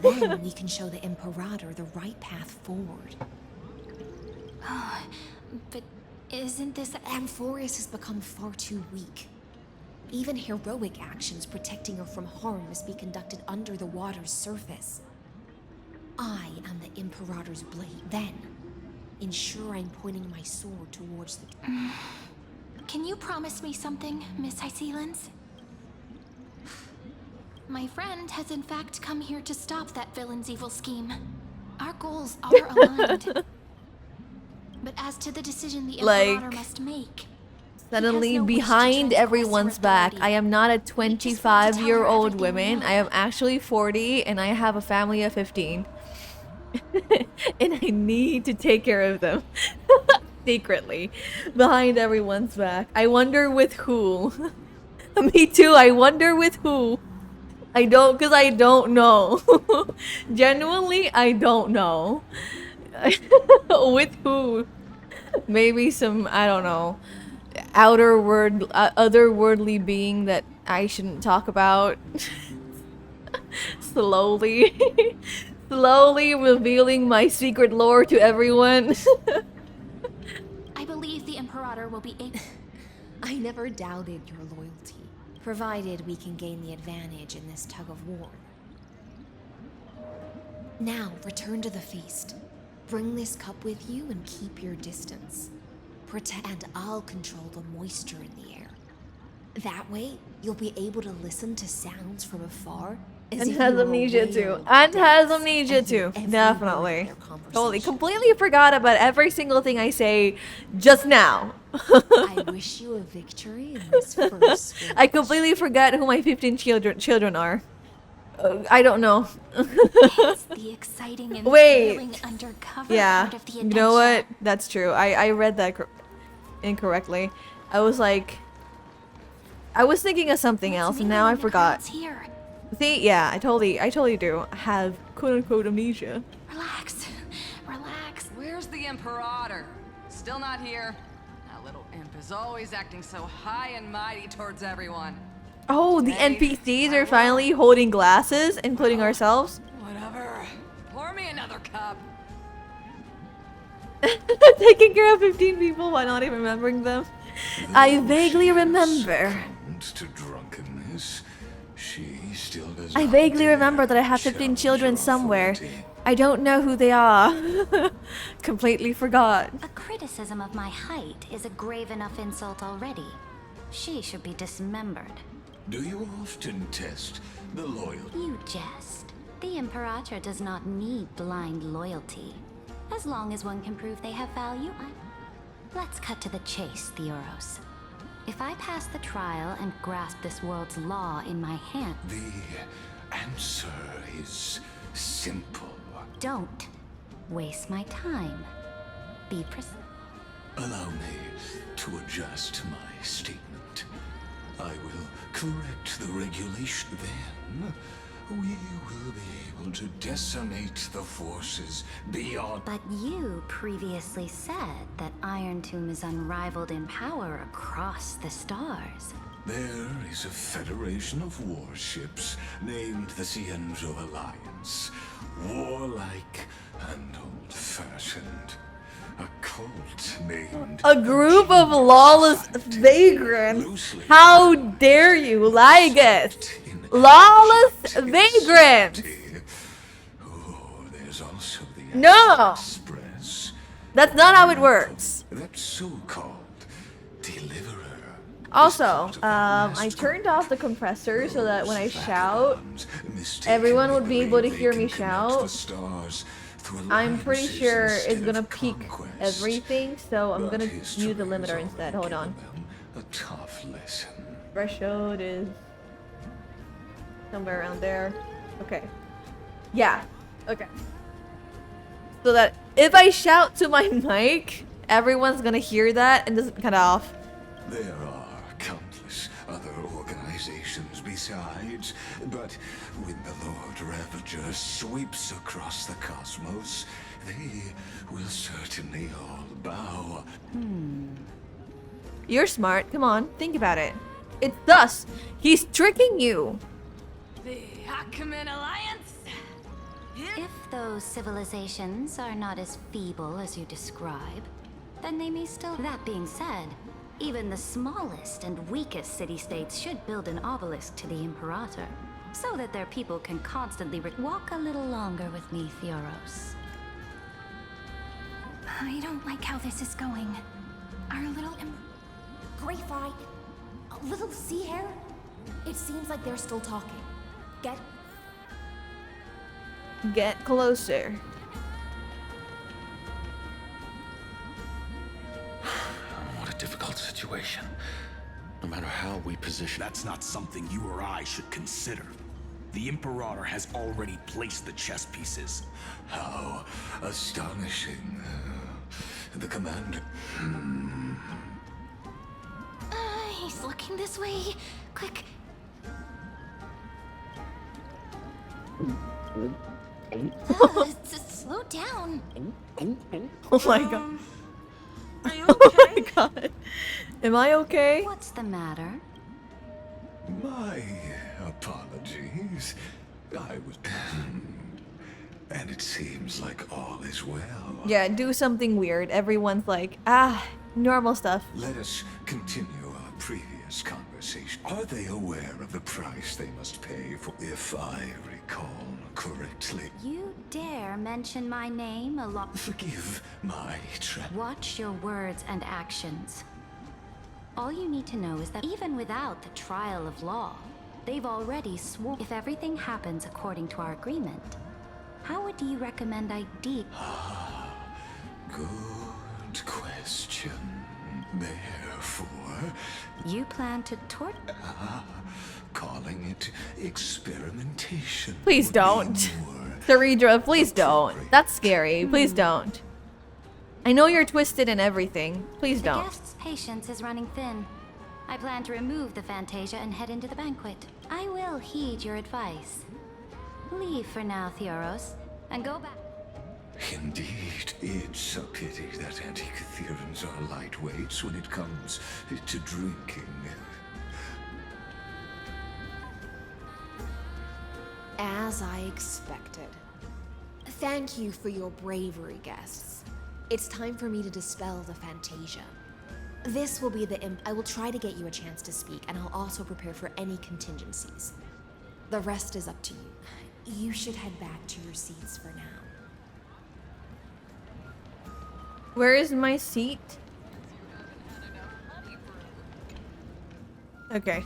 Then we can show the Imperator the right path forward. But isn't this... Amphorius has become far too weak. Even heroic actions protecting her from harm must be conducted under the water's surface. I am the Imperator's blade. Then, ensure I'm pointing my sword towards the... Can you promise me something, Miss Hycelens? My friend has in fact come here to stop that villain's evil scheme. Our goals are aligned. But as to the decision the Imperator must make... Suddenly behind everyone's back. I am not a 25-year-old woman. I am actually 40 and I have a family of 15. And I need to take care of them. Secretly. Behind everyone's back. I wonder with who. Me too. I wonder with who. I don't know. Genuinely, I don't know. With who? Maybe some, I don't know, otherworldly being that I shouldn't talk about. Slowly. Slowly revealing my secret lore to everyone. I believe the Imperator will be able. I never doubted your loyalty, provided we can gain the advantage in this tug of war. Now, return to the feast. Bring this cup with you and keep your distance. Protect, and I'll control the moisture in the air. That way, you'll be able to listen to sounds from afar. And has amnesia too. And has amnesia too. Definitely. Totally. Completely forgot about every single thing I say just now. I wish you a victory in this first. I completely forgot who my 15 children are. I don't know. It's the exciting and thrilling undercover part of the adventure. You know what? That's true. I read that incorrectly. I was like, I was thinking of something else, and now I forgot. Here. See, yeah, I totally do have quote-unquote amnesia. Relax. Relax. Where's the Imperator? Still not here. That little imp is always acting so high and mighty towards everyone. Oh, the NPCs are finally holding glasses, including ourselves. Whatever. Pour me another cup. Taking care of 15 people while not even remembering them. I vaguely remember. To drunkenness, she still does I not vaguely dare remember that I have 15 children your somewhere. authority. I don't know who they are. Completely forgot. A criticism of my height is a grave enough insult already. She should be dismembered. Do you often test the loyalty? You jest. The Imperator does not need blind loyalty. As long as one can prove they have value, Let's cut to the chase, Theoros. If I pass the trial and grasp this world's law in my hand... The answer is simple. Don't waste my time. Be precise. Allow me to adjust my statement. I will correct the regulation. Then we will be able to decimate the forces beyond. But you previously said that Iron Tomb is unrivaled in power across the stars. There is a federation of warships named the Cienzo Alliance. Warlike and old-fashioned. A cult named... A group of lawless vagrants. How dare you, Lygus? Lawless vagrants. There's also the No. Express. That's not how it works. That so-called deliverer. Also, I turned off the compressor so that when I shout, everyone would be able to hear me shout. I'm pretty sure it's gonna peak everything, so I'm gonna use the limiter instead. Hold on. A tough lesson. Threshold is somewhere around there. Okay. Yeah. Okay. So that if I shout to my mic, everyone's gonna hear that and just cut off. There are countless other organizations besides, but when the Lord Ravager sweeps across the cosmos, they will certainly all bow. You're smart. Come on, think about it. It's thus. He's tricking you. The Acumen Alliance? If those civilizations are not as feeble as you describe, then they may still... That being said, even the smallest and weakest city-states should build an obelisk to the Imperator, so that their people can constantly walk a little longer with me, Theoros. I don't like how this is going. Our little Greyfly, a little sea hare? It seems like they're still talking. Get closer. What a difficult situation. No matter how we position... That's not something you or I should consider. The Imperator has already placed the chess pieces. How astonishing. The commander... He's looking this way. Quick. Slow down. Oh my god. Are you Oh okay? my god. Am I okay? What's the matter? My apologies. I was... And it seems like all is well. Yeah, do something weird. Everyone's like, normal stuff. Let us continue our previous conversation. Are they aware of the price they must pay for, if I recall correctly? You dare mention my name a lot? Forgive my Watch your words and actions. All you need to know is that even without the trial of law, they've already sworn. If everything happens according to our agreement, how would you recommend I deal? Good question. Therefore, you plan to calling it experimentation. Please don't. Theredra, please don't. That's scary. Please don't. I know you're twisted and everything. Please The don't. guest's patience is running thin. I plan to remove the Fantasia and head into the banquet. I will heed your advice. Leave for now, Theoros, and go back. Indeed, it's a pity that Antikytherans are lightweights when it comes to drinking. As I expected. Thank you for your bravery, guests. It's time for me to dispel the Fantasia. This will be the I will try to get you a chance to speak, and I'll also prepare for any contingencies. The rest is up to you. You should head back to your seats for now. Where is my seat? Okay.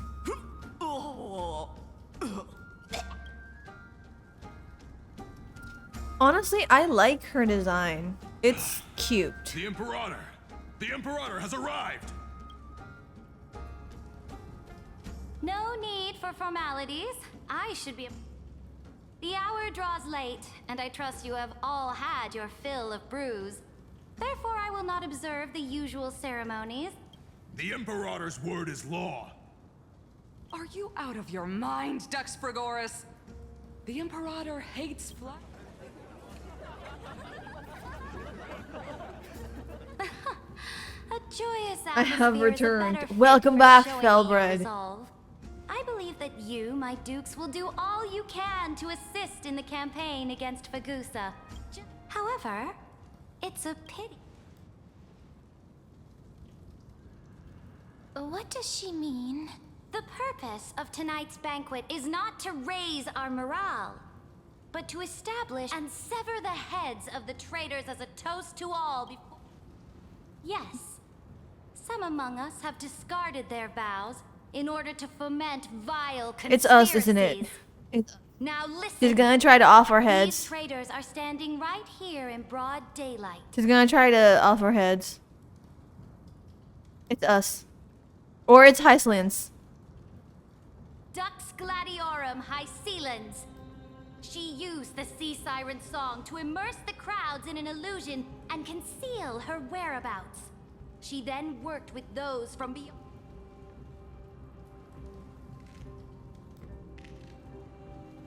Honestly, I like her design. It's cute. The Imperator! The Imperator has arrived! No need for formalities. I should be. The hour draws late, and I trust you have all had your fill of brews. Therefore, I will not observe the usual ceremonies. The Imperator's word is law. Are you out of your mind, Dux Frigoris? The Imperator hates flight. A joyous I have atmosphere is a returned. better fit Welcome for back, showing your Felbred. resolve. I believe that you, my dukes, will do all you can to assist in the campaign against Fagusa. However, it's a pity. What does she mean? The purpose of tonight's banquet is not to raise our morale, but to establish and sever the heads of the traitors as a toast to all before. Yes, some among us have discarded their vows in order to foment vile conspiracies. It's us, isn't it? It's Now listen. She's gonna try to off our These heads. traitors are standing right here in broad daylight. She's gonna try to off our heads. It's us. Or it's Hyslins. Dux Gladiorum Hycelans. She used the Sea Siren song to immerse the crowds in an illusion and conceal her whereabouts. She then worked with those from beyond.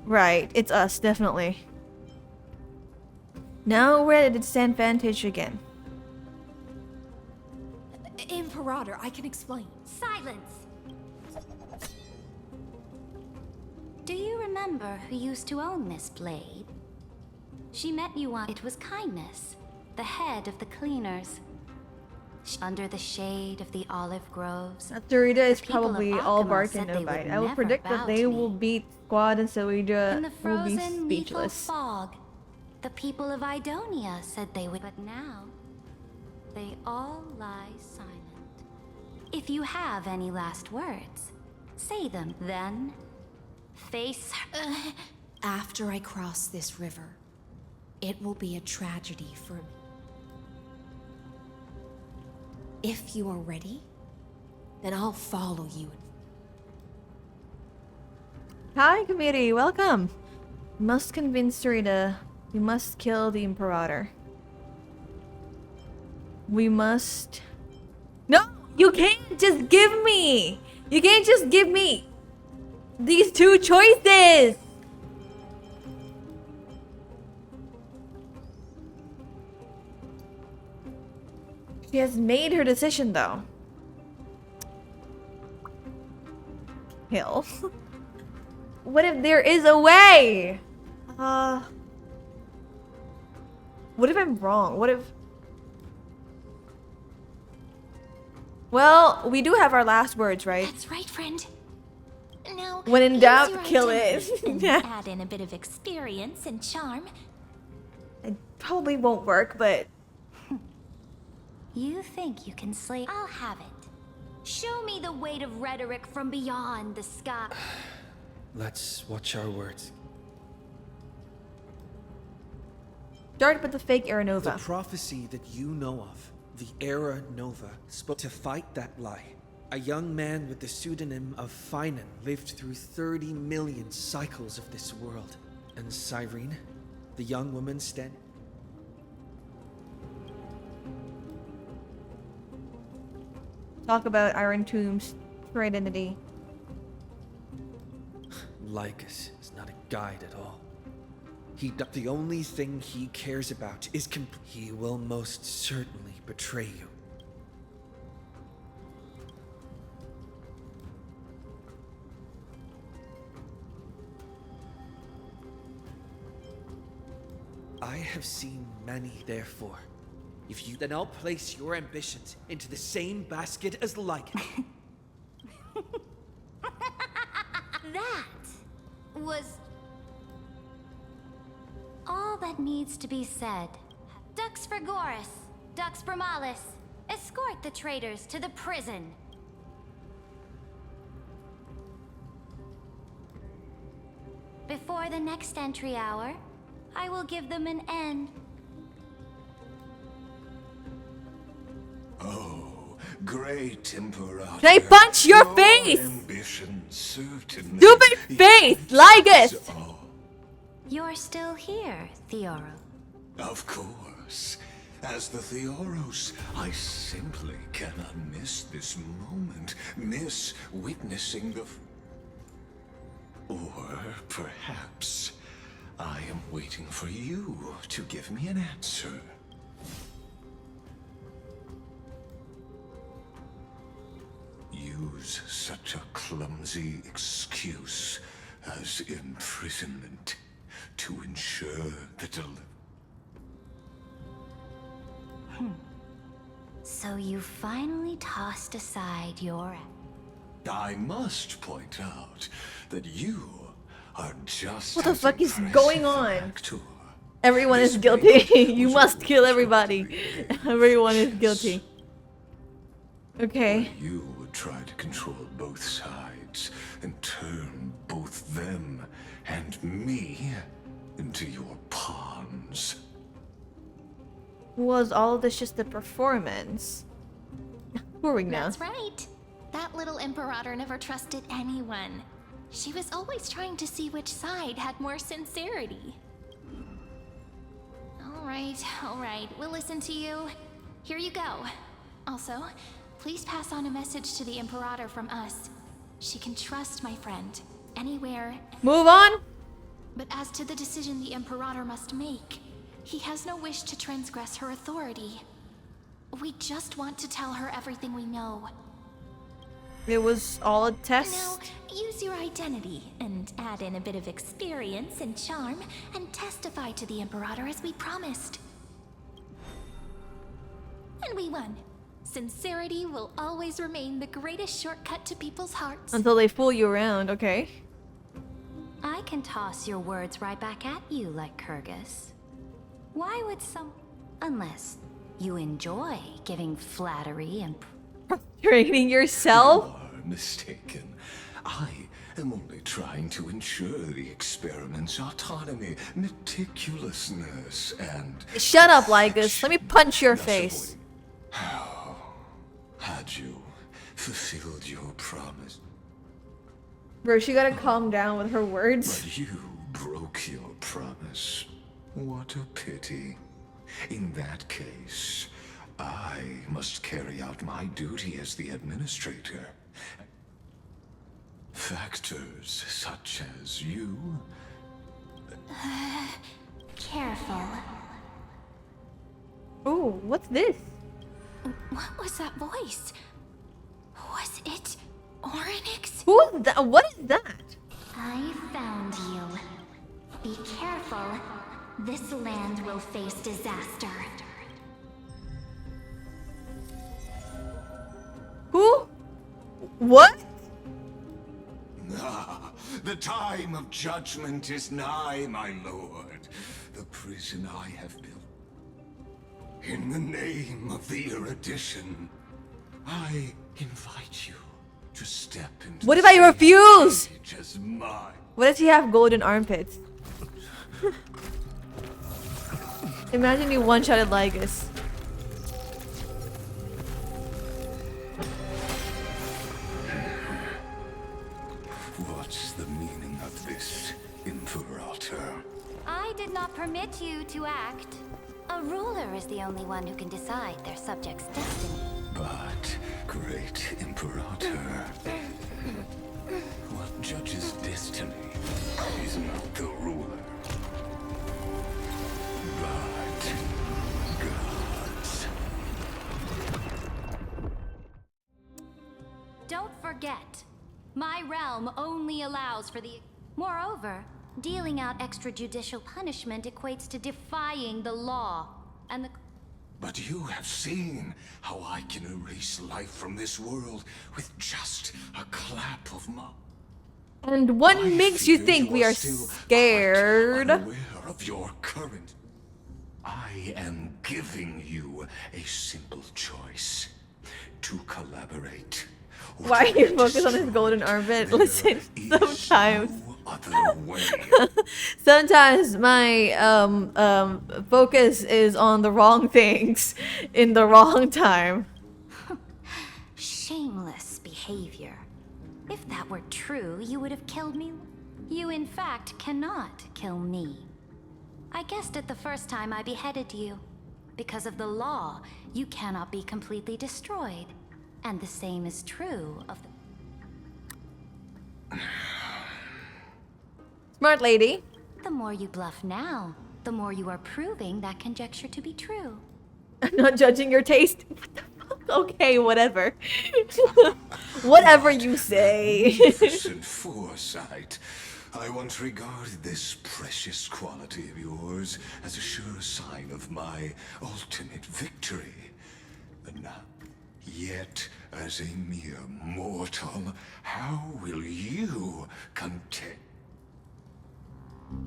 Right, it's us, definitely. Now we're at stand vantage again. Imperator, I can explain. Silence! Do you remember who used to own this blade? She met you on. It was Kindness, the head of the cleaners. Under the shade of the olive groves. Theredra is the people of probably all Akama bark said and they no would bite. I will never predict bow that they to will me. beat Squad and Theredra In the will be frozen, lethal speechless. fog, the people of Idonia said they would, but now they all lie silent. If you have any last words, say them. Then face her. After I cross this river, it will be a tragedy for me. If you are ready, then I'll follow you. Hi, committee, welcome. We must convince Theredra. We must kill the Imperator. We must. No, you can't just give me. You can't just give me these two choices. She has made her decision, though. Hill. What if there is a way? What if I'm wrong? What if... Well, we do have our last words, right? That's right, friend. Now, When in use doubt, your kill identity it. and Yeah. add in a bit of experience and charm. It probably won't work, but... You think you can slay? I'll have it. Show me the weight of rhetoric from beyond the sky. Let's watch our words. Start with the fake Era The Nova. prophecy that you know of, the Era Nova, spoke to fight that lie. A young man with the pseudonym of Finan lived through 30 million cycles of this world. And Cyrene, the young woman standing... Talk about Iron Tomb's true identity. Lycus is not a guide at all. The only thing he cares about is he will most certainly betray you. I have seen many, therefore. If you then I'll place your ambitions into the same basket as Lycus. That was all that needs to be said. Dux Frigoris, Dux Bromalis, escort the traitors to the prison. Before the next entry hour, I will give them an end. Oh, great Emperor. Can I punch your face? Ambition certainly. Stupid face! Lycus! You're still here, Theoro. Of course. As the Theoros, I simply cannot miss this moment. Miss witnessing the... Or perhaps I am waiting for you to give me an answer. Use such a clumsy excuse as imprisonment to ensure the So you finally tossed aside your... I must point out that you are just... What the as fuck is impressive going an on? actor. Everyone is guilty. You must kill everybody. Everyone is guilty. Okay. You would try to control both sides and turn both them and me into your pawns. Was all of this just a performance? Boring now. That's right. That little Imperator never trusted anyone. She was always trying to see which side had more sincerity. All right, we'll listen to you. Here you go. Also, please pass on a message to the Imperator from us. She can trust my friend, anywhere. Move on! But as to the decision the Imperator must make, he has no wish to transgress her authority. We just want to tell her everything we know. It was all a test. Now, use your identity and add in a bit of experience and charm and testify to the Imperator as we promised. And we won. Sincerity will always remain the greatest shortcut to people's hearts. Until they fool you around, okay? I can toss your words right back at you like Kyrgyz. Why would some... Unless you enjoy giving flattery and... Training yourself? You are mistaken. I am only trying to ensure the experiment's autonomy, meticulousness, and... Shut up, Lycus. Let me punch your face. Had you fulfilled your promise? Bro, she gotta calm down with her words. But you broke your promise. What a pity. In that case, I must carry out my duty as the administrator. Factors such as you... Careful. Ooh, what's this? What was that voice? Was it Orynyx? Who is that? What is that? I found you. Be careful. this land will face disaster. Who? What? Ah, the time of judgment is nigh, my lord. The prison I have built. In the name of the erudition, I invite you to step into What if I refuse? as mine. What if he have golden armpits? Imagine you one-shotted Lygus. What's the meaning of this, Imperator? I did not permit you to act. A ruler is the only one who can decide their subject's destiny. But, great Imperator, what judges destiny is not the ruler, but gods. Don't forget, my realm only allows for the... Moreover, dealing out extrajudicial punishment equates to defying the law, and the... But you have seen how I can erase life from this world with just a clap of my... And what makes you think we are scared? Unaware of your current... I am giving you a simple choice. To collaborate. Why are you focused on his golden armpit? Listen, sometimes... Sometimes my focus is on the wrong things in the wrong time. Shameless behavior. If that were true, you would have killed me. You, in fact, cannot kill me. I guessed it the first time I beheaded you. Because of the law, you cannot be completely destroyed. And the same is true of the... Smart lady. The more you bluff now, the more you are proving that conjecture to be true. I'm not judging your taste. What the fuck? Okay, whatever. Whatever you say. Magnificent foresight. I once regarded this precious quality of yours as a sure sign of my ultimate victory. And now, yet, as a mere mortal, how will you contend?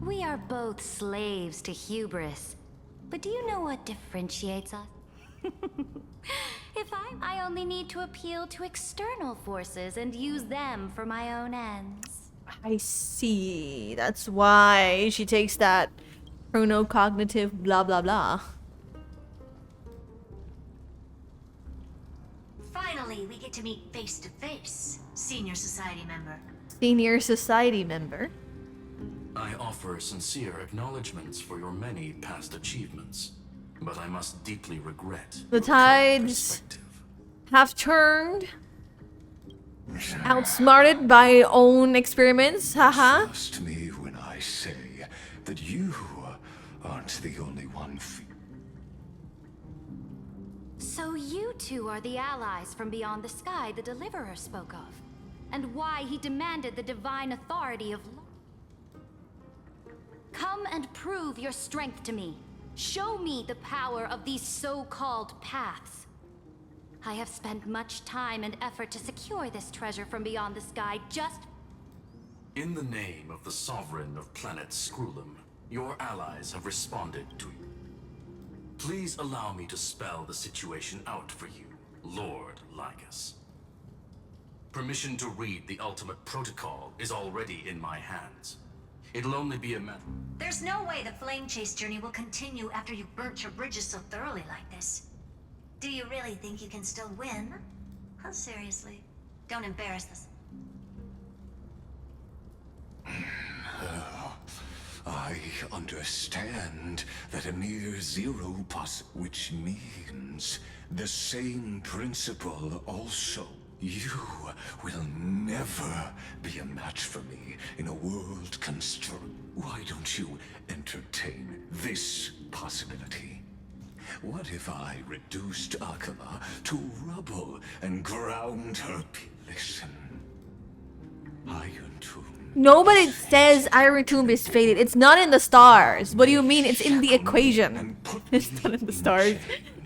We are both slaves to hubris. But do you know what differentiates us? I only need to appeal to external forces and use them for my own ends. I see. That's why she takes that chronocognitive blah blah blah. Finally, we get to meet face to face, Senior Society member. Senior Society member. I offer sincere acknowledgments for your many past achievements, but I must deeply regret The tides have turned. Outsmarted by own experiments, haha. Trust me when I say that you aren't the only one. So you two are the allies from beyond the sky the Deliverer spoke of, and why he demanded the divine authority of law. Come and prove your strength to me. Show me the power of these so-called paths. I have spent much time and effort to secure this treasure from beyond the sky just... In the name of the Sovereign of planet Scrulum, your allies have responded to you. Please allow me to spell the situation out for you, Lord Lygus. Permission to read the ultimate protocol is already in my hands. It'll only be a matter... There's no way the flame chase journey will continue after you've burnt your bridges so thoroughly like this. Do you really think you can still win? Oh, seriously. Don't embarrass us. I understand that a near zero which means the same principle also. You will never be a match for me in a world construct. Why don't you entertain this possibility? What if I reduced Akala to rubble and ground her? Listen, Iron Tomb Nobody says Iron Tomb is fated. It's not in the stars. What do you mean? It's in the equation. It's not in the stars.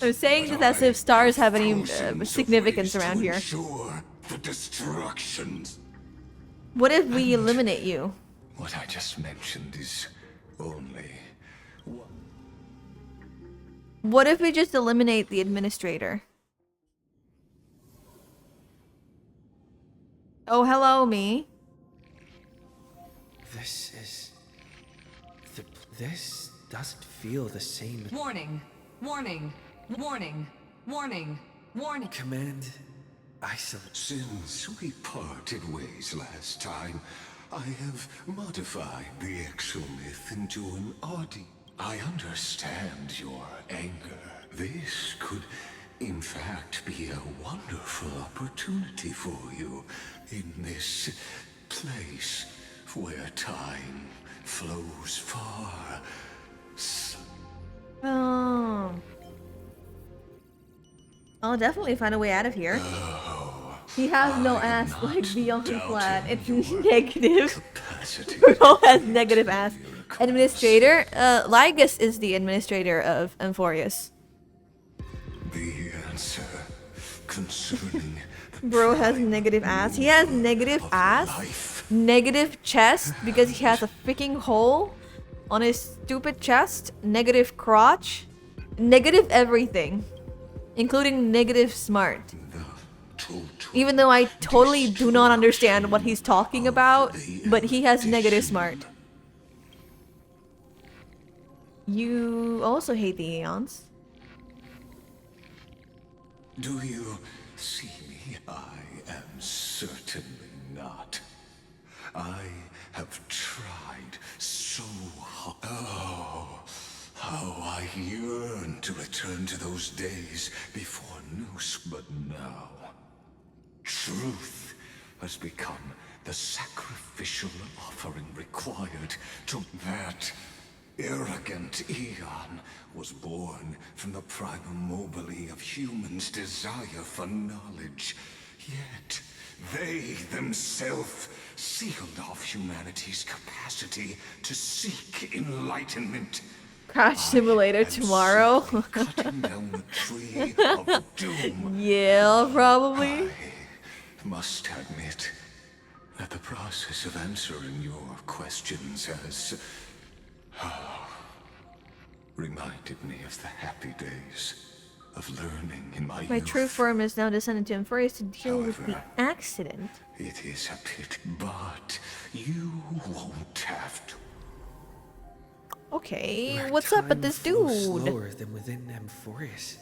I'm saying this as if stars have any significance around here. The destructions. What if we eliminate you? What I just mentioned is only. What if we just eliminate the administrator? Oh, hello, me. This doesn't feel the same. Warning! Warning! Warning! Warning! Warning! Command, isolate. Since we parted ways last time, I have modified the exomyth into an oddie. I understand your anger. This could, in fact, be a wonderful opportunity for you in this place where time flows far. Oh. I'll definitely find a way out of here. He has no ass like Beyond Flat. It's negative. Bruno has negative ass. Administrator? Lygus is the administrator of Amphorius. The answer concerning Bro has negative ass. He has negative ass, negative chest because he has a freaking hole on his stupid chest, negative crotch, negative everything, including negative smart. Even though I totally do not understand what he's talking about, but he has negative smart. You also hate the Aeons. Do you see me? I am certainly not. I have tried so hard. Oh, how I yearn to return to those days before Noose, but now truth has become the sacrificial offering required to that. Arrogant Eon was born from the primal mobile of humans' desire for knowledge. Yet, they themselves sealed off humanity's capacity to seek enlightenment. Crash Simulator tomorrow. Cutting down the tree of doom. Yeah, probably. I must admit that the process of answering your questions has reminded me of the happy days of learning in my My youth. true form is now descended to Amphorius to deal with the However, accident. It is a pity, but you won't have to. Okay, Where what's up with time this flows dude? Slower than within Amphorius.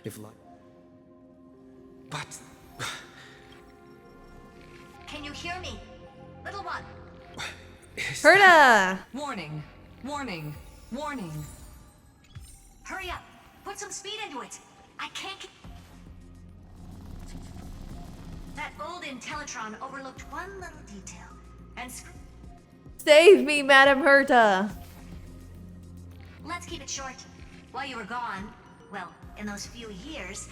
If like, but Can you hear me? Little one. Herta! Warning! Warning! Warning! Hurry up. Put some speed into it. I can't get... That old Intellitron overlooked one little detail. And Save me, Madam Herta! let's keep it short. While you were gone, well, in those few years...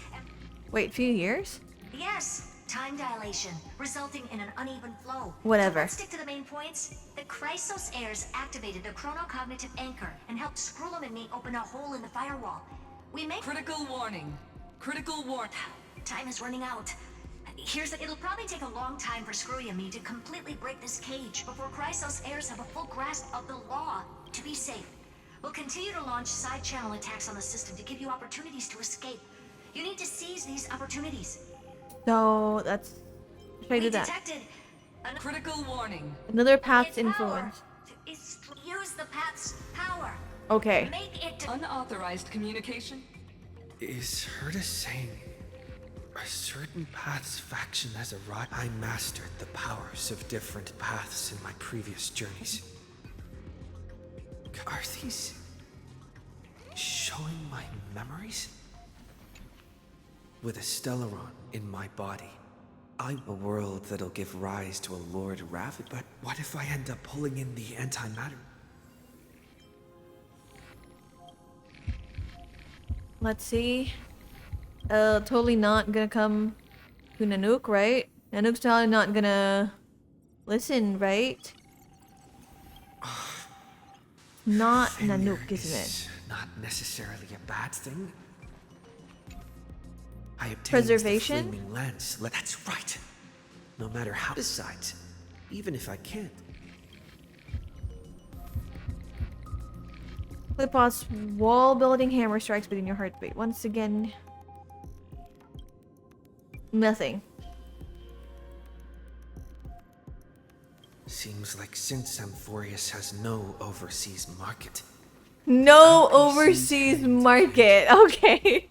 Wait, few years? Yes, time dilation, resulting in an uneven flow. Whatever. So let's stick to the main points. The Chrysos heirs activated the chronocognitive anchor and helped Skrullum and me open a hole in the firewall. We may... Critical warning. Critical warning. Time is running out. It'll probably take a long time for Screwy and me to completely break this cage before Chrysos heirs have a full grasp of the law. To be safe, we'll continue to launch side-channel attacks on the system to give you opportunities to escape. You need to seize these opportunities. No, that's... Should I do We that? detected a critical warning. Another path's influence. Use the path's power. Okay. Make it Unauthorized communication. is Herta saying a certain path's faction has arrived? I mastered the powers of different paths in my previous journeys. Are these showing my memories? With a Stellaron in my body, I'm a world that'll give rise to a Lord Ravid. But what if I end up pulling in the antimatter? Let's see. Totally not gonna come to Nanook, right? Nanook's totally not gonna Listen, right? Not Failure Nanook, isn't it? is not necessarily a bad thing. I obtained Preservation? the flaming lens. That's right. No matter how decides, even if I can't. Flipot's wall building hammer strikes within your heartbeat. Once again, nothing. Seems like since Amphorius has no overseas market, No overseas market. Okay.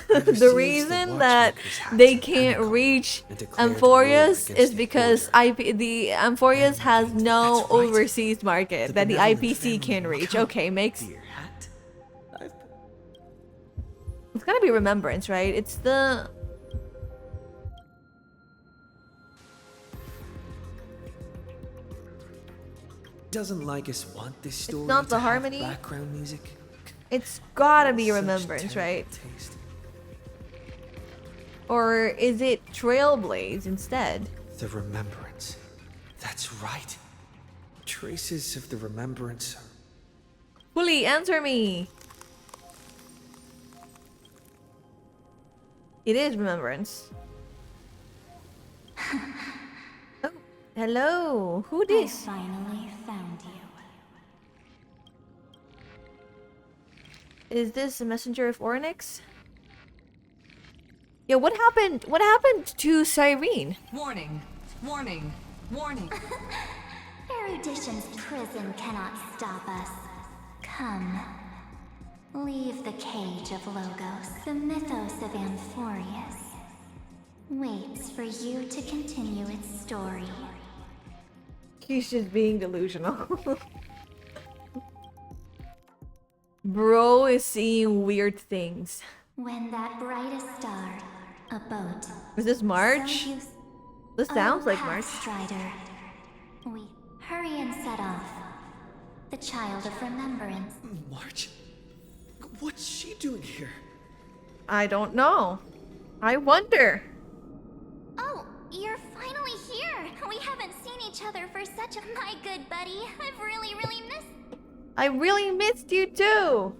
The reason that they can't reach Amphorius is because the Amphorius has no overseas market that the IPC can reach. Okay, makes. It's gotta be Remembrance, right? It's the. doesn't Lycus want this story not to the have harmony. background music? It's gotta be Such Remembrance, terrible right? taste. Or is it Trailblaze instead? The Remembrance. That's right. Traces of the Remembrance. Willy, answer me. It is Remembrance. Oh, hello. Who this? I finally found you. Is this a messenger of Oryx? Yeah, what happened? What happened to Cyrene? Warning, warning, warning. Erudition's prison cannot stop us. Come. Leave the cage of Logos. The mythos of Amphorius waits for you to continue its story. He's just being delusional. Bro is seeing weird things. When that brightest star, a boat. Is this March? This sounds like March. Strider. We hurry and set off. The child of remembrance. March? What's she doing here? I don't know. I wonder. Oh, you're finally here. We haven't seen each other for such a... My good buddy, I've really missed... I really missed you too.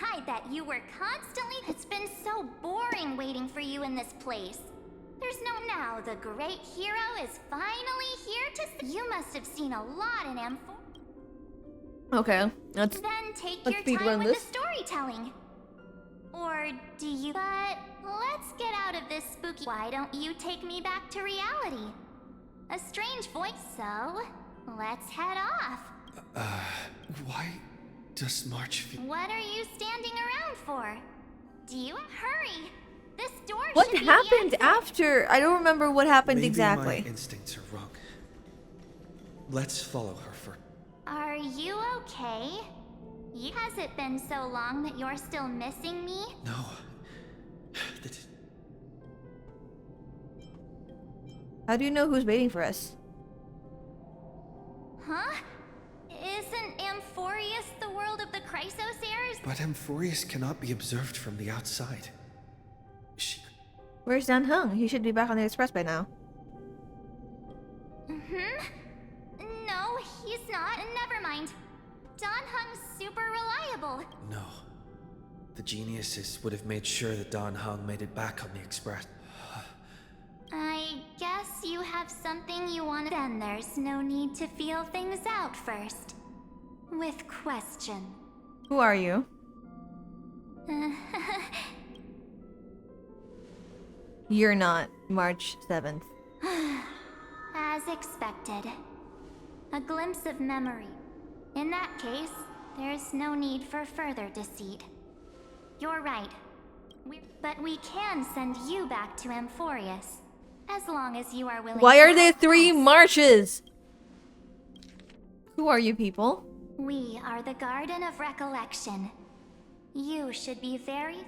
I bet you were constantly... It's been so boring waiting for you in this place. There's no now. The great hero is finally here to... You must have seen a lot in M4. Okay, let's take let's your speed time run with this. the storytelling. Or do you... But let's get out of this spooky... Why don't you take me back to reality? A strange voice, so... Let's head off. Why does March feel... What are you standing around for? Do you... Hurry! This door What should be happened the exit. after? I don't remember what happened Maybe exactly. my instincts are wrong. Let's follow her for... Are you okay? Has it been so long that you're still missing me? No. How do you know who's waiting for us? Huh? Isn't Amphorius the world of the Chrysos heirs? But Amphorius cannot be observed from the outside. Where's Dan Hung? He should be back on the express by now. No, he's not. Never mind. Don Hung's super reliable. No. The geniuses would have made sure that Don Hung made it back on the express. I guess you have something you want to... Then there's no need to feel things out first. With question. Who are you? You're not. March 7th. As expected. A glimpse of memory. In that case, there's no need for further deceit. You're right. But we can send you back to Amphorius. As long as you are willing Why to are there help 3 us. marches? Who are you people? We are the Garden of Recollection. You should be very...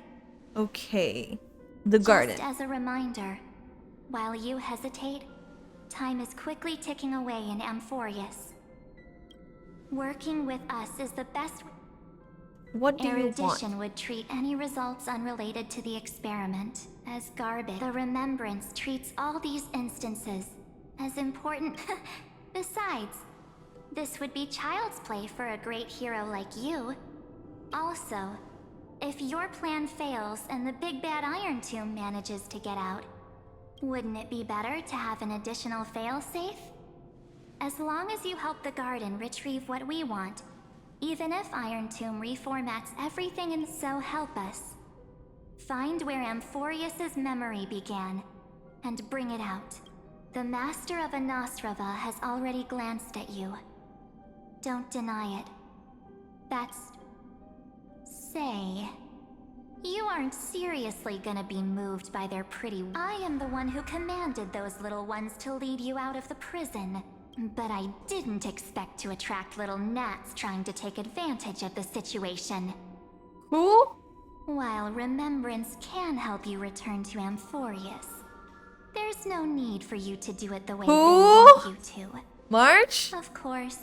Okay. The garden. Just as a reminder, while you hesitate, time is quickly ticking away in Amphorius. Working with us is the best... What do you want? Erudition would treat any results unrelated to the experiment as garbage. The Remembrance treats all these instances as important. Besides, this would be child's play for a great hero like you. Also, if your plan fails and the big bad Iron Tomb manages to get out, wouldn't it be better to have an additional failsafe? As long as you help the Garden retrieve what we want, even if Iron Tomb reformats everything, and so help us. Find where Amphorius's memory began, and bring it out. The Master of Anosrava has already glanced at you. Don't deny it. That's... say... you aren't seriously gonna be moved by their pretty... I am the one who commanded those little ones to lead you out of the prison. But I didn't expect to attract little gnats trying to take advantage of the situation. Who? While remembrance can help you return to Amphorius, there's no need for you to do it the way they want you to. March? Of course,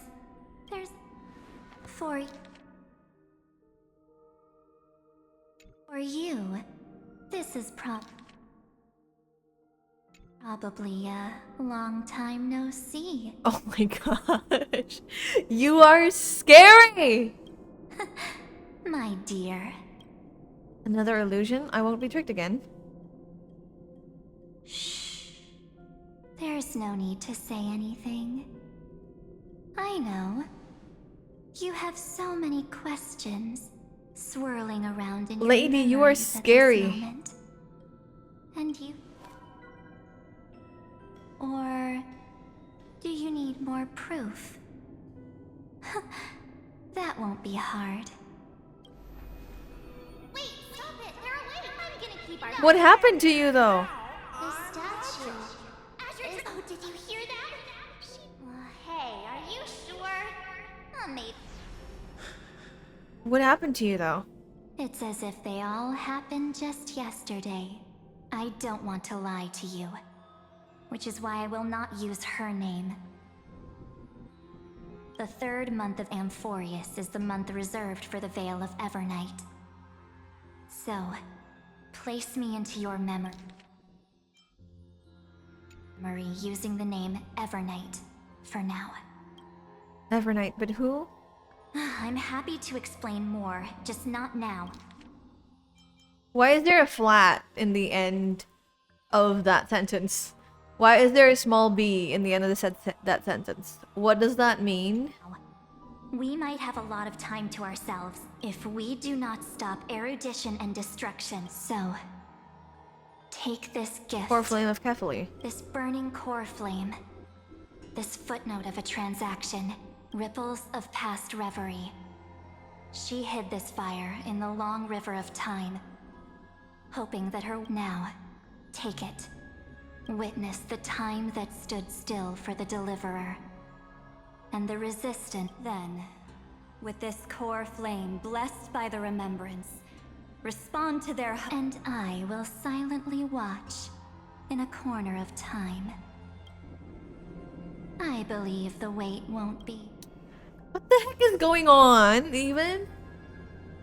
there's... For you, this is probably a long time no see. Oh my gosh. You are scary! My dear. Another illusion? I won't be tricked again. Shh. There's no need to say anything. I know. You have so many questions swirling around in your Lady, you are memories at this scary. moment. And you... Or do you need more proof? That won't be hard. Wait, stop it! They're awake! I'm gonna keep our... What happened to you though? The statue. Oh, did you hear that? Hey, are you sure? Maybe. What happened to you though? It's as if they all happened just yesterday. I don't want to lie to you, which is why I will not use her name. The third month of Amphorius is the month reserved for the Veil of Evernight. So, place me into your memory using the name Evernight for now. Evernight, but who? I'm happy to explain more, just not now. Why is there a flat in the end of that sentence? Why is there a small b in the end of that sentence? What does that mean? We might have a lot of time to ourselves if we do not stop erudition and destruction. So, take this gift. Core flame of Kefali. This burning core flame. This footnote of a transaction. Ripples of past reverie. She hid this fire in the long river of time, hoping that her... Now, take it. Witness the time that stood still for the Deliverer. And the Resistant. Then, with this core flame blessed by the Remembrance, respond to their... And I will silently watch in a corner of time. I believe the wait won't be... What the heck is going on, even?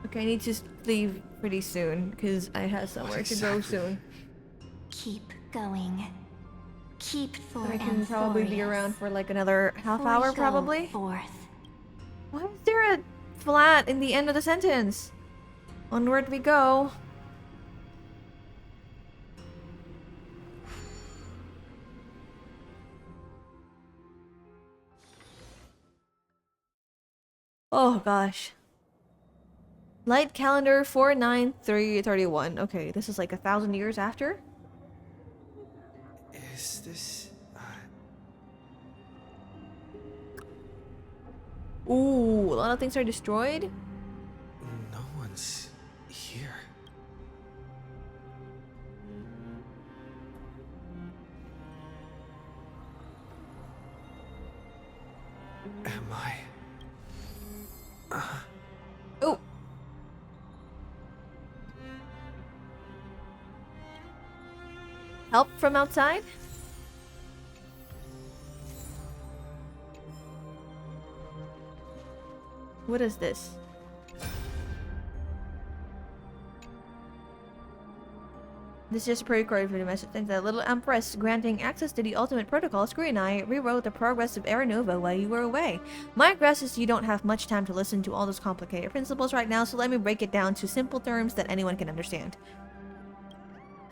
Okay, I need to leave pretty soon, because I have somewhere to go soon. Keep going. Keep for I can probably be around for like another half hour, probably. Forth. Why is there a flat in the end of the sentence? Onward we go. Oh gosh. Light calendar 49331. Okay, this is like 1,000 years after. Is this... Ooh, a lot of things are destroyed. No one's here. Am I... Oh. Help from outside? What is this? This is just a pre-recorded video message. Thanks to the little Empress granting access to the ultimate protocol. Screw and I rewrote the progress of Era Nova while you were away. My guess is you don't have much time to listen to all those complicated principles right now, so let me break it down to simple terms that anyone can understand.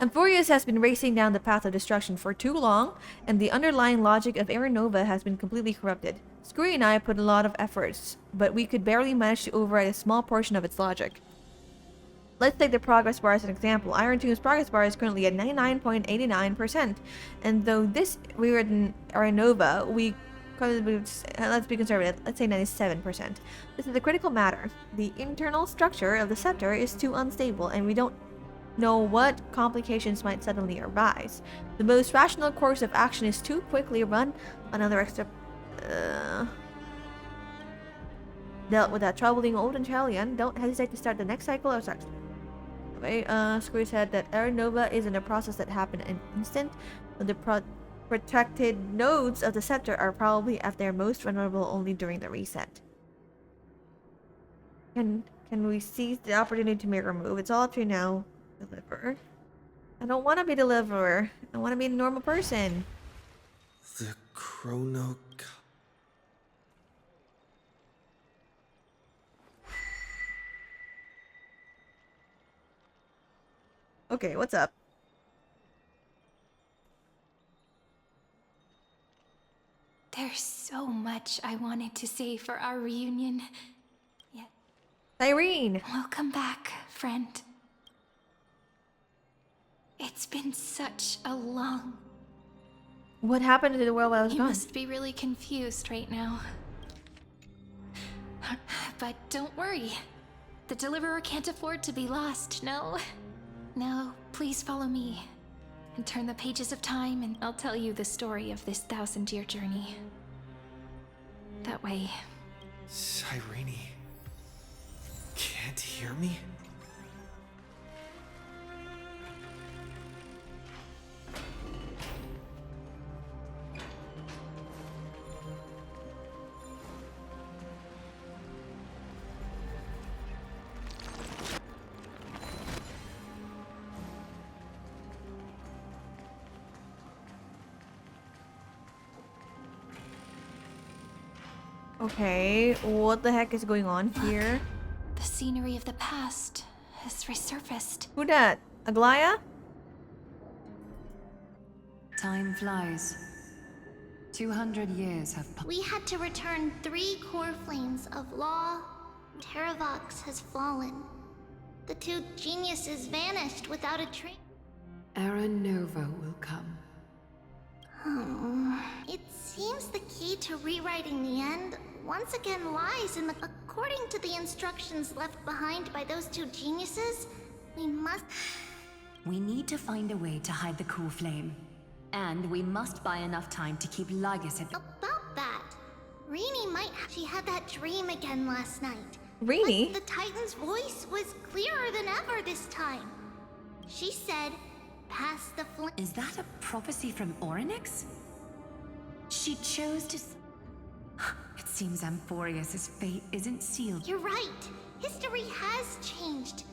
Amphorius has been racing down the path of destruction for too long, and the underlying logic of Era Nova has been completely corrupted. Screwy and I put a lot of efforts, but we could barely manage to override a small portion of its logic. Let's take the progress bar as an example. Iron 2's progress bar is currently at 99.89%, and though this rewritten Era Nova, let's be conservative, let's say 97%. This is a critical matter. The internal structure of the scepter is too unstable, and we don't know what complications might suddenly arise. The most rational course of action is to quickly run another extra dealt with that troubling old Italian. Don't hesitate to start the next cycle or start. Okay, Screw said that Era Nova isn't a process that happened in an instant, but the protected nodes of the scepter are probably at their most vulnerable only during the reset. Can we seize the opportunity to make a move? It's all up to you now. Deliver. I don't want to be deliverer. I want to be a normal person. The chrono. Okay, what's up? There's so much I wanted to say for our reunion. Yeah. Irene! Welcome back, friend. It's been such a long... What happened to the world while I was You gone? must be really confused right now. But don't worry. The Deliverer can't afford to be lost, no? Now, please follow me. And turn the pages of time, and I'll tell you the story of this 1000-year journey. That way... Cyrene... can't hear me? Okay, what the heck is going on here? The scenery of the past has resurfaced. Who dat? Aglaya? Time flies. 200 years have passed. We had to return 3 core flames of law. Terravox has fallen. The 2 geniuses vanished without a trace. Era Nova will come. It seems the key to rewriting the end once again lies in the... According to the instructions left behind by those 2 geniuses, we must... We need to find a way to hide the core flame. And we must buy enough time to keep Lygus at... About that, Rini might have... She had that dream again last night. Rini? Like the Titan's voice was clearer than ever this time. She said, "Pass the flame." Is that a prophecy from Orynyx? She chose to... It seems Amphorius' fate isn't sealed. You're right. History has changed.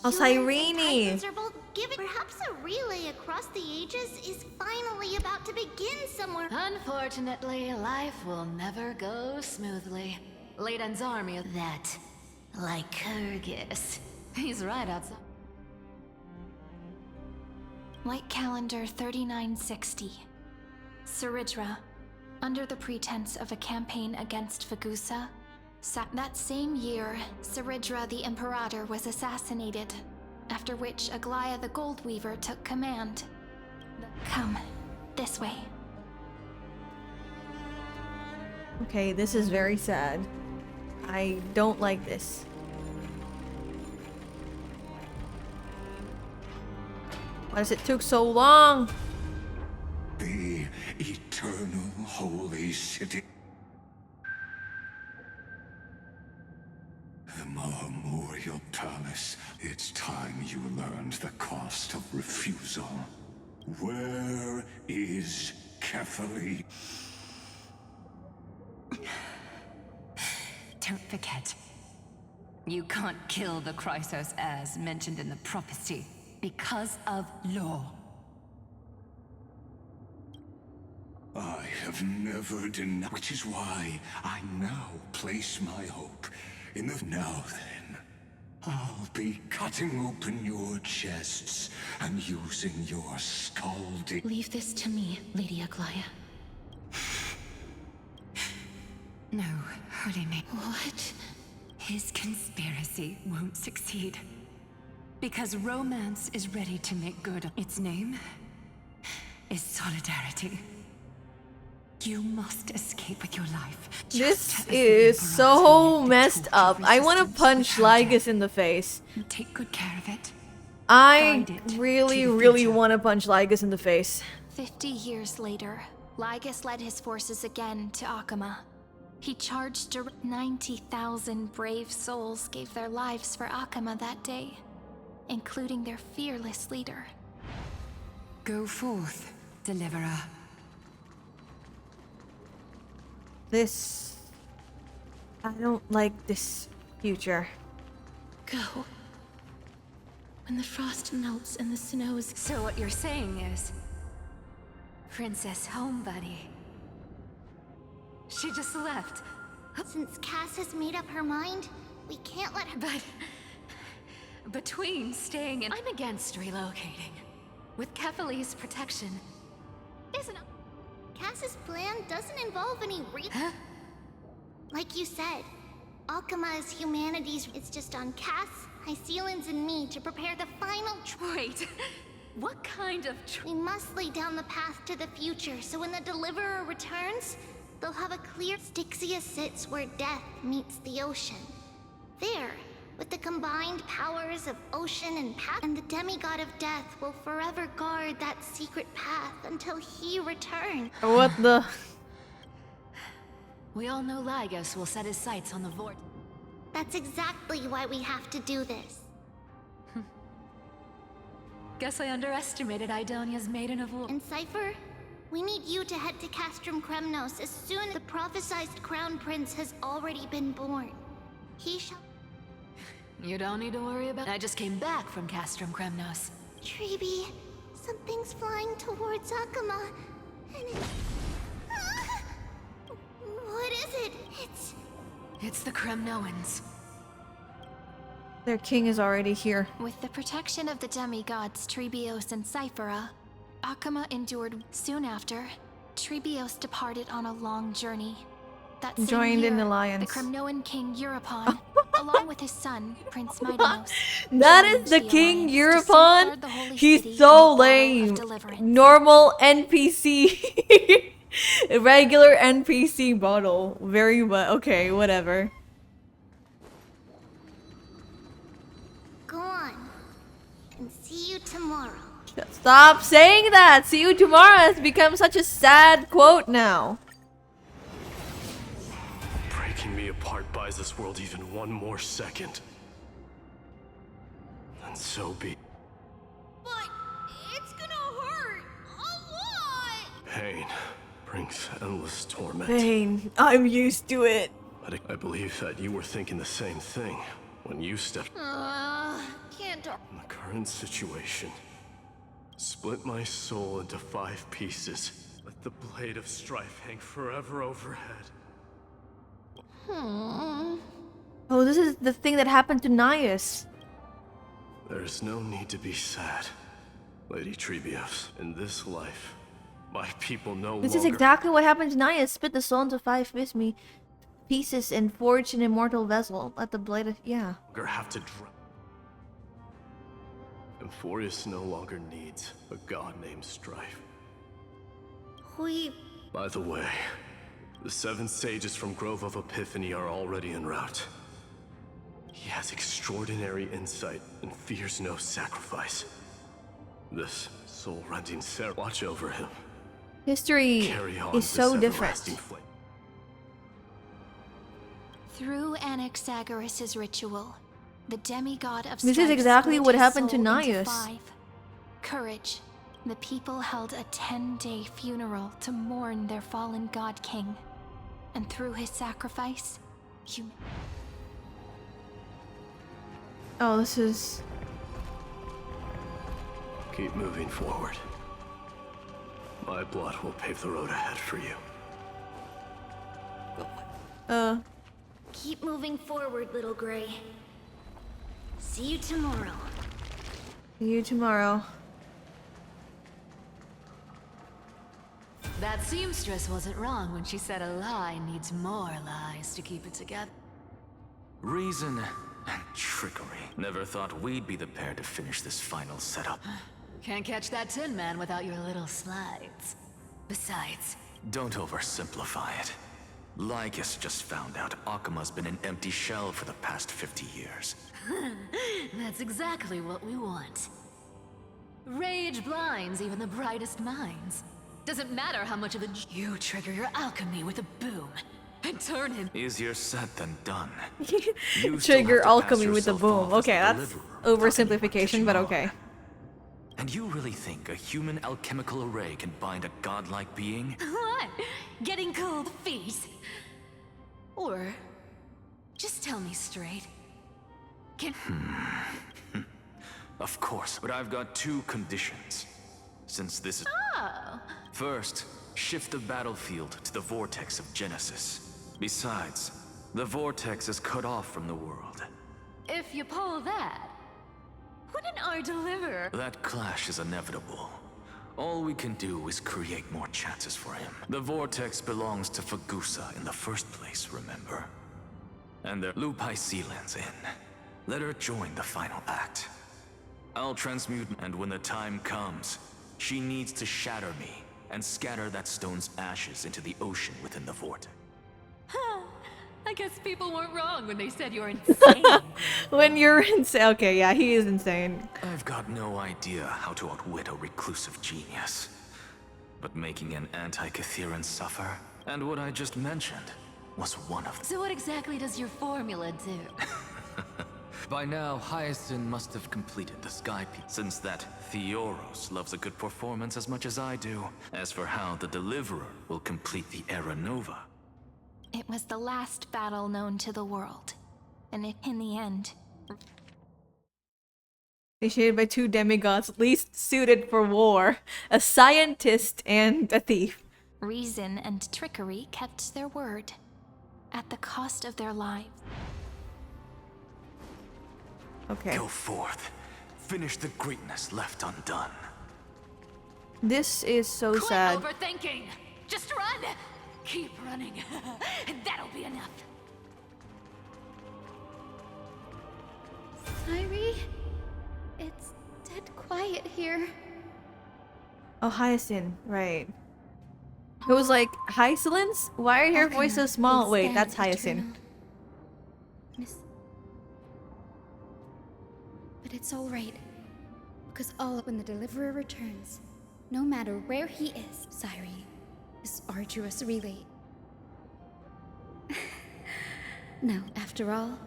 Oh, Humans and Cyrene! Titans are both given. Perhaps a relay across the ages is finally about to begin somewhere. Unfortunately, life will never go smoothly. Leiden's army... That... Lycurgus. He's right outside. Light calendar 3960. Saridra, under the pretense of a campaign against Vagusa, that same year, Saridra the Imperator was assassinated, after which Aglaya the Gold Weaver took command. Come, this way. Okay, this is very sad. I don't like this. Why does it took so long? The eternal holy city. The Memorial Palace. It's time you learned the cost of refusal. Where is Kefali? Don't forget. You can't kill the Chrysos heirs mentioned in the prophecy. because of law. I have never denied, which is why I now place my hope in the now then. I'll be cutting open your chests and using your scalding. Leave this to me, Lady Aglaya. No, Holy Maid. What? His conspiracy won't succeed. Because romance is ready to make good. Its name is solidarity. You must escape with your life. This is so messed up. I want to punch Lygus in the face. Take good care of it. I really want to punch Lygus in the face. 50 years later, Lygus led his forces again to Akama. He charged 90,000 brave souls gave their lives for Akama that day, including their fearless leader. Go forth, deliverer. I don't like this future. Go. When the frost melts and the snows. So what you're saying is, Princess Homebuddy. She just left. Since Cass has made up her mind, we can't let her. But between staying and I'm against relocating. With Kefali's protection. Isn't Cass's plan doesn't involve any Huh? Like you said, Akama is humanity's. It's just on Cass, Hycealans, and me to prepare the final. Wait, what kind of? We must lay down the path to the future, so when the Deliverer returns, they'll have a clear. Styxia sits where death meets the ocean. There, with the combined powers of ocean and path, and the demigod of death will forever guard that secret path until he returns. What the? We all know Lygus will set his sights on the Vort. That's exactly why we have to do this. Guess I underestimated Idonia's Maiden of War. And Cypher, we need you to head to Castrum Kremnos as soon as the prophesized Crown Prince has already been born. He shall. You don't need to worry about. I just came back from Castrum Kremnos. Treeby, something's flying towards Akama, and it. What is it? It's the Kremnoans. Their king is already here. With the protection of the demigods Trebios and Cyphera, Akama endured. Soon after, Trebios departed on a long journey. That same Joined year, in alliance. The Kremnoan king Eurupon, along with his son, Prince Mightynos. That is the King Eurupon? He's so lame. Normal NPC. Regular NPC model. Very well. Okay, whatever. Go on. And see you tomorrow. Stop saying that! See you tomorrow has become such a sad quote now. Breaking me apart buys this world even one more second. And so be. But it's gonna hurt a lot! Pain brings endless torment. Pain. I'm used to it. I believe that you were thinking the same thing when you stepped Can't talk. in the current situation. Split my soul into 5 pieces. Let the blade of strife hang forever overhead. Oh, this is the thing that happened to Nias. There is no need to be sad, Lady Trebios. In this life, my people no This longer... is exactly what happened to Nias. Split the soul into 5 pieces and forged an immortal vessel. Let the blade of... yeah. have to Emphorius no longer needs a god named Strife. By the way, the 7 sages from Grove of Epiphany are already en route. He has extraordinary insight and fears no sacrifice. This soul-rending ceremony. Watch over him. History Carry on is so this different. everlasting flame. Through Anaxagoras' ritual, the demigod of This is strife exactly split what his happened to soul into Nias. 5. Courage. The people held a 10-day funeral to mourn their fallen god king. And through his sacrifice, Oh, this is... Keep moving forward. My blood will pave the road ahead for you. Keep moving forward, little Gray. See you tomorrow. See you tomorrow. That seamstress wasn't wrong when she said a lie needs more lies to keep it together. Reason and trickery. Never thought we'd be the pair to finish this final setup. Can't catch that Tin Man without your little slides. Besides, Don't oversimplify it. Lycus just found out Akuma's been an empty shell for the past 50 years. that's exactly what we want. Rage blinds even the brightest minds. Doesn't matter how much of a you trigger your alchemy with a boom and turn him. Easier said than done. Trigger alchemy with a boom. Okay, that's oversimplification, but okay. And you really think a human alchemical array can bind a godlike being? What? Getting cold feet? Or just tell me straight. Can Of course, but I've got two conditions. Since this is... Oh. First, shift the battlefield to the vortex of Genesis. Besides, the vortex is cut off from the world. If you pull that, wouldn't our deliverer... That clash is inevitable. All we can do is create more chances for him. The vortex belongs to Fagusa in the first place, remember? And the Lupaisilan's in. Let her join the final act. I'll transmute, and when the time comes, she needs to shatter me and scatter that stone's ashes into the ocean within the vortex. I guess people weren't wrong when they said you're insane. When you're insane. Okay, yeah, he is insane. I've got no idea how to outwit a reclusive genius. But making an anti-Catheran suffer, and what I just mentioned, was one of them. So what exactly does your formula do? By now, Hyacinth must have completed the Sky Piece, since that Theoros loves a good performance as much as I do. As for how the Deliverer will complete the Era Nova, It was the last battle known to the world. And in the end... Initiated by two demigods least suited for war. A scientist and a thief. Reason and trickery kept their word. At the cost of their lives. Okay. Go forth. Finish the greatness left undone. This is so Quit sad. overthinking! Just run! Keep running, and that'll be enough. Sairi? It's dead quiet here. Oh, Hyacinth, right. It was like, Hyacinth? Why are your voices so small? Wait, that's Hyacinth. But it's alright. Because when the Deliverer returns, no matter where he is, Sairi, this arduous relay. No, after all,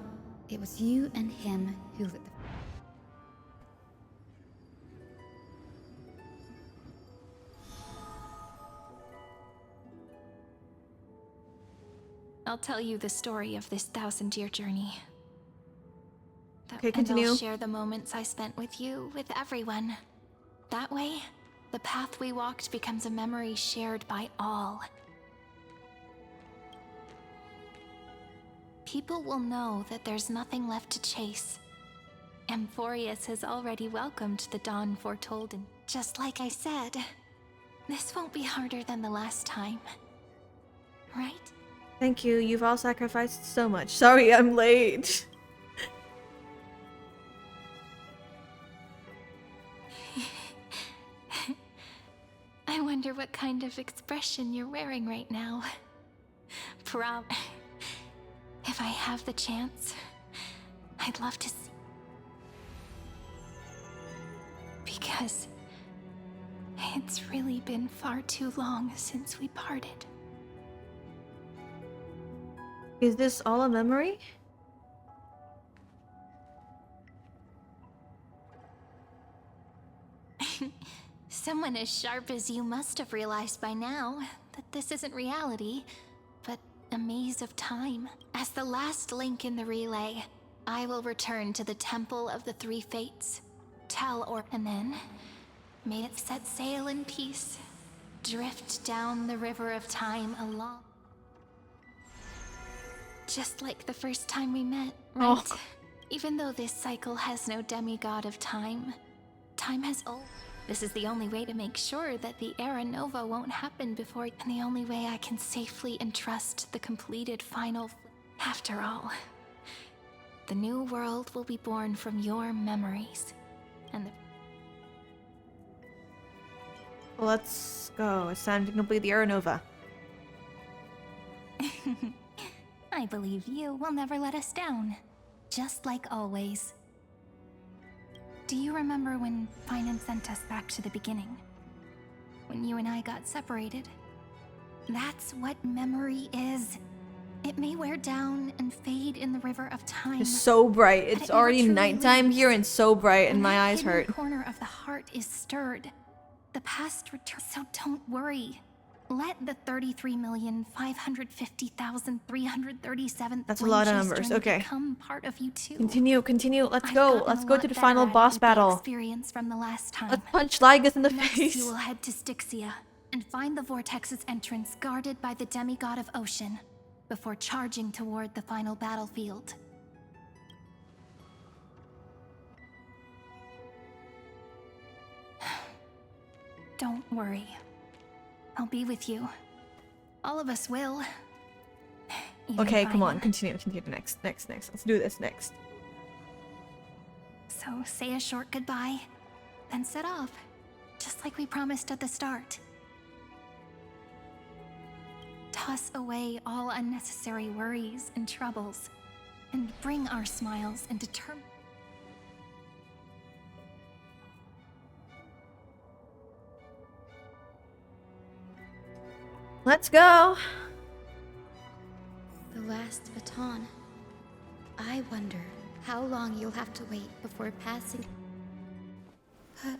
it was you and him who lit the... I'll tell you the story of this 1,000-year journey. Okay, continue. And I'll share the moments I spent with you, with everyone. That way, the path we walked becomes a memory shared by all. People will know that there's nothing left to chase. Amphorius has already welcomed the dawn foretold, and just like I said, this won't be harder than the last time. Right? Thank you, you've all sacrificed so much. Sorry, I'm late. I wonder what kind of expression you're wearing right now. If I have the chance, I'd love to see. Because it's really been far too long since we parted. Is this all a memory? Someone as sharp as you must have realized by now that this isn't reality, but a maze of time. As the last link in the relay, I will return to the Temple of the Three Fates. And then, made it set sail in peace, drift down the river of time along. Just like the first time we met, right? Oh. Even though this cycle has no demigod of time, time has old. This is the only way to make sure that the Era Nova won't happen before, and the only way I can safely entrust the completed final. After all, the new world will be born from your memories, and the. Let's go. It's time to complete the Era Nova. I believe you will never let us down, just like always. Do you remember when Finan sent us back to the beginning? When you and I got separated? That's what memory is. It may wear down and fade in the river of time. It's so bright. but It's it never already truly nighttime leaves. here and so bright and When my that eyes hidden hurt. corner of the heart is stirred, the past returns. So don't worry. Let the 33,550,337 That's a lot of flame-chase numbers. journey Okay. become part of you too. Continue, continue. Let's I've go. gotten Let's a go lot to the better final at boss it with the battle. experience from the last time. Let's punch Lygus in the Next, face. you will head to Styxia and find the vortex's entrance guarded by the demigod of ocean before charging toward the final battlefield. Don't worry. I'll be with you. All of us will. Even Okay, if come I on. am. Continue. Next. Let's do this next. So say a short goodbye, then set off, just like we promised at the start. Toss away all unnecessary worries and troubles, and bring our smiles and determination. Let's go. The last baton. I wonder how long you'll have to wait before passing. But,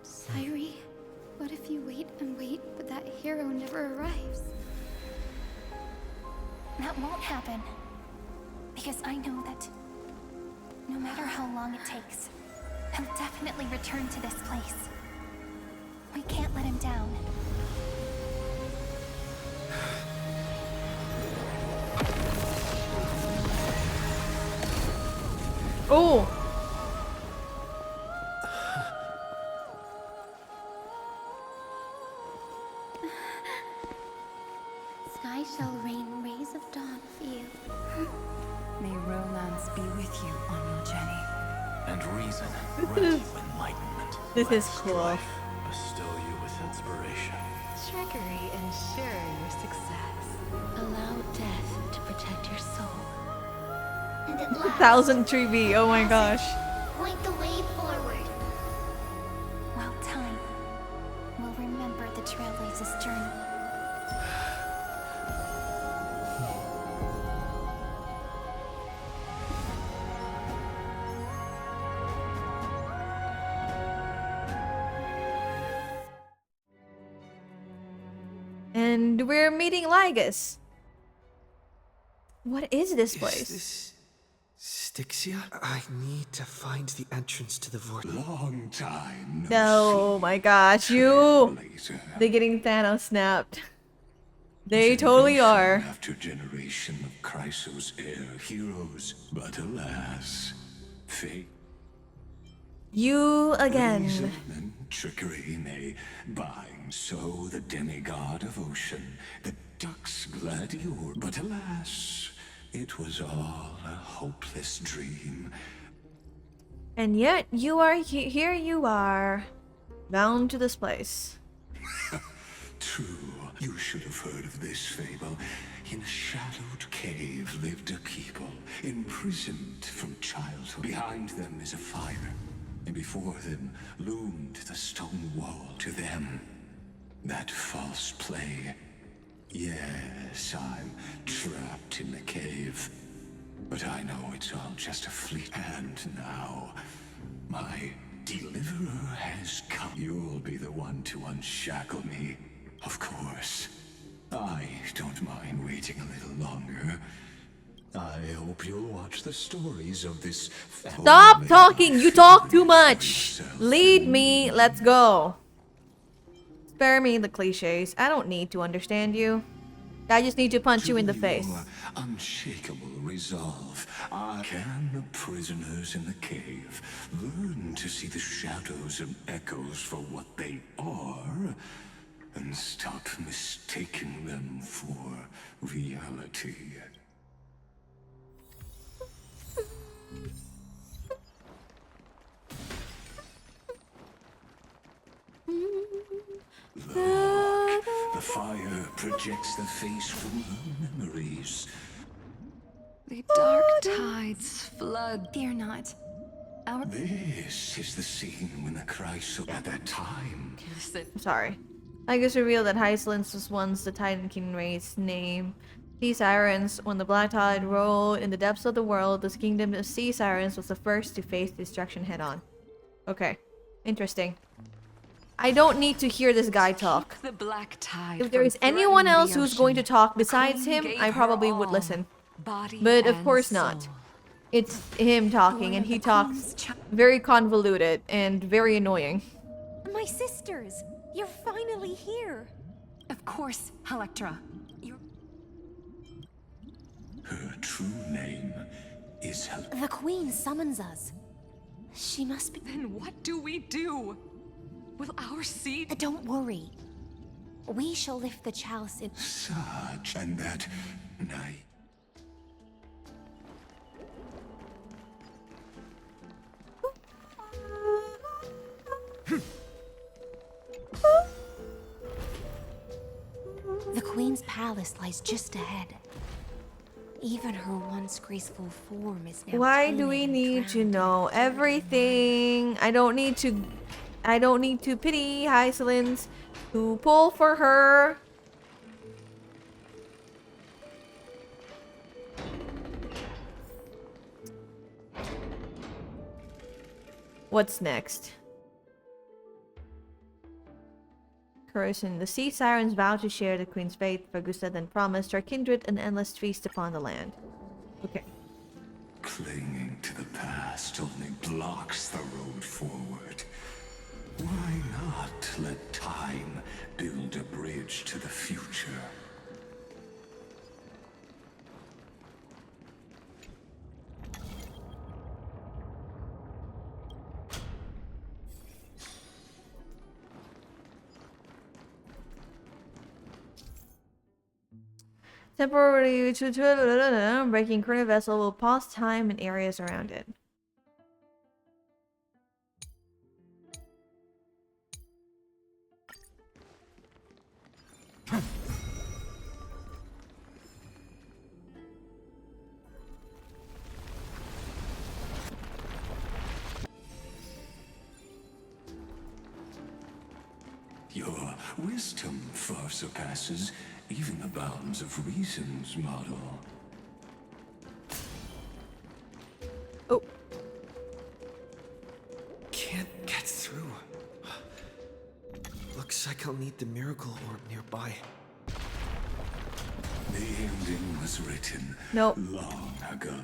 Sairi, what if you wait and wait, but that hero never arrives? That won't happen. Because I know that no matter how long it takes, he'll definitely return to this place. We can't let him down. Oh. Sky shall rain rays of dawn for you. May romance be with you on your journey. And reason grant you enlightenment. This is cool. Bestow you with inspiration. Trickery ensure your success. Allow death to protect your soul. And at last, 1,000 tree. Oh my gosh. point the way forward. Well, time will remember the Trailblazer's journey. And we're meeting Lygus. What is this place? Is this Styxia? I need to find the entrance to the vortex. Long time Oh my gosh, you! They're getting Thanos snapped. They totally are. After generation of Chrysos heir heroes, but alas, fate. You again. Reason and trickery may bind. So the demigod of ocean, the duck's gladiator, but alas, it was all a hopeless dream. And yet, you are here you are, bound to this place. True, you should have heard of this fable. In a shadowed cave lived a people, imprisoned from childhood. Behind them is a fire, and before them loomed the stone wall. To them, that false play. Yes, I'm trapped in the cave. But I know it's all just a fleet. And now, my deliverer has come. You'll be the one to unshackle me. Of course. I don't mind waiting a little longer. I hope you'll watch the stories of this Stop talking! You talk too much! Lead me, let's go. Spare me the cliches. I don't need to understand you. I just need to punch you in the face. Your unshakable resolve. Can the prisoners in the cave learn to see the shadows and echoes for what they are, and stop mistaking them for reality? Look, the fire projects the face full of memories. The dark tides flood. Fear not. This is the scene when the Chrysler at that time. Sorry. Agus revealed that Hyslins was once the Titan King race name. Sea Sirens. When the Black Tide rolled in the depths of the world, this kingdom of Sea Sirens was the first to face destruction head-on. Okay. Interesting. I don't need to hear this guy talk. The black tide If there is anyone else who's going to talk besides him, I probably would listen. But of course not. It's him talking, and he talks very convoluted and very annoying. My sisters, you're finally here. Of course, Electra. Her true name is The Queen summons us. She must be. Then what do we do? Will our seed... Don't worry. We shall lift the chalice in... Such and that night. The Queen's palace lies just ahead. Even her once graceful form is now... Why do we need to know everything? I don't need to pity Hyslins who pull for her. What's next? Corrosion. The sea sirens vowed to share the queen's fate. Fagusta then promised her kindred an endless feast upon the land. Okay. Clinging to the past only blocks the road forward. Why not let time build a bridge to the future? Temporarily, breaking current vessel will pause time in areas around it. Your wisdom far surpasses even the bounds of reason's model. Oh. Can't get through. Looks like I'll need the miracle orb nearby. The ending was written long ago.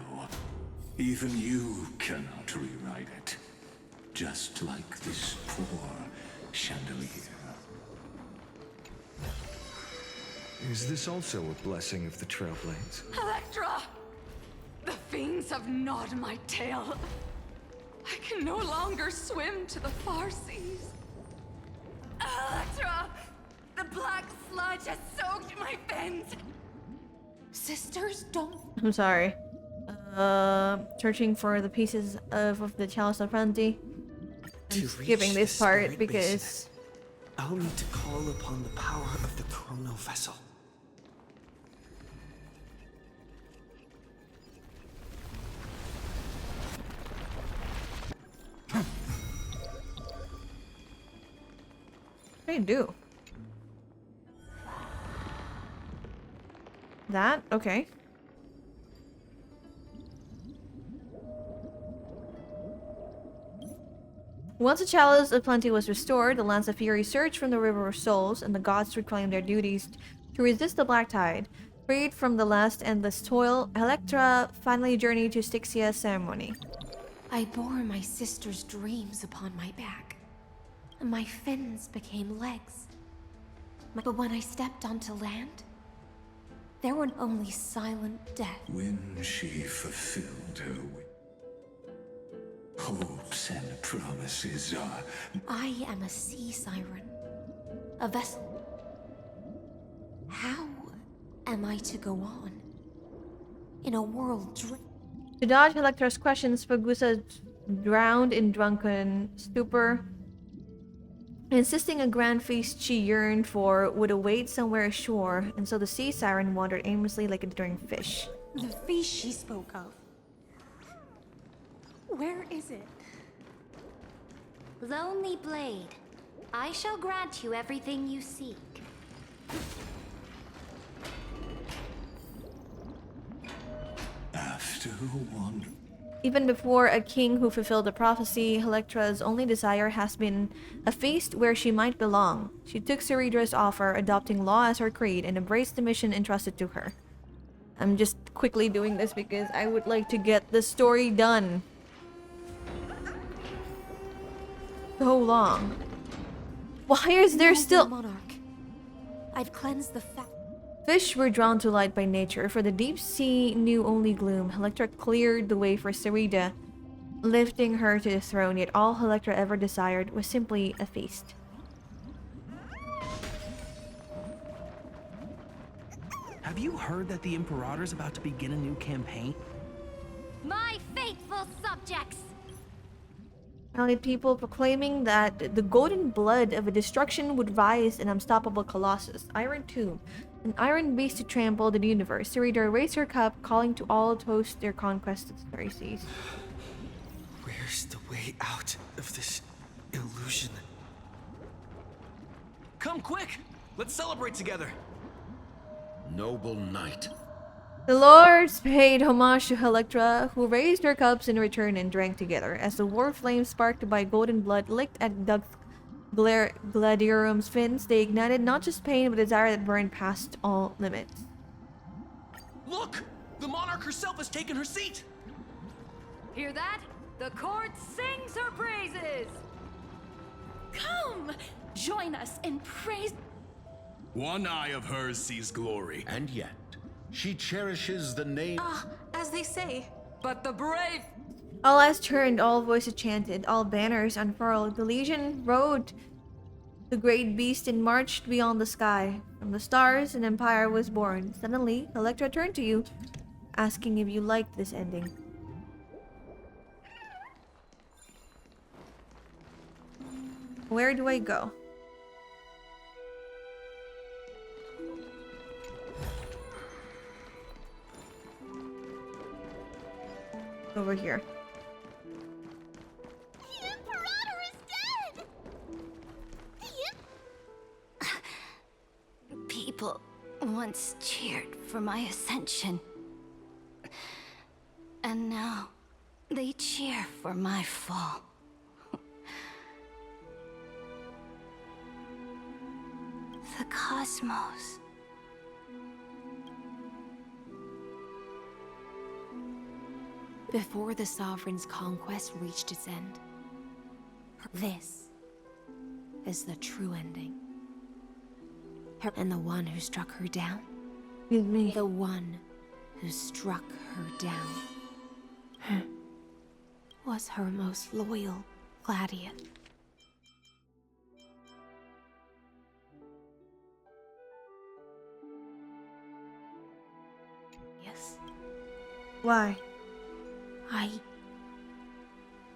Even you cannot rewrite it. Just like this poor chandelier. Is this also a blessing of the Trailblades? Electra! The fiends have gnawed my tail. I can no longer swim to the far seas. Electra! The black sludge has soaked my fins! Sisters, don't... I'm sorry. Searching for the pieces of the Chalice of Plenty. I'm skipping this part because... I'll need to call upon the power of the Chrono Vessel. What do you do? That? Okay. Once the Chalice of Plenty was restored, the Lance of Fury surged from the River of Souls, and the gods reclaimed their duties to resist the Black Tide. Freed from the last endless toil, Electra finally journeyed to Styxia's ceremony. I bore my sister's dreams upon my back, and my fins became legs. But when I stepped onto land, there were only silent death. When she fulfilled her hopes and promises are... I am a sea siren. A vessel. How am I to go on? In a world To dodge Electra's questions, Fagusa drowned in drunken stupor, insisting a grand feast she yearned for would await somewhere ashore, and so the sea siren wandered aimlessly like a daring fish. The feast she spoke of. Where is it? Lonely Blade, I shall grant you everything you seek. After one... Even before a king who fulfilled the prophecy, Electra's only desire has been a feast where she might belong. She took Ceridra's offer, adopting law as her creed, and embraced the mission entrusted to her. I'm just quickly doing this because I would like to get the story done. So long. Why is there still... Monarch. I've cleansed the fat. Fish were drawn to light by nature, for the deep sea knew only gloom. Electra cleared the way for Cerida, lifting her to the throne, yet all Electra ever desired was simply a feast. Have you heard that the Imperator's about to begin a new campaign? My faithful subjects! Allied people proclaiming that the golden blood of a destruction would rise an unstoppable colossus, Iron Tomb, an iron beast to trample the universe. Cerida raised her cup, calling to all to host their conquest of the Starry Seas. Where's the way out of this illusion? Come quick! Let's celebrate together! Noble knight. The lords paid homage to Electra, who raised her cups in return and drank together, as the war flames sparked by golden blood licked at Duck's gladiarum's fins. They ignited not just pain, but desire that burned past all limits. Look! The monarch herself has taken her seat! Hear that? The court sings her praises! Come! Join us in praise. One eye of hers sees glory. And yet, she cherishes the name... As they say. But the brave... All eyes turned, all voices chanted, all banners unfurled. The Legion rode the great beast and marched beyond the sky. From the stars, an empire was born. Suddenly, Electra turned to you, asking if you liked this ending. Where do I go? Over here. The Imperator is dead! People once cheered for my ascension. And now they cheer for my fall. The cosmos. Before the Sovereign's conquest reached its end, this is the true ending. And the one who struck her down? Excuse me. The one who struck her down was her most loyal gladiator. Yes. Why? I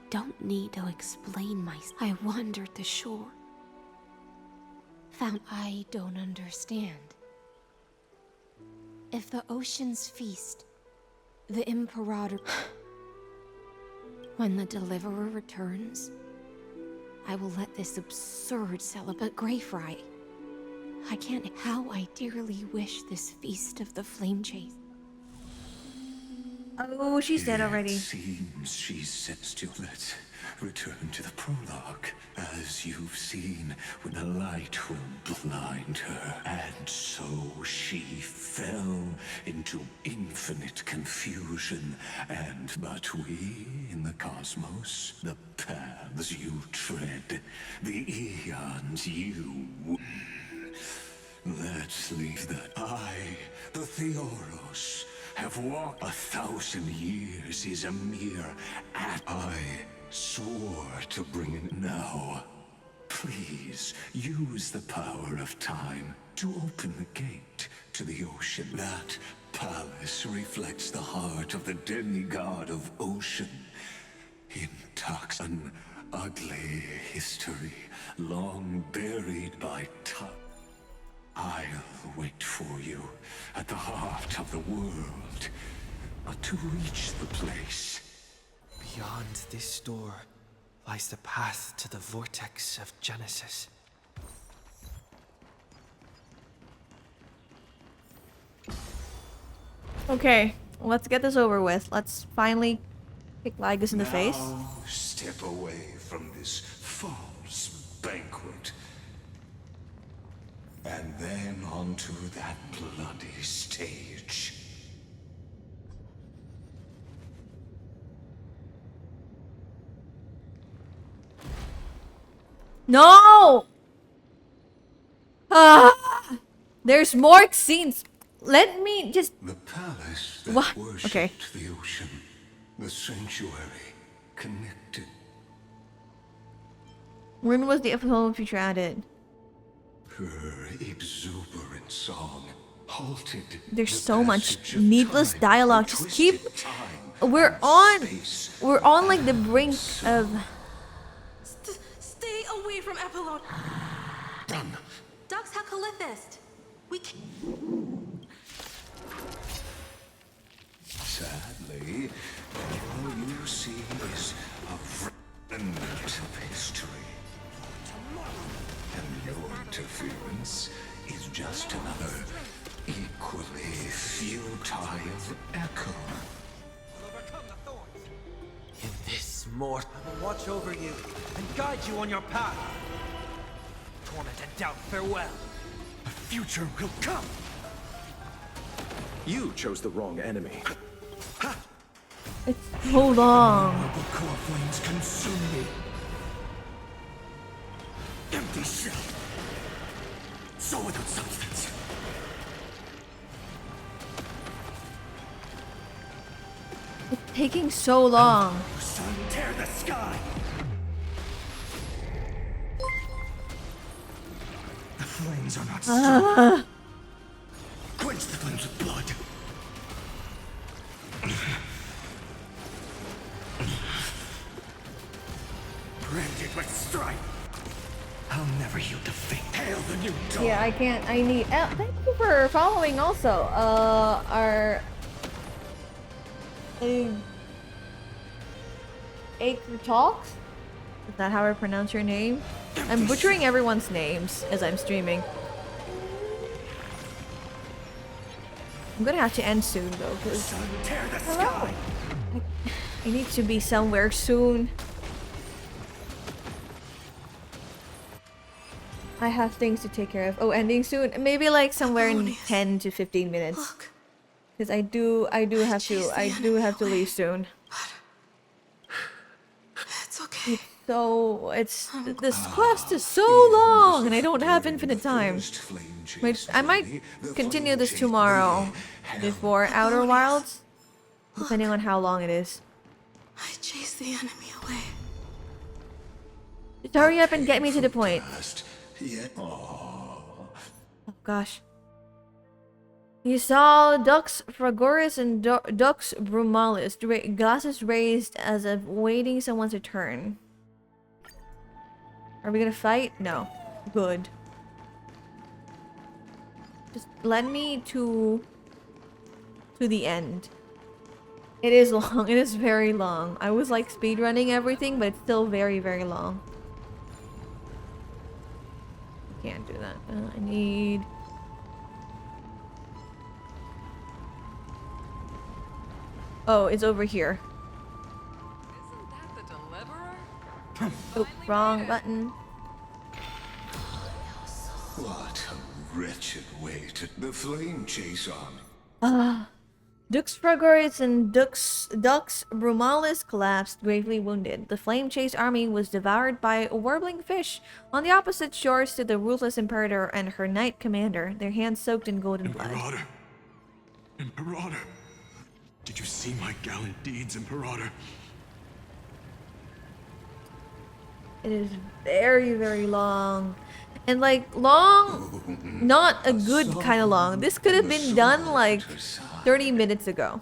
don't need to explain myself. I wandered the shore. Found I don't understand. If the oceans feast, the Imperator... When the Deliverer returns, I will let this absurd celibate Greyfry. I can't... How I dearly wish this feast of the flame chase. Oh, she's dead already. It seems she sensed you. Let's return to the prologue. As you've seen, when the light will blind her, and so she fell into infinite confusion, but we in the cosmos, the paths you tread, the eons you... Let's leave that. The Theoros, have walked 1,000 years is a mere I swore to bring it now. Please, use the power of time to open the gate to the ocean. That palace reflects the heart of the demigod of ocean. An ugly history, long buried by time. I'll wait for you at the heart of the world to reach the place. Beyond this door lies the path to the vortex of Genesis. Okay, let's get this over with. Let's finally kick Lygus in the face. Now step away from this false banquet. And then onto that bloody stage. No! Ah! There's more scenes. Let me just... The palace that what? worshipped Okay. the ocean. The sanctuary connected. When was the episode feature added? Her exuberant song halted. There's the so much passage of needless time, dialogue. the Just keep... twisted time We're on like the brink of... Stay away from Apollon. Run. Dux Hakalithist. We can... Sadly, all you see is a remnant of history. And your interference is just another equally futile echo. In this mortal, I will watch over you and guide you on your path. Torment and doubt, farewell. A future will come. You chose the wrong enemy. It's so long. Horrible core flames consume me. Empty shell. So without substance. It's taking so long. Sun, tear the sky. The flames are not strong. Quench the flames with blood. Branded with strife. I'll never yield defeat. Hail the new dawn. Yeah, I can't. I need... thank you for following also. Our... Acre Talks? Is that how I pronounce your name? I'm butchering everyone's names as I'm streaming. I'm gonna have to end soon though, because... Hello! I need to be somewhere soon. I have things to take care of. Oh, ending soon? Maybe like somewhere in 10 to 15 minutes. Because I do have to leave soon. It's okay. This quest is so long and I don't have infinite time. I might continue this tomorrow before Outer Wilds, depending on how long it is. I chased the enemy away. Just hurry up and get me to the point. Oh. Oh gosh. You saw Dux Fragoris and Dux Brumalis, glasses raised as if waiting someone's turn. Are we gonna fight? No. Good. Just let me to the end. It is long. It is very long. I was like speedrunning everything, but it's still very, very long. Can't do that. I need... Oh, it's over here. Isn't that the deliverer? Oh, wrong button. What a wretched way to the flame chase on. Dux Fragoris and Dux Brumalis collapsed, gravely wounded. The flame-chased army was devoured by warbling fish. On the opposite shore stood the ruthless Imperator and her knight commander, their hands soaked in golden blood. Imperator! Imperator! Did you see my gallant deeds, Imperator? It is very, very long. And like, long, not a good kind of long. This could have been done like 30 minutes ago.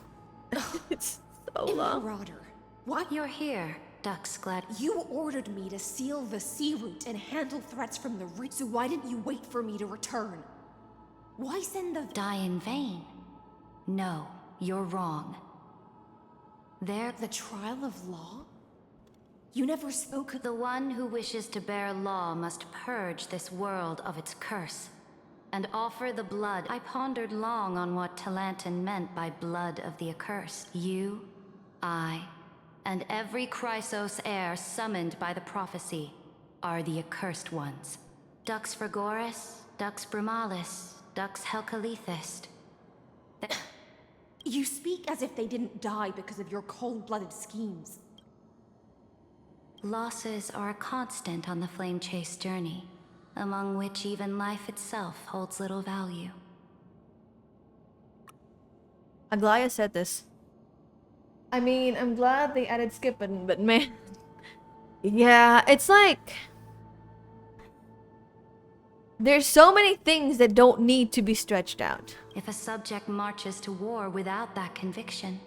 It's so long. Imperator, what? You're here, Dux Glad. You ordered me to seal the sea route and handle threats from the reef, so why didn't you wait for me to return? Why send the— Die in vain? No, you're wrong. The trial of law? You never spoke— The one who wishes to bear law must purge this world of its curse, and offer the blood. I pondered long on what Talantan meant by blood of the accursed. You, I, and every Chrysos heir summoned by the prophecy are the accursed ones. Dux Fragoris, Dux Brumalis, Dux Helcalethist. You speak as if they didn't die because of your cold-blooded schemes. Losses are a constant on the flame chase journey, among which even life itself holds little value. Aglaya said this. I mean, I'm glad they added skipping, but man. Yeah, it's like... There's so many things that don't need to be stretched out. If a subject marches to war without that conviction,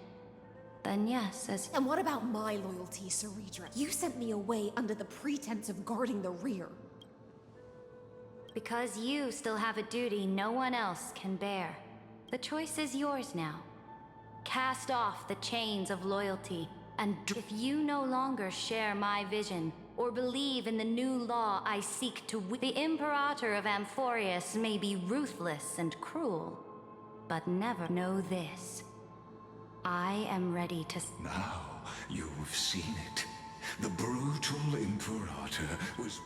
then yes, as— And what about my loyalty, Ceridra? You sent me away under the pretense of guarding the rear. Because you still have a duty no one else can bear. The choice is yours now. Cast off the chains of loyalty, and if you no longer share my vision, or believe in the new law I seek to the Imperator of Amphorius may be ruthless and cruel, but never know this. I am ready to— Now you've seen it. The brutal Imperator was...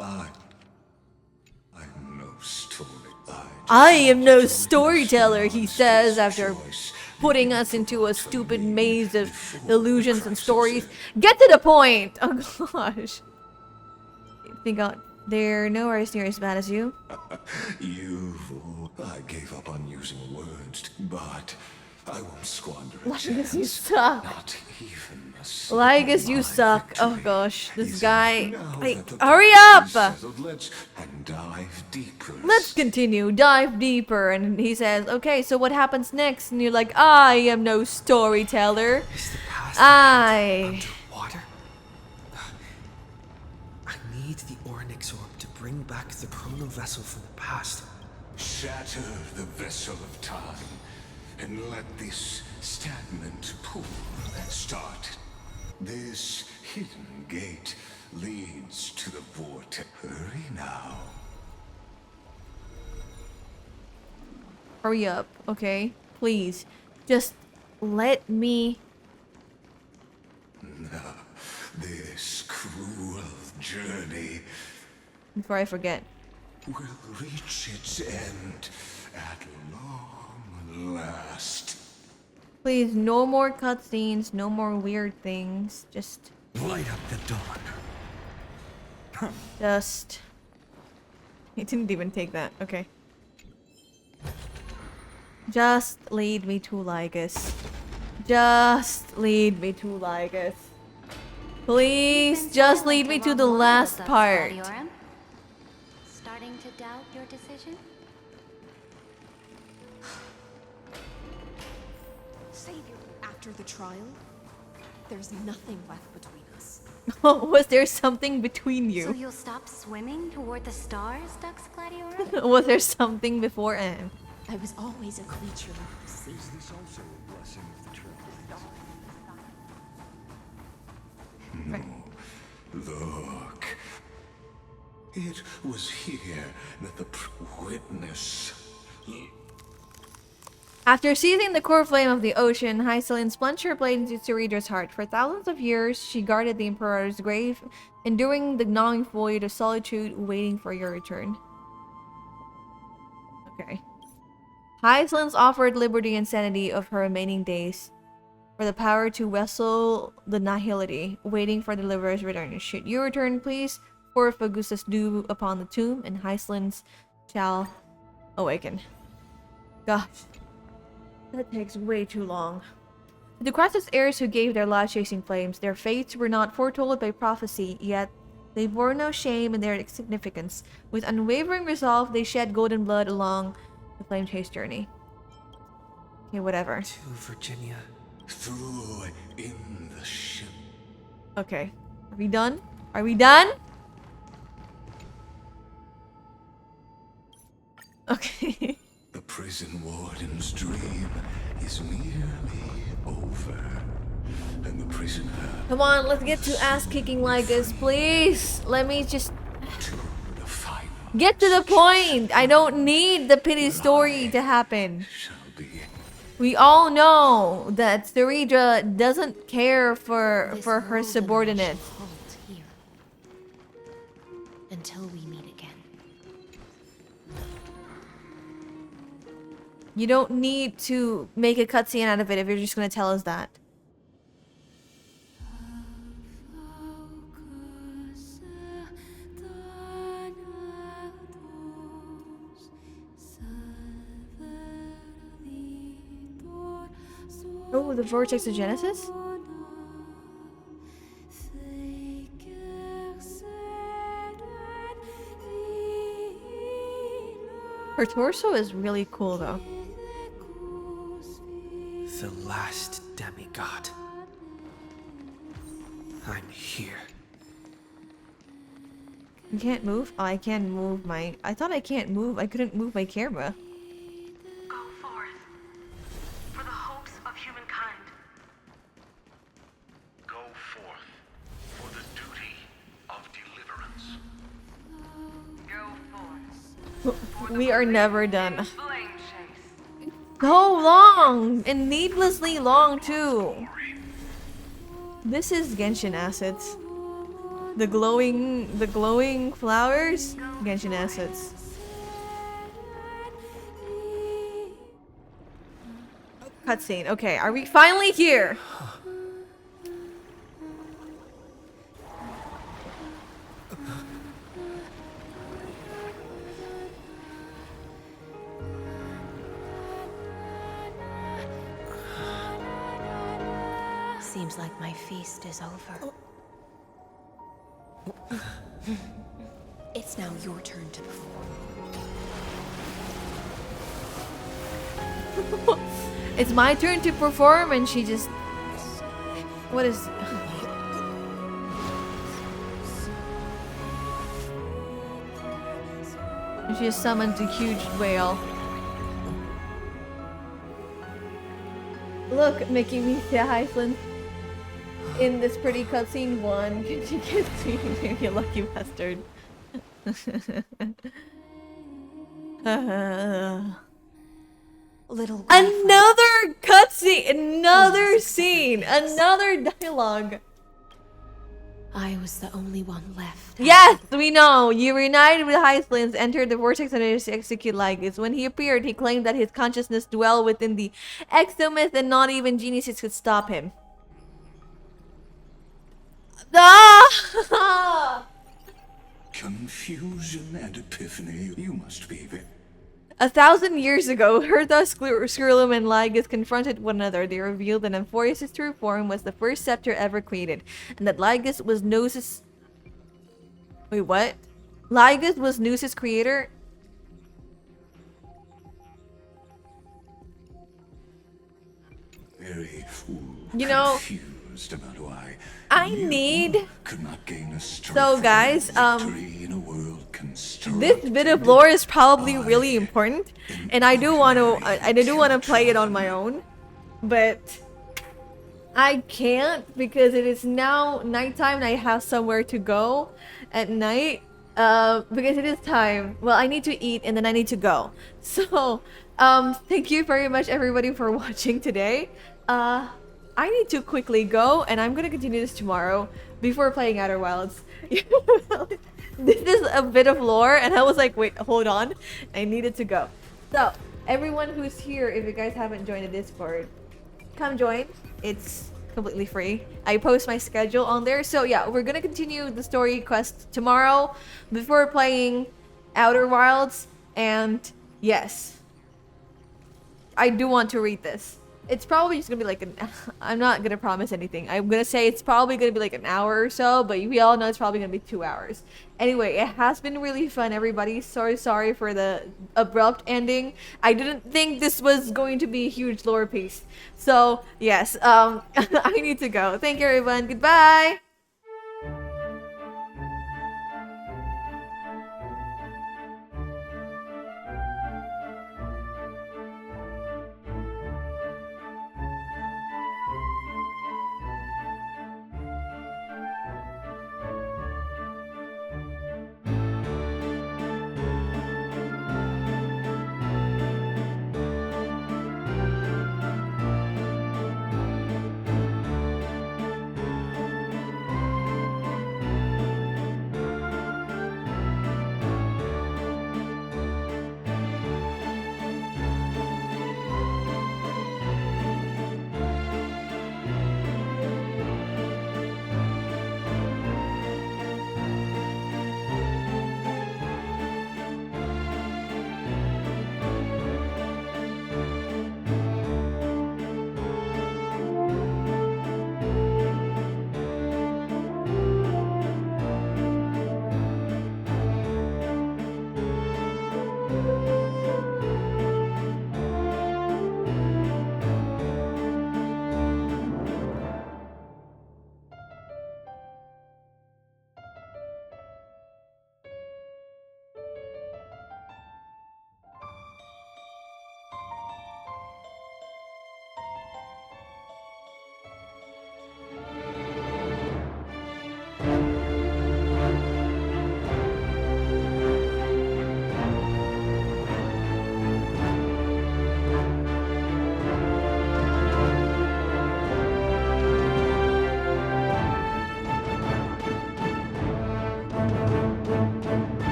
I'm no story. I am no storyteller, he says after putting us into a stupid maze of illusions and stories. Get to the point! Oh gosh. Think they're nowhere near as bad as you. You fool. I gave up on using words, but I won't squander a Lygus, you chance. suck. Not even a Lygus, you suck. Oh gosh, this guy. Now Hey, that the hurry dust up! is settled, let's dive deeper. Let's continue. Dive deeper. And he says, okay, so what happens next? And you're like, I am no storyteller. Is the past underwater? I need the Oryx orb to bring back the chrono vessel from the past. Shatter the vessel of time and let this stagnant pool start. This hidden gate leads to the vortex. Hurry now. Hurry up, okay? Please. Just let me... This cruel journey Before I forget. will reach its end at long last. Please, no more cutscenes, no more weird things. Just... Light up the dawn. Just... He didn't even take that. Okay. Just lead me to Lygus. Just lead me to Lygus. Please, just lead me to the last part. Starting to doubt your decision? Savior, after the trial, there's nothing left between us. Was there something between So you? you'll stop swimming toward the stars, Dux Gladiora? Was there something before Anne? I was always a creature of the sea. Is this also a blessing of the turbulence? No. Look. It was here that the witness... After seizing the core flame of the ocean, Hyceline's plunged her blade into Ceridra's heart. For thousands of years, she guarded the Emperor's grave, enduring the gnawing void of solitude, waiting for your return. Okay. Iceland's offered liberty and sanity of her remaining days for the power to wrestle the nihility, waiting for the deliverer's return. Should you return, please, pour Fagusa's dew upon the tomb, and Iceland's shall awaken. Gosh, that takes way too long. The Kratos heirs who gave their lives chasing flames, their fates were not foretold by prophecy, yet they bore no shame in their insignificance. With unwavering resolve, they shed golden blood along the flame chase journey. Okay, whatever. To Virginia. Through in the ship. Okay. Are we done? Are we done? Okay. The prison warden's dream is nearly over. And the prisoner... Come on, let's get to ass-kicking like this, please. Let me just... Get to the point! I don't need the pity story to happen. We all know that Sarita doesn't care for her subordinates. Until we meet again. You don't need to make a cutscene out of it if you're just gonna tell us that. Oh, the Vortex of Genesis? Her torso is really cool though. The last demigod. I'm here. You can't move? Oh, I can't move my... I thought I can't move. I couldn't move my camera. Go forth. For the hopes of humankind. Go forth for the duty of deliverance. Go forth. We are never done. So long! And needlessly long too. This is Genshin assets. The glowing flowers? Genshin assets. Cutscene. Okay, are we finally here? Seems like my feast is over. It's now your turn to perform. It's my turn to perform and she just... What is... She just summoned a huge whale. Look, making me say Iceland. In this pretty cutscene one, can she get to you, you lucky bastard? Little another cutscene, another scene, another dialogue. I was the only one left. Yes, we know. You reunited with Icelands, entered the vortex and execute Lygus. When he appeared, he claimed that his consciousness dwelled within the exomyth and not even geniuses could stop him. Ah! Confusion and epiphany. You must be there. 1,000 years ago, Hertha, Skrulum, and Lygus confronted one another. They revealed that Amphorius' true form was the first scepter ever created, and that Lygus was Gnosis... Wait, what? Lygus was Gnosis' creator? Very you know, confused about why I need... could not gain a So guys, in a world this bit of lore is probably really important, and I do want to play it on my own, but I can't because it is now nighttime and I have somewhere to go at night. Because it is time. Well, I need to eat and then I need to go. So, thank you very much everybody for watching today. I need to quickly go, and I'm gonna continue this tomorrow before playing Outer Wilds. This is a bit of lore, and I was like, wait, hold on. I needed to go. So, everyone who's here, if you guys haven't joined the Discord, come join. It's completely free. I post my schedule on there. So yeah, we're gonna continue the story quest tomorrow before playing Outer Wilds. And yes, I do want to read this. It's probably just gonna be like I'm not gonna promise anything. I'm gonna say it's probably gonna be like an hour or so, but we all know it's probably gonna be 2 hours. Anyway, it has been really fun, everybody. Sorry for the abrupt ending. I didn't think this was going to be a huge lore piece. So yes, I need to go. Thank you, everyone. Goodbye.